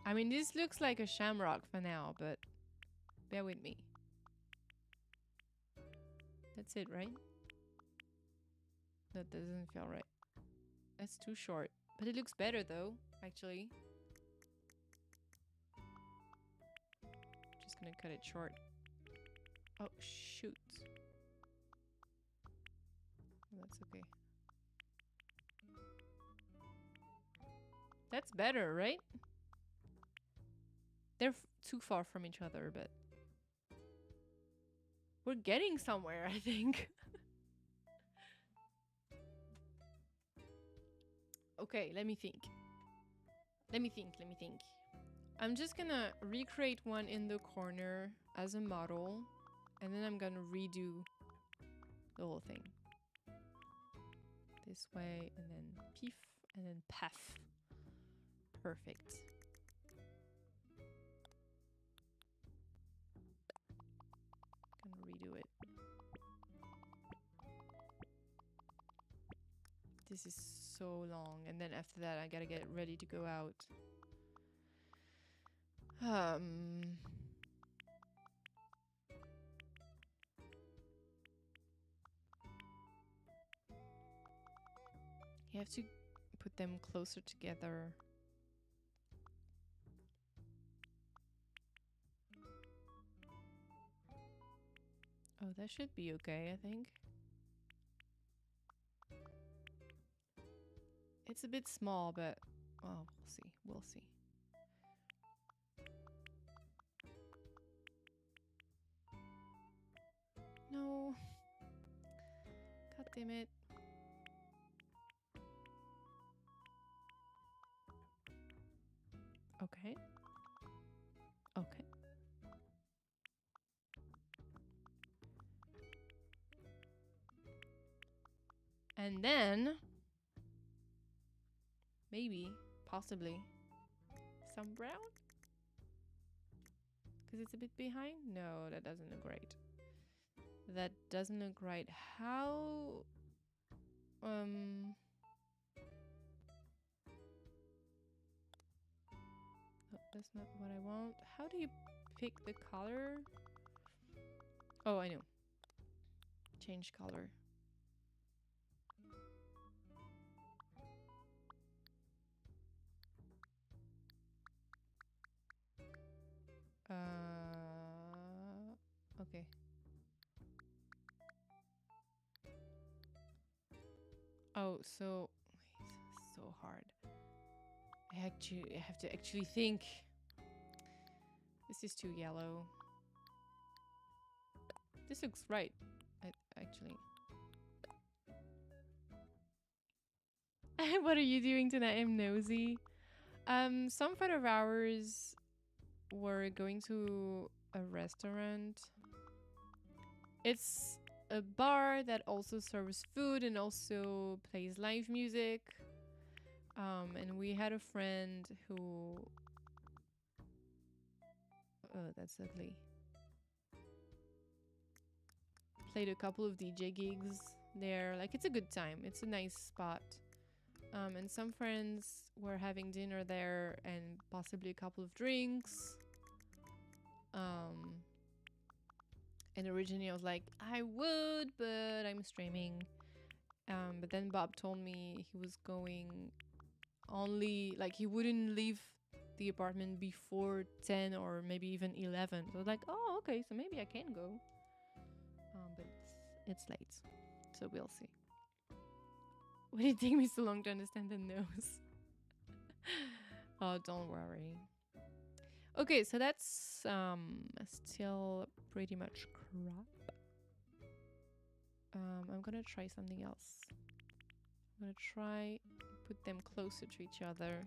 I mean, this looks like a shamrock for now, but bear with me. That's it, right? That doesn't feel right. That's too short. But it looks better, though, actually. Just gonna cut it short. Oh, shoot. That's okay. That's better, right? They're too far from each other, but we're getting somewhere, I think. Okay, let me think. Let me think. I'm just gonna recreate one in the corner as a model, and then I'm gonna redo the whole thing. This way, and then peef, and then paf. Perfect. Gonna redo it. This is so long, and then after that I gotta get ready to go out. You have to put them closer together. Oh, that should be okay, I think. It's a bit small, but well, we'll see. We'll see. No. God damn it. Okay. Okay. And then maybe, possibly, some brown? Because it's a bit behind? No, that doesn't look right. That doesn't look right. How... Oh, that's not what I want. How do you pick the color? Oh, I know. Change color. Okay. Oh, so it's so hard. I have to actually think. This is too yellow. This looks right. Actually. What are you doing tonight? I'm nosy. Some friend of ours were going to a restaurant. It's a bar that also serves food and also plays live music. And we had a friend who... Oh, that's ugly. Played a couple of DJ gigs there. Like, it's a good time. It's a nice spot. And some friends were having dinner there and possibly a couple of drinks. And originally I was like, I would, but I'm streaming. But then Bob told me he was going only, like, he wouldn't leave the apartment before 10 or maybe even 11. So I was like, oh, okay, so maybe I can go. But it's late, so we'll see. Why did it take me so long to understand the nose? Oh, don't worry. Okay, so that's still pretty much crap. I'm gonna try something else. I'm gonna try put them closer to each other.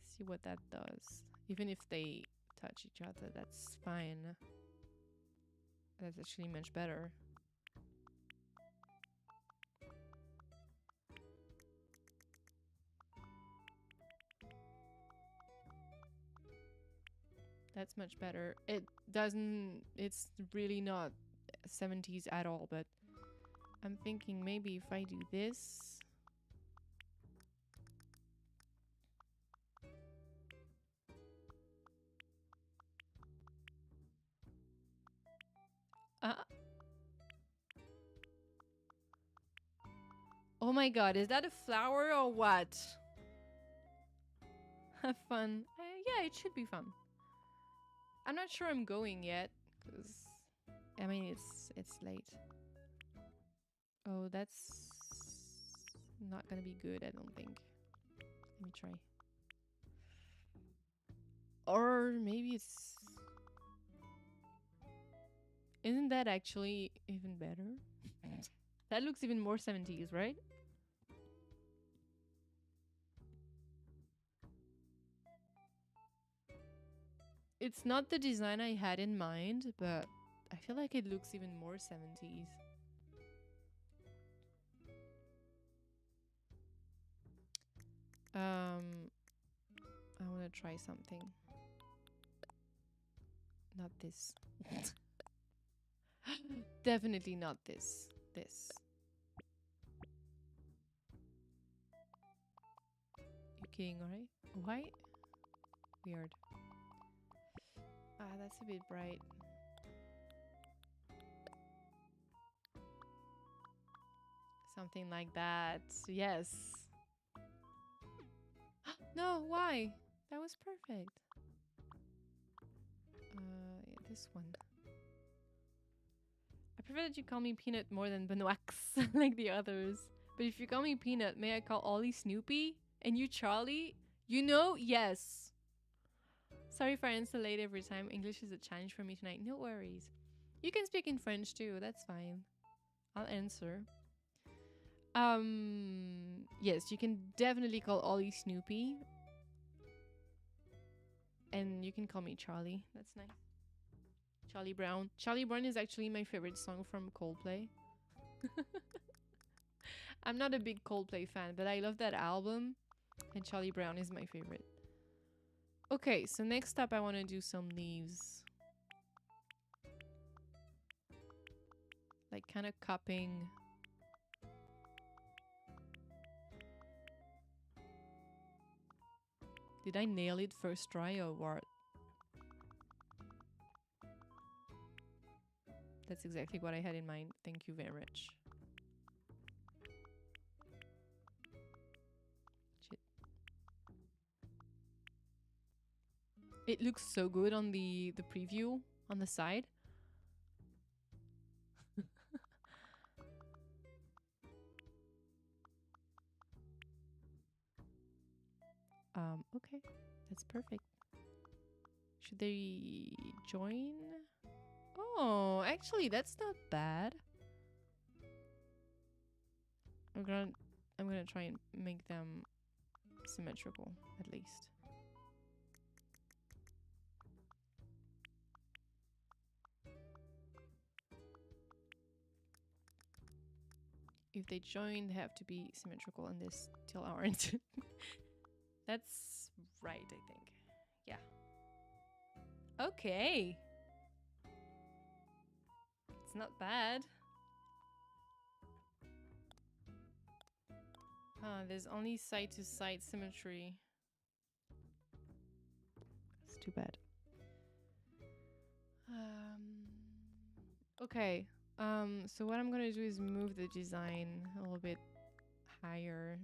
See what that does. Even if they touch each other, that's fine. That's actually much better. That's much better. It doesn't... It's really not 70s at all, but I'm thinking maybe if I do this... Oh my god, is that a flower or what? Have fun. Yeah, it should be fun. I'm not sure I'm going yet, because... I mean, it's late. Oh, that's not gonna be good, I don't think. Let me try. Or maybe it's... Isn't that actually even better? That looks even more 70s, right? It's not the design I had in mind, but I feel like it looks even more 70s. I want to try something. Not this. Definitely not this. This. looking, right? White? Weird. Ah, that's a bit bright. Something like that. Yes. No, why? That was perfect. Yeah, this one. I prefer that you call me Peanut more than Benoix, like the others. But if you call me Peanut, may I call Ollie Snoopy? And you Charlie? You know? Yes. Sorry if I answer late every time. English is a challenge for me tonight. No worries. You can speak in French too. That's fine. I'll answer. Yes, you can definitely call Ollie Snoopy. And you can call me Charlie. That's nice. Charlie Brown. Charlie Brown is actually my favorite song from Coldplay. I'm not a big Coldplay fan, but I love that album. And Charlie Brown is my favorite. Okay, so next up I want to do some leaves. Like kind of cupping. Did I nail it first try or what? That's exactly what I had in mind. Thank you very much. Shit. It looks so good on the preview on the side. Okay, that's perfect. Should they join? Oh, actually, that's not bad. I'm gonna try and make them symmetrical, at least. If they join, they have to be symmetrical, and they still aren't. That's right, I think. Yeah. Okay. It's not bad. There's only side-to-side symmetry. That's too bad. Okay. So what I'm gonna do is move the design a little bit higher.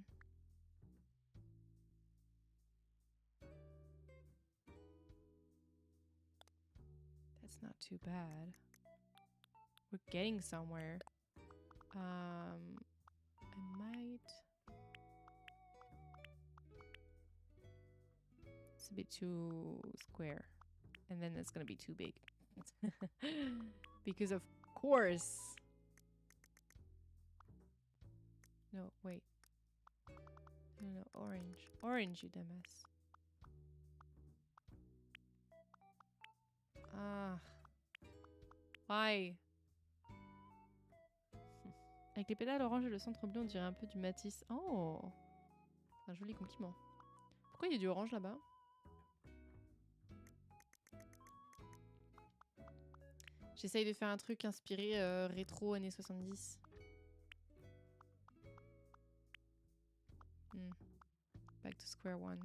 That's not too bad. We're getting somewhere. I might... It's a bit too square. And then it's gonna be too big. Because of course. No, wait. No, orange. Orange, you dumbass. Ah. Why? Avec les pédales orange et le centre bleu, on dirait un peu du Matisse. Oh! Un joli compliment. Pourquoi il y a du orange là-bas? J'essaye de faire un truc inspiré rétro années 70. Back to square one.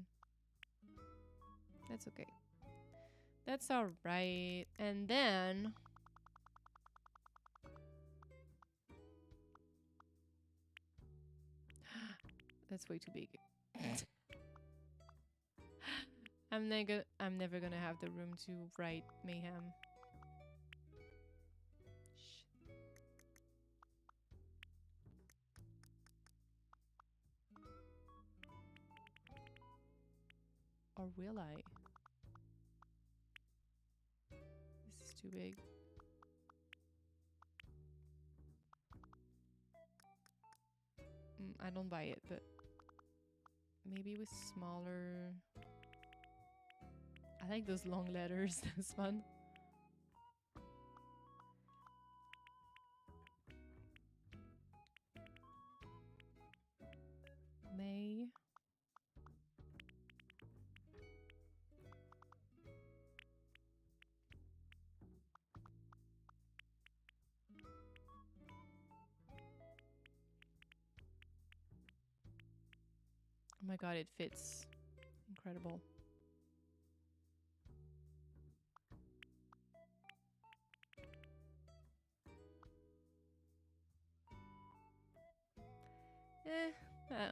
That's okay. That's alright. And then... That's way too big. I'm never gonna have the room to write Mayhem. Or will I? This is too big. I don't buy it, but maybe with smaller... I like those long letters. That's fun. May. Oh my god, it fits. incredible.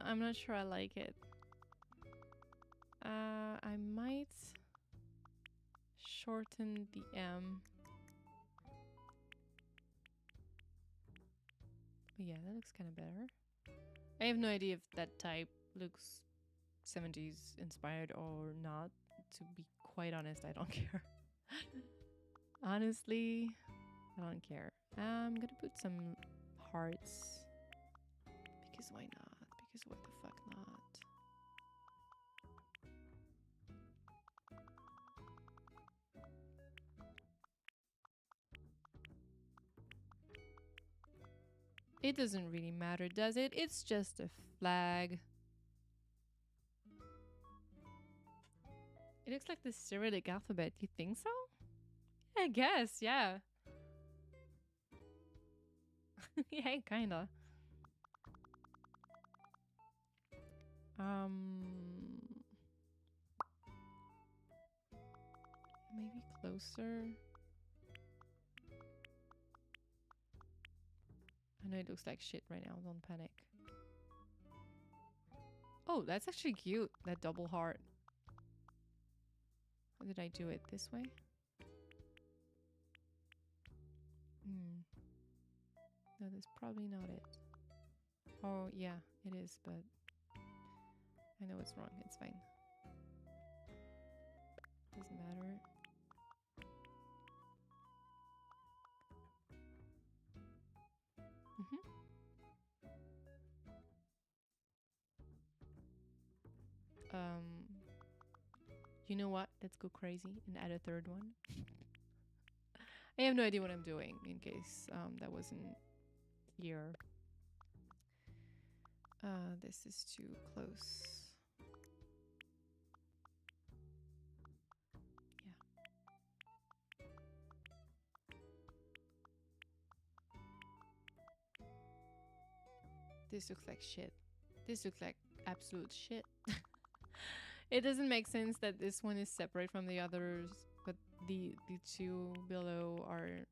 I'm not sure I like it. I might shorten the M. But yeah, that looks kind of better. I have no idea if that type looks 70s inspired or not. To be quite honest, I don't care. Honestly, I don't care. I'm gonna put some hearts. Because why not? Because why the fuck not? It doesn't really matter, does it? It's just a flag. It looks like the Cyrillic alphabet. You think so? I guess, yeah. Yeah, kinda. Maybe closer. I know it looks like shit right now. Don't panic. Oh, that's actually cute. That double heart. How did I do it? This way? No, that's probably not it. Oh, yeah, it is, but I know it's wrong. It's fine. Doesn't matter. You know what? Let's go crazy and add a third one. I have no idea what I'm doing in case that wasn't here. This is too close. Yeah. This looks like shit. This looks like absolute shit. It doesn't make sense that this one is separate from the others, but the two below are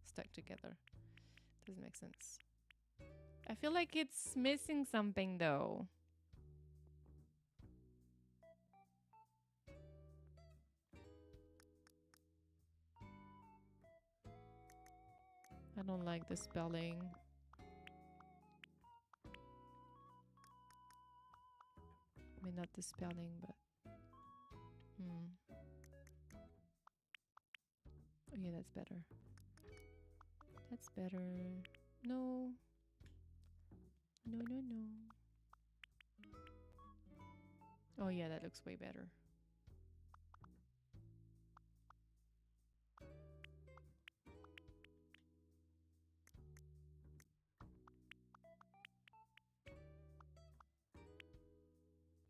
stuck together. Doesn't make sense. I feel like it's missing something though. I don't like the spelling. I mean, not the spelling, but... Oh yeah, that's better. That's better. No. No, no, no. Oh yeah, that looks way better.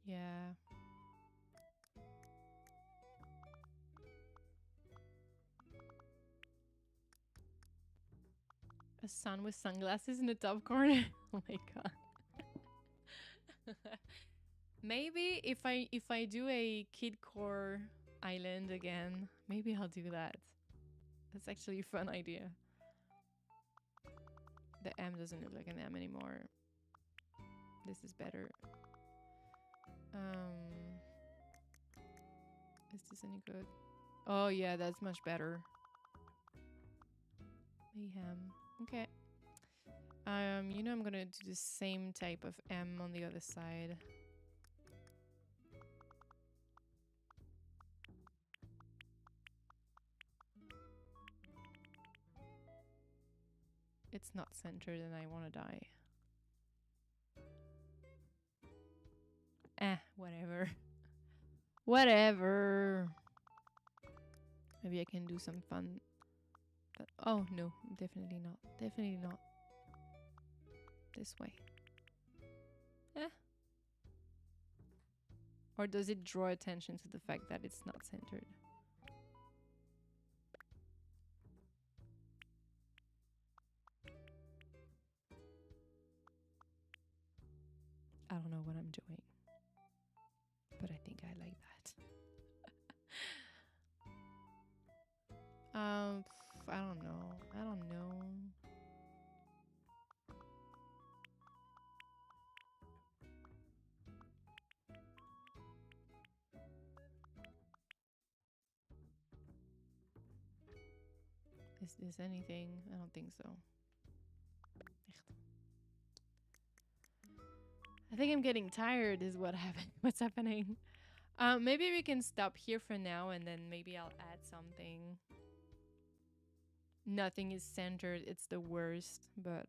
Yeah. A sun with sunglasses in the top corner. Oh my god. Maybe if I do a kidcore island again, maybe I'll do that. That's actually a fun idea. The M doesn't look like an M anymore. This is better. Is this any good? Oh yeah, that's much better. Mayhem. Okay. You know I'm gonna do the same type of M on the other side. It's not centered and I wanna die. Whatever. Whatever. Maybe I can do some fun. But, oh no, definitely not. Definitely not. This way. Or does it draw attention to the fact that it's not centered? I don't know what I'm doing. But I think I like that. I don't know. I don't know. Is this anything? I don't think so. Echt. I think I'm getting tired is what happened. What's happening? Maybe we can stop here for now and then maybe I'll add something. Nothing is centered. It's the worst, but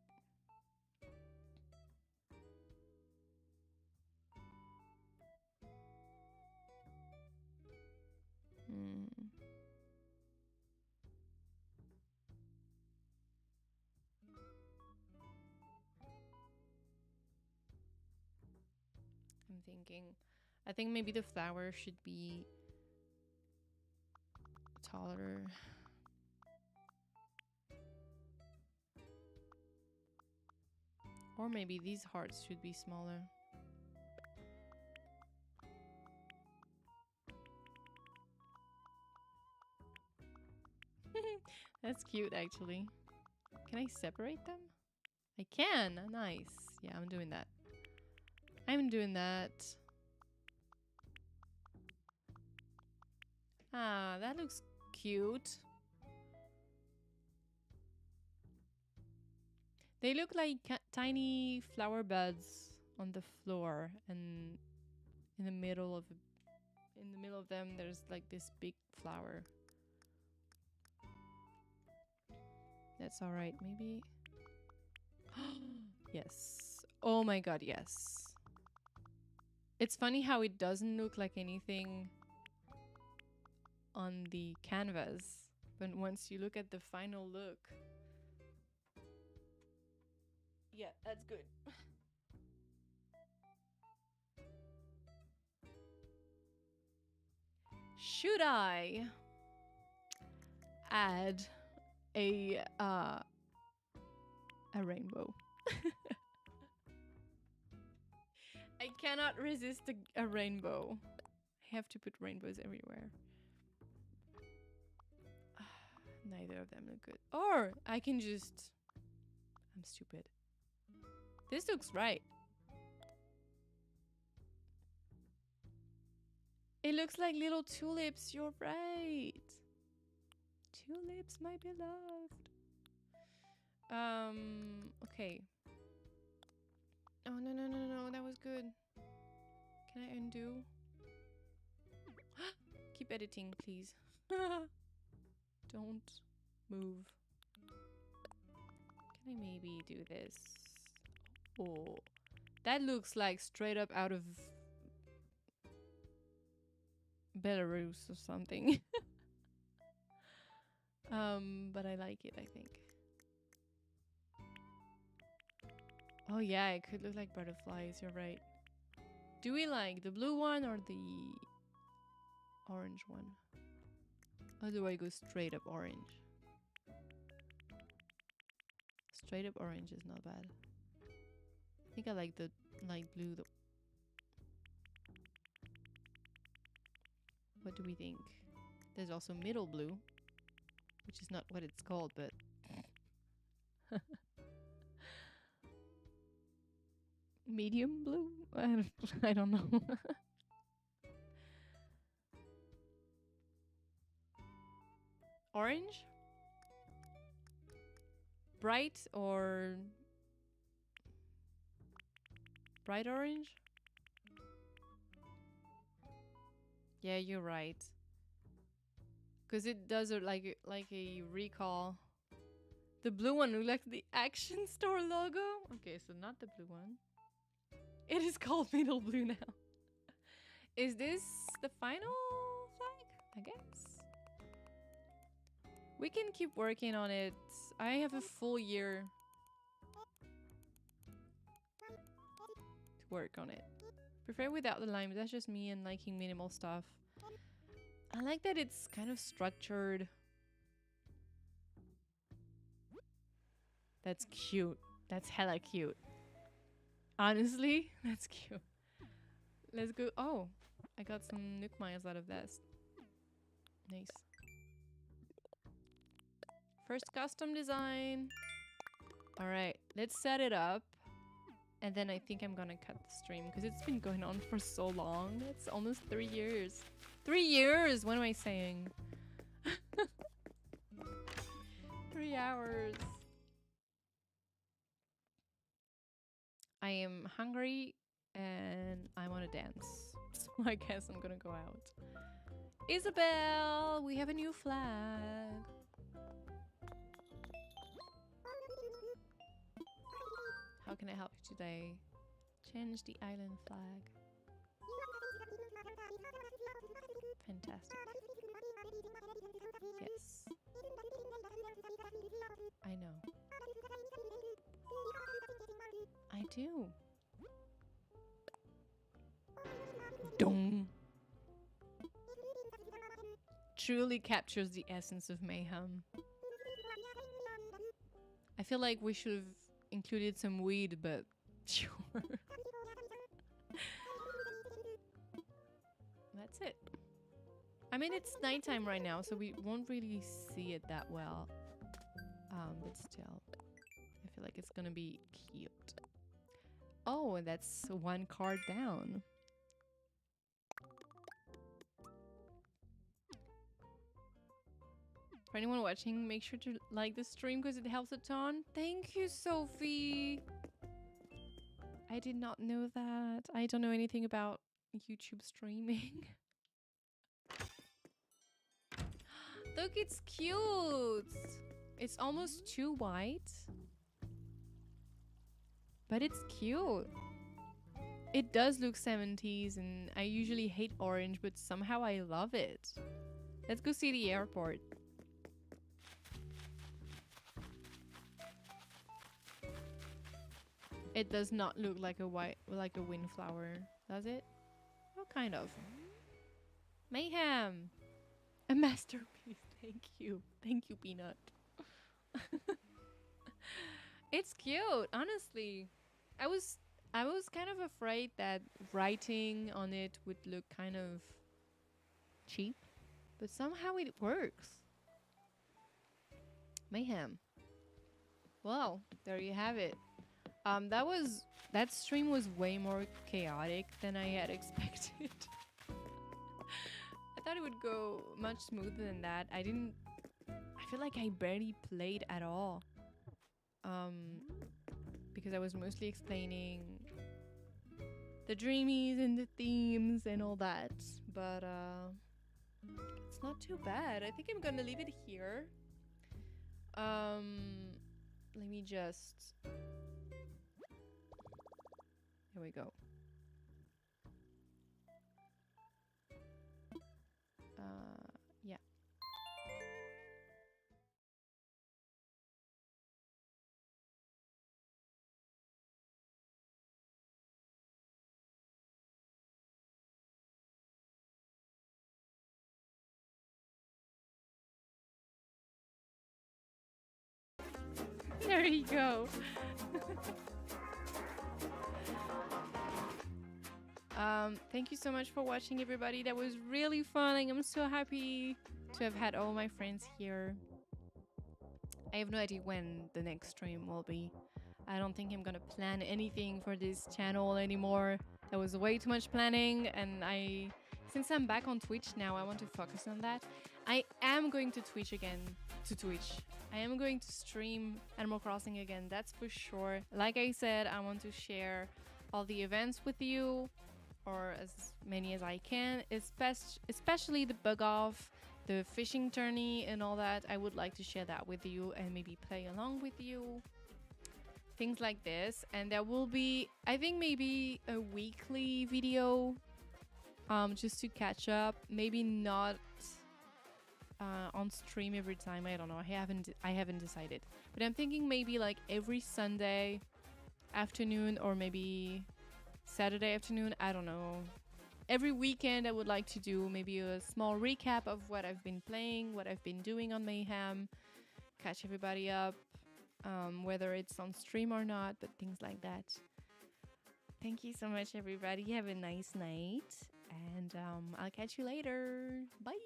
I'm thinking. I think maybe the flower should be taller. Or maybe these hearts should be smaller. That's cute, actually. Can I separate them? I can. Nice. Yeah, I'm doing that. I'm doing that. Ah, that looks cute. They look like tiny flower buds on the floor, and in the middle of them, there's like this big flower. That's all right. Maybe. Yes. Oh my god, yes. It's funny how it doesn't look like anything on the canvas, but once you look at the final look, yeah, that's good. Should I add a rainbow? I cannot resist a rainbow. I have to put rainbows everywhere. Neither of them look good. Or I can just... I'm stupid. This looks right. It looks like little tulips. You're right. Tulips, my beloved. Okay. Oh, no. That was good. Can I undo? Keep editing, please. Don't move. Can I maybe do this? Oh, that looks like straight up out of Belarus or something. But I like it, I think. Oh yeah, it could look like butterflies, you're right. Do we like the blue one or the orange one? Or do I go straight up orange? Straight up orange is not bad. I think I like the light blue though. What do we think? There's also middle blue, which is not what it's called, but... Medium blue? I don't know. Orange? Bright or... bright orange? Yeah, you're right. Because it does like a recall. The blue one looks like the Action Store logo. Okay, so not the blue one. It is called middle blue now. Is this the final flag? I guess. We can keep working on it. I have a full year to work on it. Prefer without the lime. That's just me and liking minimal stuff. I like that it's kind of structured. That's cute. That's hella cute. Honestly, that's cute. Let's go. Oh, I got some Nook miles out of this. Nice. First custom design. All right, let's set it up. And then I think I'm gonna cut the stream because it's been going on for so long. It's almost 3 years. 3 years! What am I saying? 3 hours. I am hungry and I want to dance. So I guess I'm gonna go out. Isabel, we have a new flag. How can I help you today? Change the island flag. Fantastic. Yes. I know. I do. Dong. Truly captures the essence of Mayhem. I feel like we should have included some weed, but sure. That's it. I mean, it's nighttime right now, so we won't really see it that well. But still, I feel like it's gonna be cute. Oh, and that's 1 card down. For anyone watching, make sure to like the stream because it helps a ton. Thank you, Sophie. I did not know that. I don't know anything about YouTube streaming. Look, it's cute. It's almost too white. But it's cute. It does look 70s and I usually hate orange, but somehow I love it. Let's go see the airport. It does not look like a windflower, does it? Oh, kind of. Mayhem! A masterpiece. Thank you. Thank you, Peanut. It's cute, honestly. I was kind of afraid that writing on it would look kind of cheap, but somehow it works. Mayhem. Well, there you have it. That stream was way more chaotic than I had expected. I thought it would go much smoother than that. I feel like I barely played at all. Because I was mostly explaining the dreamies and the themes and all that. But it's not too bad. I think I'm gonna leave it here. Let me just... Here we go. Yeah. There you go. Thank you so much for watching, everybody. That was really fun. I'm so happy to have had all my friends here. I have no idea when the next stream will be. I don't think I'm gonna plan anything for this channel anymore. There was way too much planning, and since I'm back on Twitch now, I want to focus on that. I am going to Twitch again. I am going to stream Animal Crossing again, that's for sure. Like I said, I want to share all the events with you, or as many as I can, especially the bug off, the fishing tourney and all that. I would like to share that with you and maybe play along with you. Things like this. And there will be, I think, maybe a weekly video just to catch up. Maybe not on stream every time. I don't know. I haven't decided. But I'm thinking maybe like every Sunday afternoon or maybe Saturday afternoon. I don't know. Every weekend I would like to do maybe a small recap of what I've been playing, what I've been doing on Mayhem, catch everybody up, whether it's on stream or not, but things like that. Thank you so much, everybody. Have a nice night, and I'll catch you later. Bye.